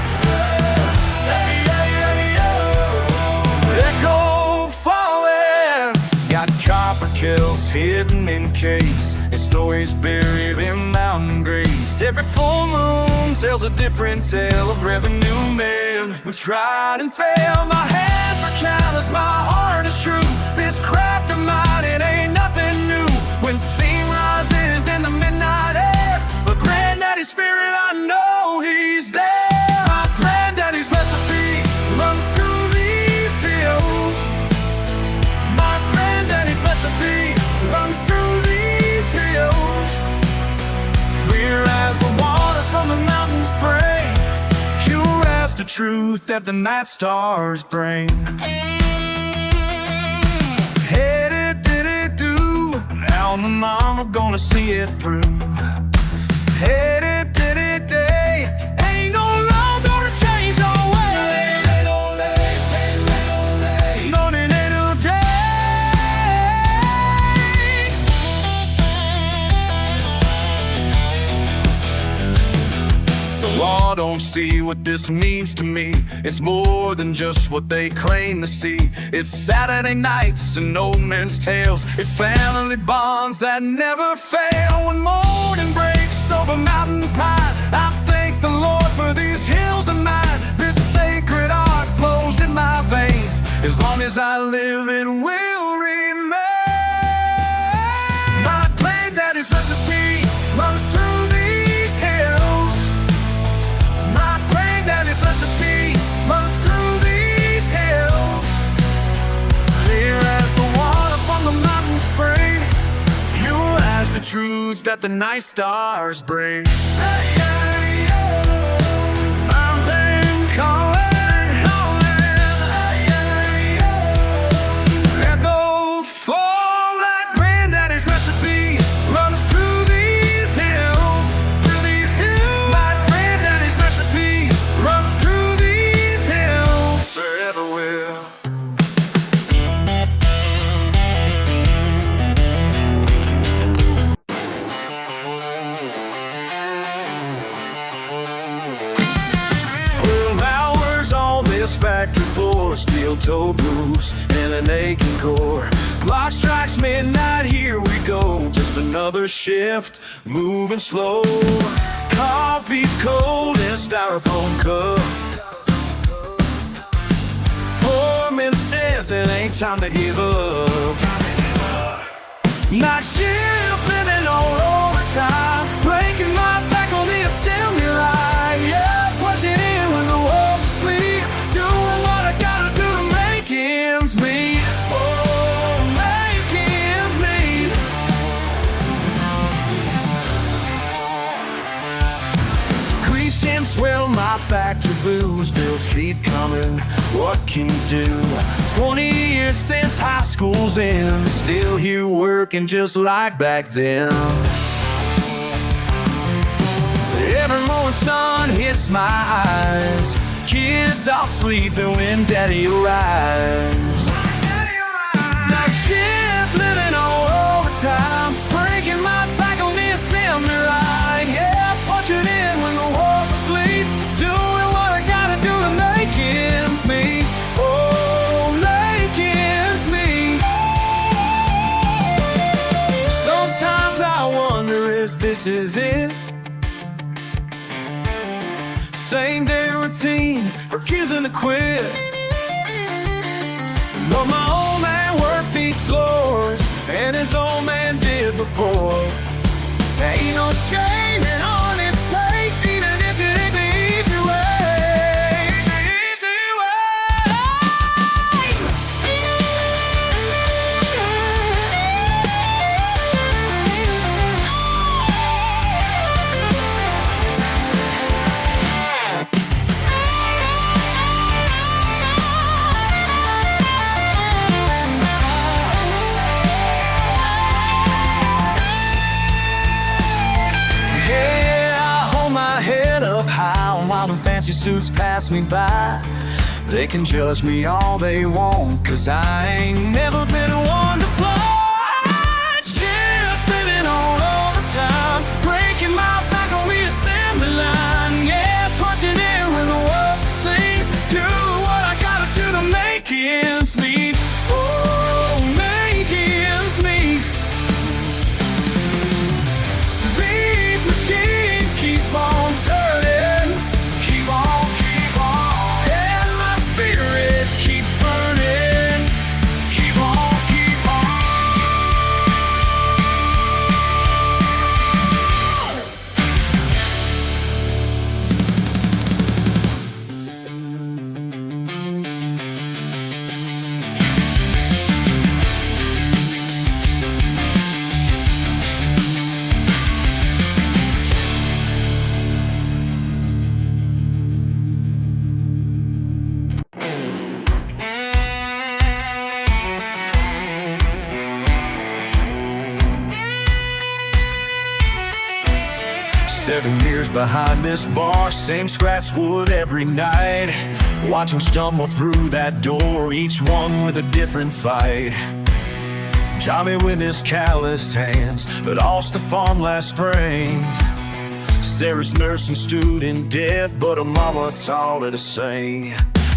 echo falling. Got copper kettles hidden in caves, and stories buried in mountain graves. Every full moon tells a different tale of revenue men who tried and failed. My hands are callous, my heart is true. This craft of mine, it ain't nothing new. When steam rises in the midnight air, but granddaddy's spirit, I know he's there. My granddaddy's recipe runs through these hills. My granddaddy's recipe runs through these hills, clear as the water from the mountain spring, pure as the truth that the night stars bring. Headed did it do, now my mama gonna see it through. Headed did it day, ain't no law gonna change our way. No, it ain't no day. The law don't see what this means to me. It's more than just what they claim to see. It's Saturday nights and old men's tales. It's family bonds that never fail. When morning breaks over mountain pine, I thank the Lord for these hills of mine. This sacred art flows in my veins. As long as I live, it will remain. My granddaddy's recipe runs through these hills. My granddaddy's recipe runs through these hills, clear as the water from the mountain spring, pure as the truth that the night stars bring. Mountain calling, echo fall. Like granddaddy's recipe runs through these hills, through these hills. My granddaddy's recipe runs through these hills, forever will. Factory floor, steel-toed roofs, and an aching core. Clock strikes midnight, here we go. Just another shift, moving slow. Coffee's cold in a styrofoam cup. Foreman says it ain't time to give up. Night shift, living all overtime, breaking my back on the assembly line. Yeah, pushing in when the walls asleep, doing what I gotta do to make ends meet. Oh, make ends meet. Grease and swell my factory blues, bills keep coming, what can you do? 20 years since high school's end, still here working just like back then. Every morning sun hits my eyes, kids all sleeping when daddy arrives. Night shift, living all overtime, breaking my back on the assembly line. Yeah, punching in when the walls asleep, doing what I gotta do to make ends meet. Oh, make ends meet. Sometimes I wonder if this is it. Same day routine, refusing to quit. But my old man worked these floors, and his old man did before. There ain't no shame in honest play, even if it ain't the easy way. The easy way. fancy suits pass me by. They can judge me all they want, 'cause I ain't never been one to fly. Shift living on all the time, breaking my back on the assembly line. Yeah, punching in when the world's asleep. Do what I gotta do to make ends meet. Oh, make ends meet. These machines keep on turning, keep on, and my spirit keeps burning, keep on, keep on. Seven years behind this bar, same scratch wood every night. Watch them stumble through that door, each one with a different fight. Johnny with his calloused hands, but lost the farm last spring. Sarah's nursing student dead, but her mama taught her to sing.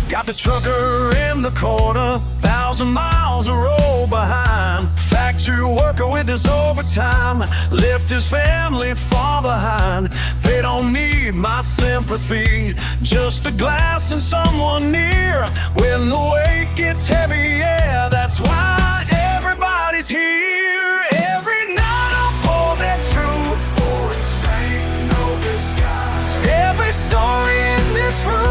Got the trucker in the corner, 1,000 miles a roll behind. Factory worker with his overtime, left his family far behind. They don't need my sympathy, just a glass and someone near. When the weight gets heavy, yeah, that's why everybody's here. Every night I'll pour that truth, for it's ain't no disguise. Every story in this room,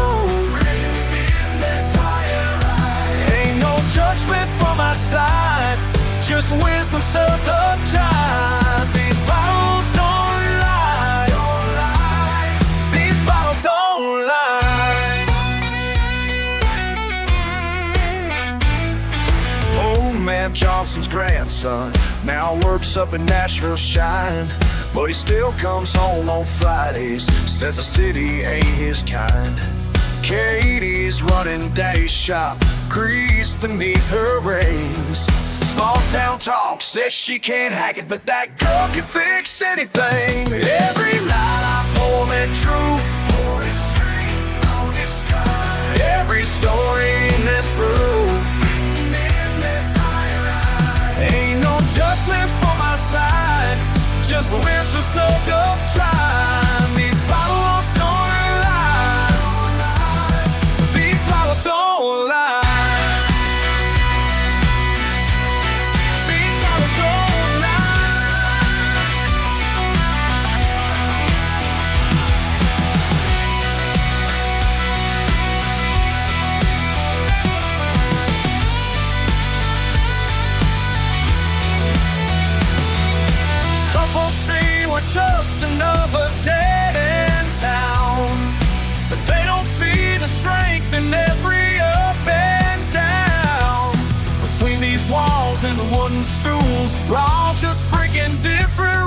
judgment from my side, just wisdom served up jive. These bottles don't lie, these bottles don't lie. Old man Johnson's grandson now works up in Nashville Shine, but he still comes home on Fridays, says the city ain't his kind. Katie's running Daddy's shop, grease beneath her reins. Small town talk says she can't hack it, but that girl can fix anything. Every night I pour that truth, pour it straight on this sky. Every story in this room, ain't no judgment from my side, just wisdom soaked up time. These bottles don't lie, these bottles don't lie. Just another dead end town, but they don't see the strength in every up and down. Between these walls and the wooden stools, we're all just breaking different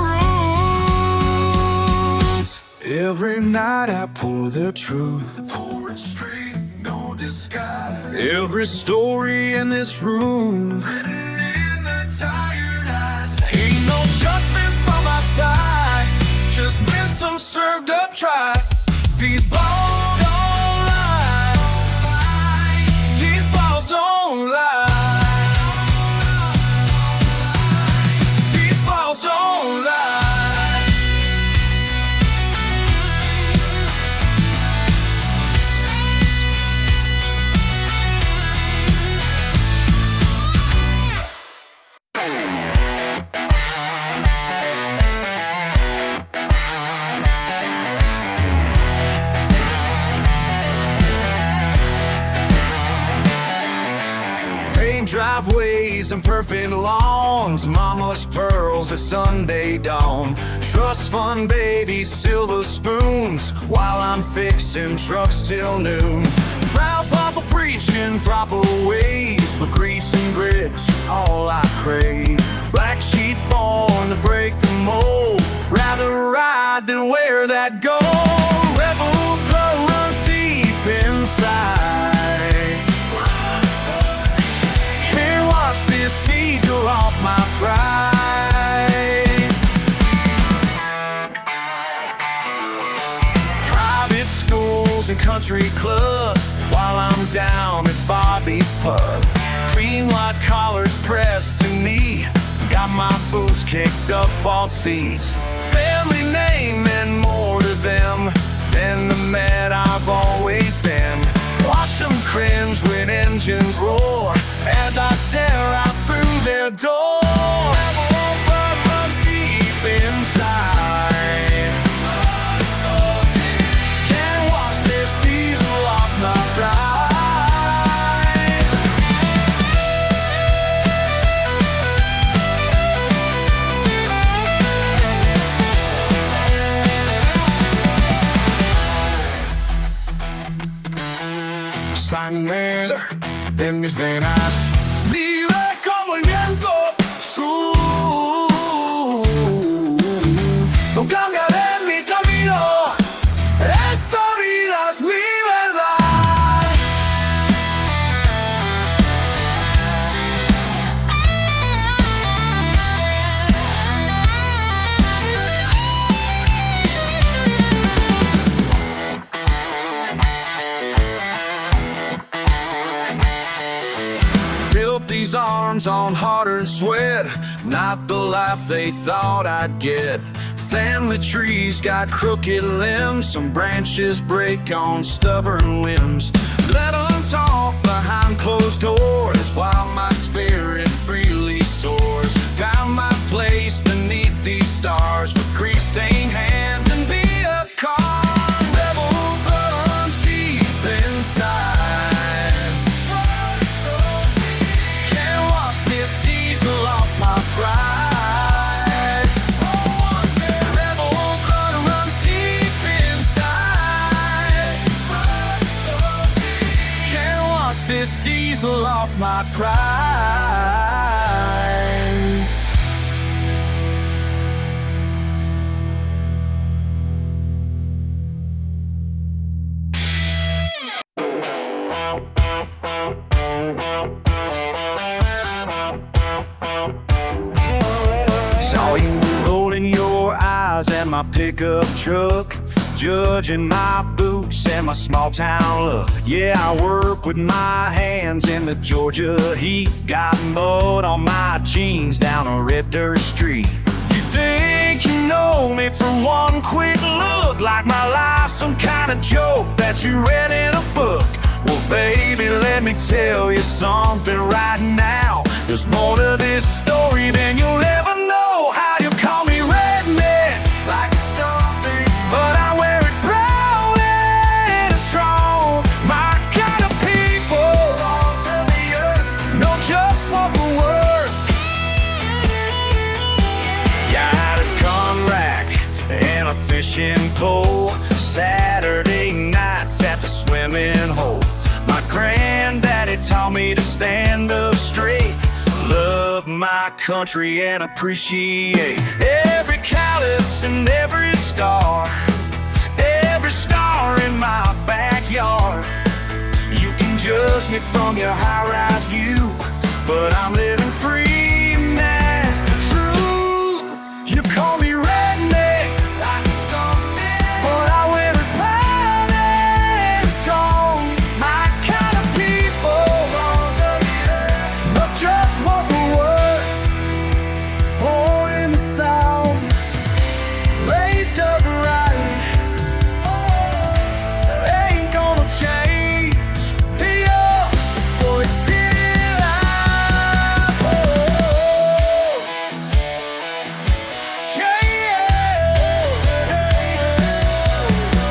rules. Every night I pour the truth, pour it straight, no disguise. Every story in this room, written in the tired eyes. Ain't no judgment from my side, just wisdom served up dry. These balls don't lie, these balls don't lie, these balls don't lie. Driveways and perfect lawns, mama's pearls at Sunday dawn. Trust fund babies, silver spoons, while I'm fixing trucks till noon. Proud papa preaching proper ways, but grease and grit's all I crave. Black sheep born to break the mold, rather ride than wear that gold. Rebel blood runs deep, pride. Private schools and country clubs while I'm down at Bobby's pub. Cream white collars pressed to knee, got my boots kicked up on seats. Family name and more to them than the man I've always been. Watch them cringe when engines roar as I tear out through their door. Rebel blood runs deep inside. Can't wash this diesel off my pride. Sangre de mis venas, libre como el viento. No cambiaré mi camino, esta vida es mi verdad. Built these arms on hard-earned sweat, not the life they thought I'd get. Family trees got crooked limbs, some branches break on stubborn limbs. Let them talk behind closed doors while my spirit freely soars. Found my place beneath these stars with grease-stained hands and beat-up cars. Rebel runs deep inside. Can't wash this diesel off my pride. This diesel off my pride. Saw you rolling your eyes at my pickup truck, judging my boots and my small town look. Yeah, I work with my hands in the Georgia heat. Got mud on my jeans down a red dirt street. You think you know me from one quick look, like my life's some kind of joke that you read in a book. Well, baby, let me tell you something right now. There's more to this story than you'll ever know. How you call me redneck, like it's something, but I wear it proud and strong. My kind of people, salt of the earth, know just what we're worth. Got a gun rack and a fishing pole, Saturday nights at the swimming hole. My granddaddy taught me to stand up straight, love my country and appreciate every callus and every star in my backyard. You can judge me from your high-rise view, but I'm living free, and that's the truth. You call me redneck, like something, but I wear it proud and strong. My kind of people, know just what we're worth. Born in the South, raised upright. Ain't gonna change the earth before it's in life. Yeah, yeah.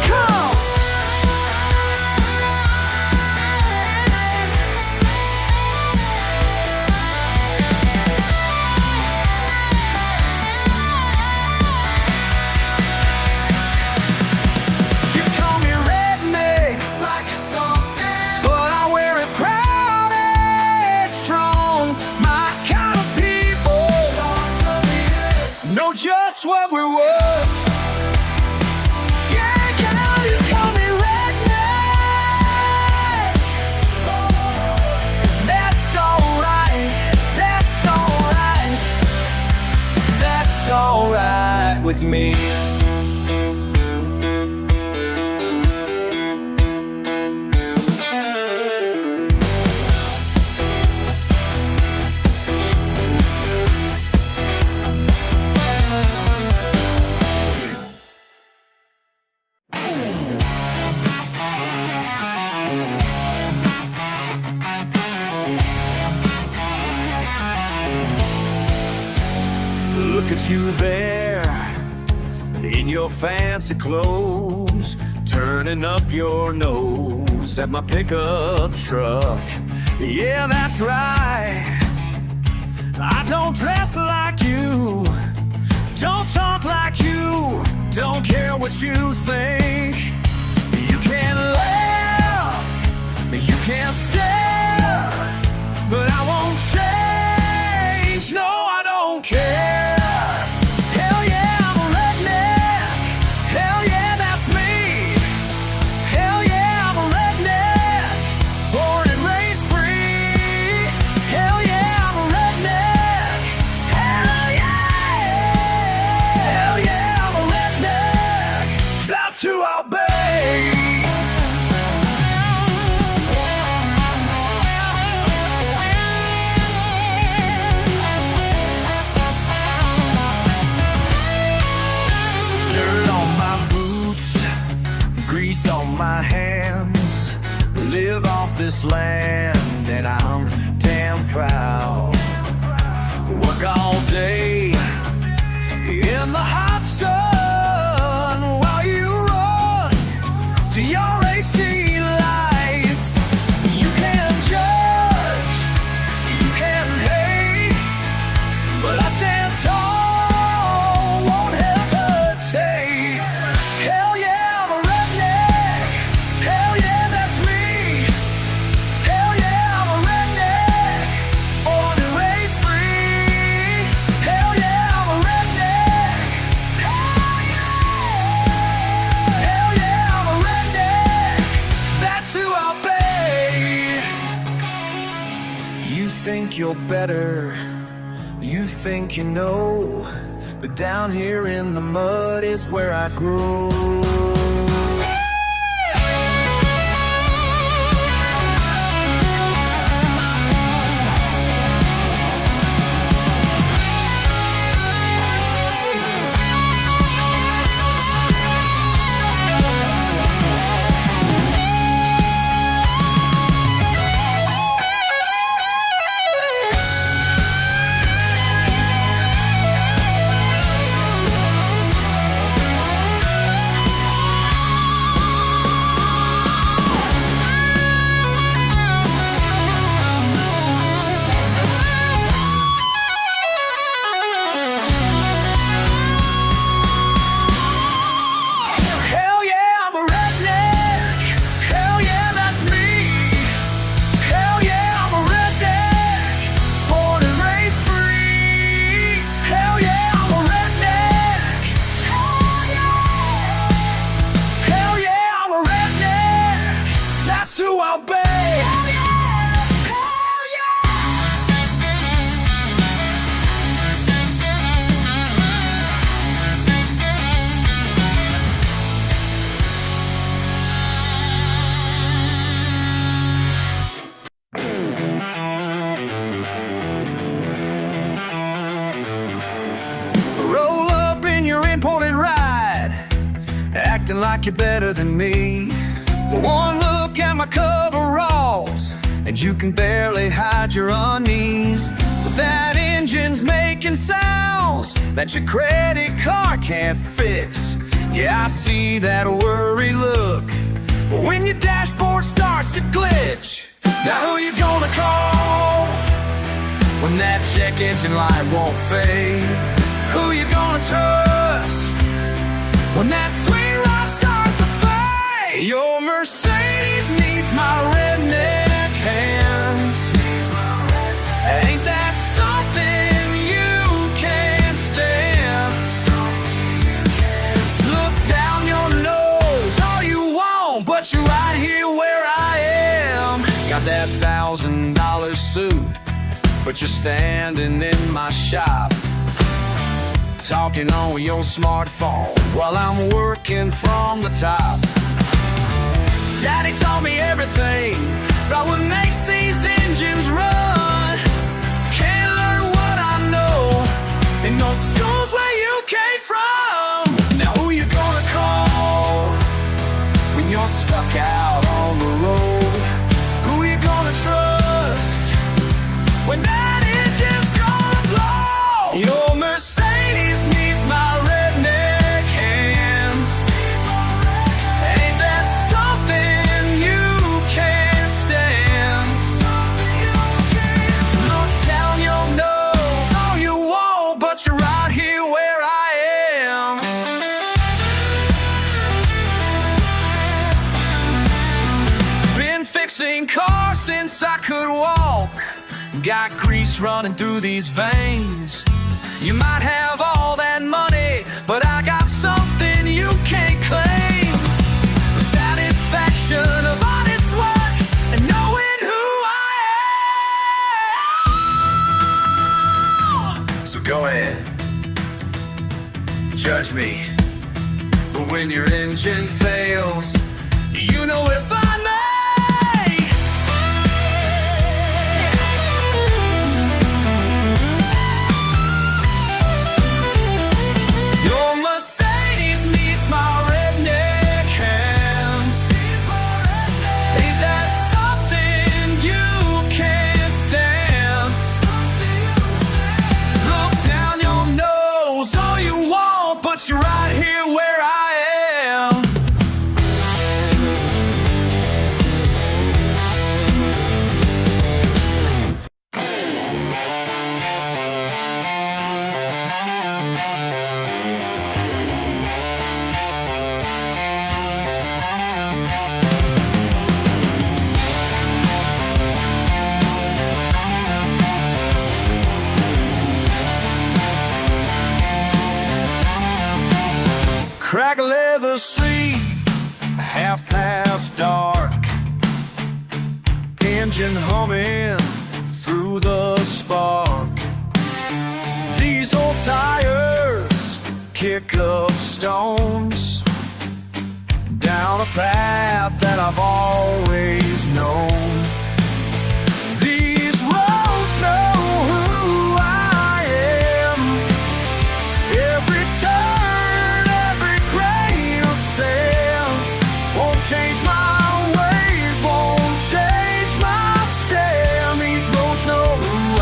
Come. You call me redneck, like something, but I wear it proud and strong. My kind of people, know just what we're worth. Yeah, girl, you call me redneck. That's alright, that's alright. with me. Look at you there, in your fancy clothes, turning up your nose at my pickup truck. Yeah, that's right, I don't dress like you, don't talk like you, don't care what you think. You can't laugh, you can't stare, but I won't change, no, I don't care. Hell yeah, I'm a redneck, hell yeah, that's me. Hell yeah, I'm a redneck, born and raised free. Hell yeah, I'm a redneck, hell yeah, I'm a redneck, that's who I'll be. Grease on my hands, live off this land, and I'm damn proud. Work all day in the hot sun while you run to your AC life. You can't judge, you can't hate, but I stand tall, won't hesitate. Hell yeah, think you're better, you think you know, but down here in the mud is where I grew. Acting like you're better than me. One look at my coveralls and you can barely hide your unease. But that engine's making sounds that your credit card can't fix. Yeah, I see that worry look when your dashboard starts to glitch. Now who you gonna call when that check engine light won't fade? Who you gonna trust when that sweet ride starts to fade? Your Mercedes needs my redneck hands. Ain't that something you can't stand? Look down your nose all you want, but you're right here where I am. Got that $1,000 suit, but you're standing in my shop. talking on your smartphone while I'm working from the top. Daddy taught me everything about what makes these engines run. Can't learn what I know in those schools where you came from. Now who you gonna call when you're stuck out on the road? Who you gonna trust when that engine's gonna blow? Your Mercedes needs my redneck hands. Ain't that something you can't stand? Look down your nose all you want, but you're right here where I am. Been fixing cars since I could walk. Got grease running through these veins. You might have all that money, but I got something you can't claim. The satisfaction of honest work and knowing who I am. So go ahead, judge me. But when your engine fails, you know if I may. You're right here where I am. Crack a leather seat, half past dark. Engine humming through the spark. These old tires kick up stones down a path that I've always known. These roads know who I am. Every turn, every grain of sand won't change my ways, won't change my stand. These roads know who I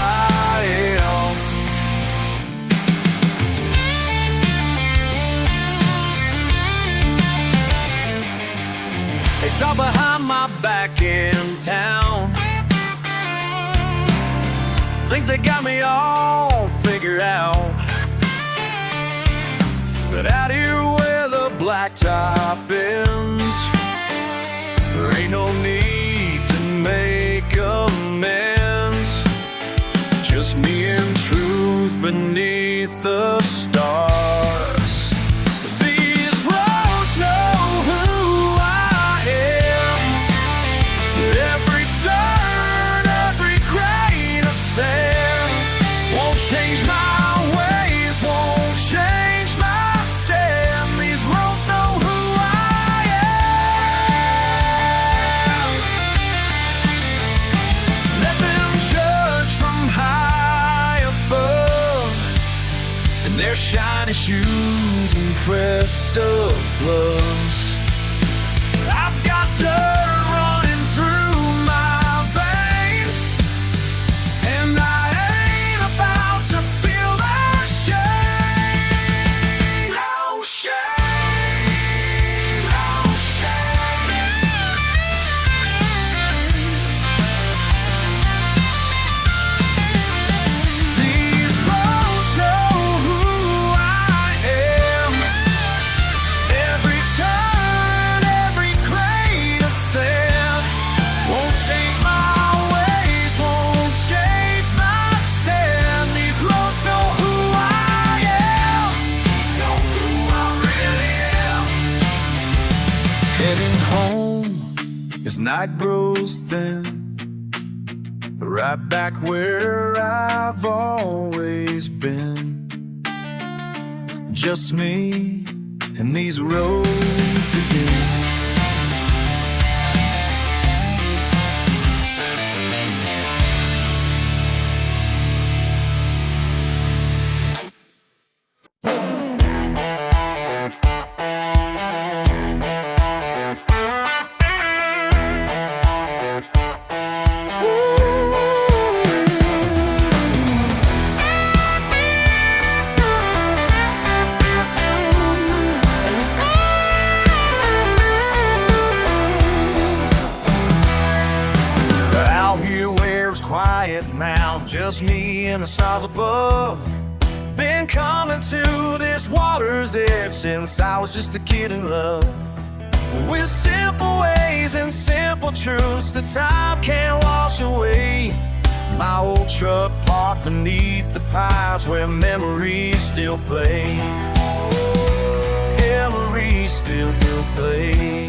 am. They talk behind my back in town. Think they got me all figured out. But out here where the blacktop ends, there ain't no need to make amends. Just me and truth beneath the stars. These roads know who I am. Every turn, every grain of sand won't change my ways, won't change my stand. These roads know who I am. Let them judge from high above in their shiny shoes and pressed up gloves. I've got dirt running through my veins, and I ain't about to feel that shame. No shame, no shame. These roads know who I am. Every turn, every grain of sand won't change my ways, won't change my stand. These roads know who I am, know who I really am. Heading home as night grows thin, right back where I've always been. just me and these roads again. Quiet now, just me and the stars above. Been coming to this water's edge since I was just a kid in love. With simple ways and simple truths that time can't wash away. My old truck parked beneath the pines where memories still play. Memories still do play.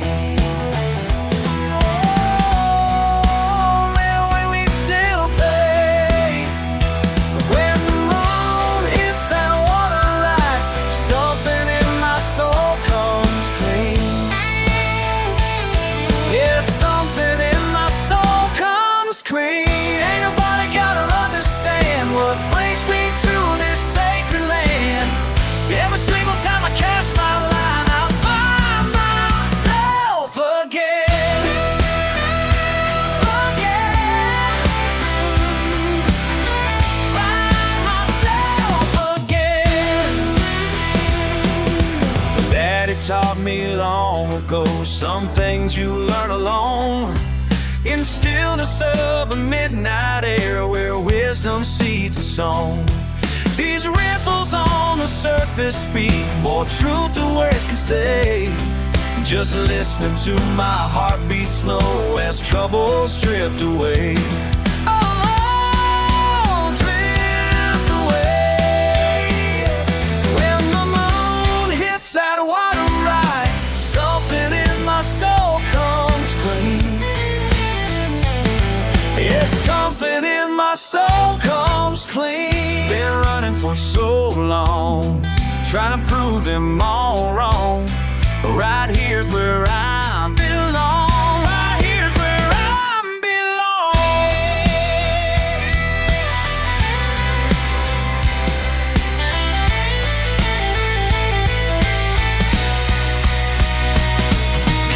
Taught me long ago, some things you learn alone, in stillness of a midnight air where wisdom seeds are sown. These ripples on the surface speak more truth than words can say. Just listening to my heartbeat slow as troubles drift away. Something in my soul comes clean. Been running for so long, trying to prove them all wrong. But right here's where I belong. Right here's where I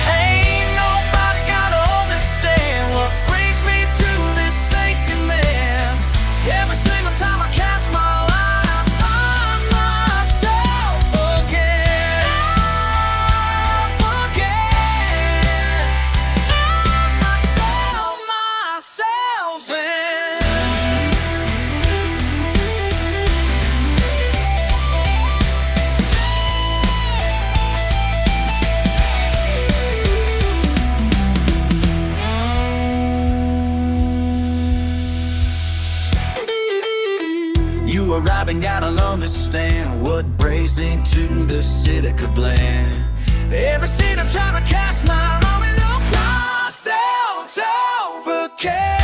Ain't nobody gotta understand what brings me to this sacred land. Every single time I cast my line, I find myself again. Myself in. You arriving, gotta understand what breaks into the city could blend. Every single time I cast my moment on myself to forget.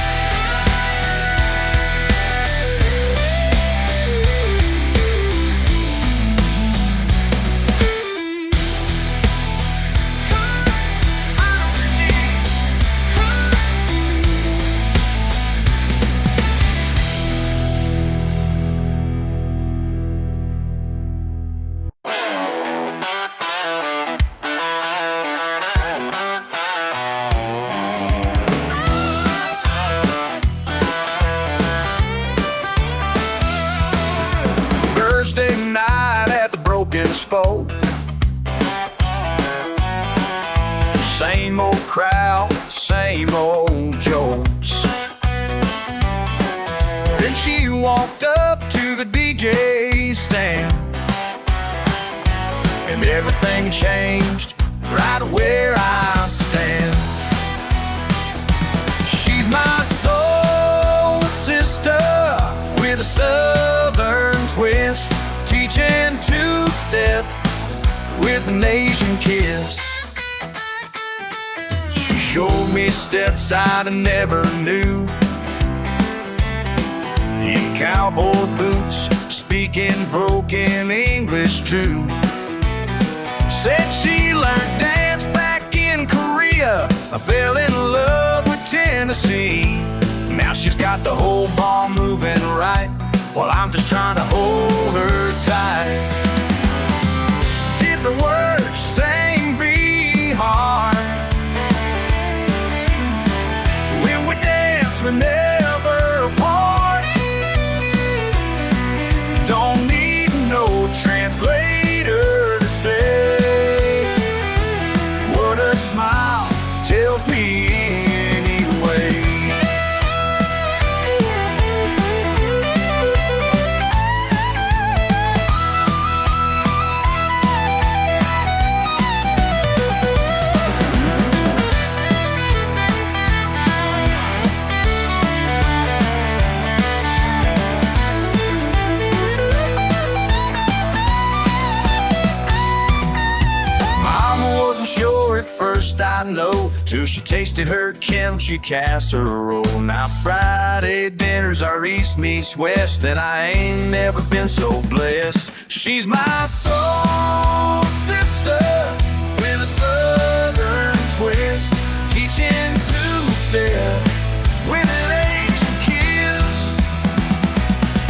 Thursday night at the Broken Spoke. Same old crowd, same old jokes. Then she walked up to the DJ stand, and everything changed right where I stand. She's my soul sister with a southern twist, teaching two-step with an Asian kiss. She showed me steps I never knew, in cowboy boots, speaking broken English too. Said she learned dance back in Korea. I fell in love with Tennessee. Now she's got the whole ball moving right, while I'm just trying to hold her tight. Different words, same beat heart. When we dance, we're never apart. Don't need no translator to say what a smile tells me anyway. Sure at first I know, till she tasted her kimchi casserole. Now Friday dinners are east meets west, and I ain't never been so blessed. She's my soul sister with a southern twist, teaching two-step with an Asian kiss.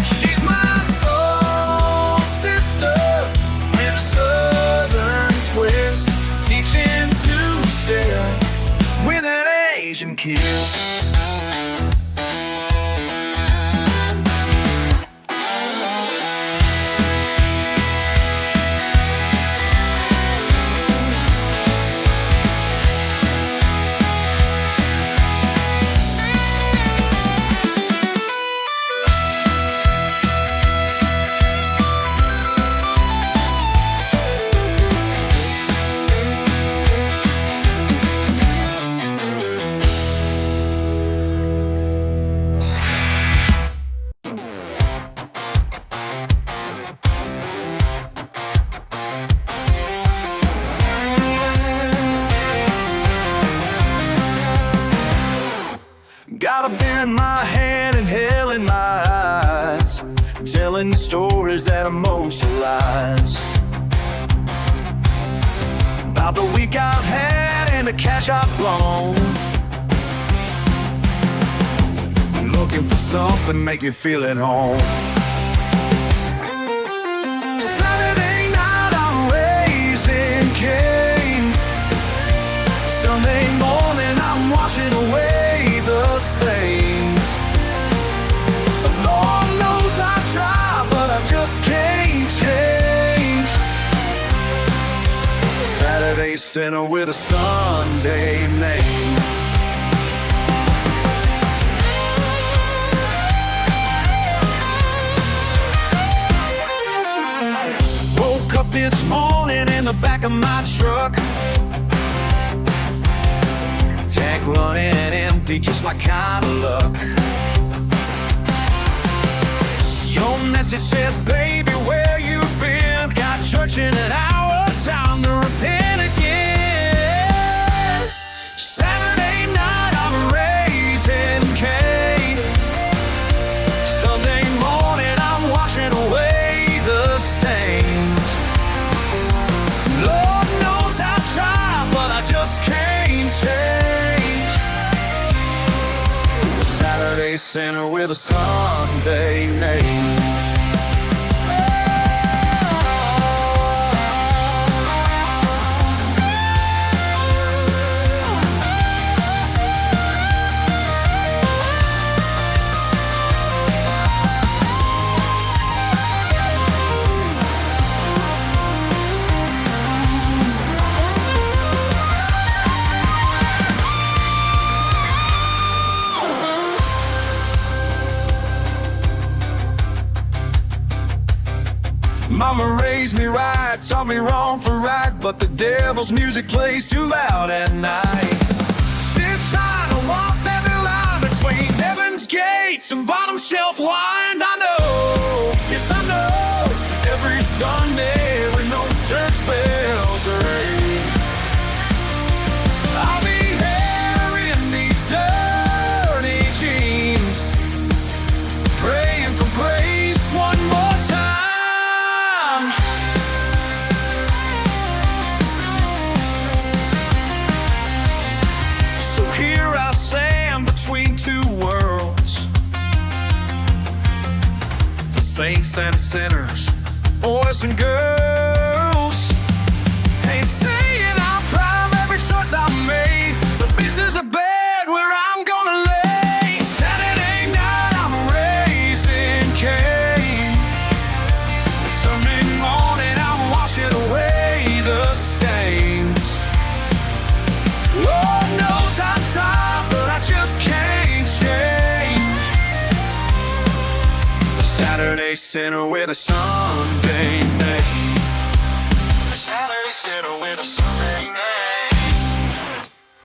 She's my soul sister with a southern twist, teaching two-step with an Asian kiss. Gotta bend my hand and hell in my eyes, telling stories that emotionalize about the week I've had and the cash I've blown. Looking for something make you feel at home. Saturday night I'm raising Cain. Sunday morning I'm washing away the stains. Lord knows I try, but I just can't change. Saturday sinner with a Sunday name. Woke up this morning in the back of my truck, tank running empty, just my kind of luck. Your message says, baby, where you been? Got church in an hour, time to repent again. Saturday night I'm raising Cain. Sunday morning I'm washing away the stains. Lord knows I try, but I just can't change. Saturday sinner with a Sunday name. Mama raised me right, taught me wrong for right, but the devil's music plays too loud at night. They're trying to walk every line between heaven's gates and bottom shelf wine. I know, yes I know, every Sunday when those church bells ring, I'll be wearing these dirty jeans, praying for grace one more time. saints and sinners, boys and girls. Ain't saying I'm proud of every choice I made, but this is the bed where I'm gonna lay. Saturday night I'm raising Cain. Sunday morning I'm washing away the stains. Lord knows I tried, but I just can't change. A Saturday sinner with a Sunday name. A Saturday sinner with a Sunday name.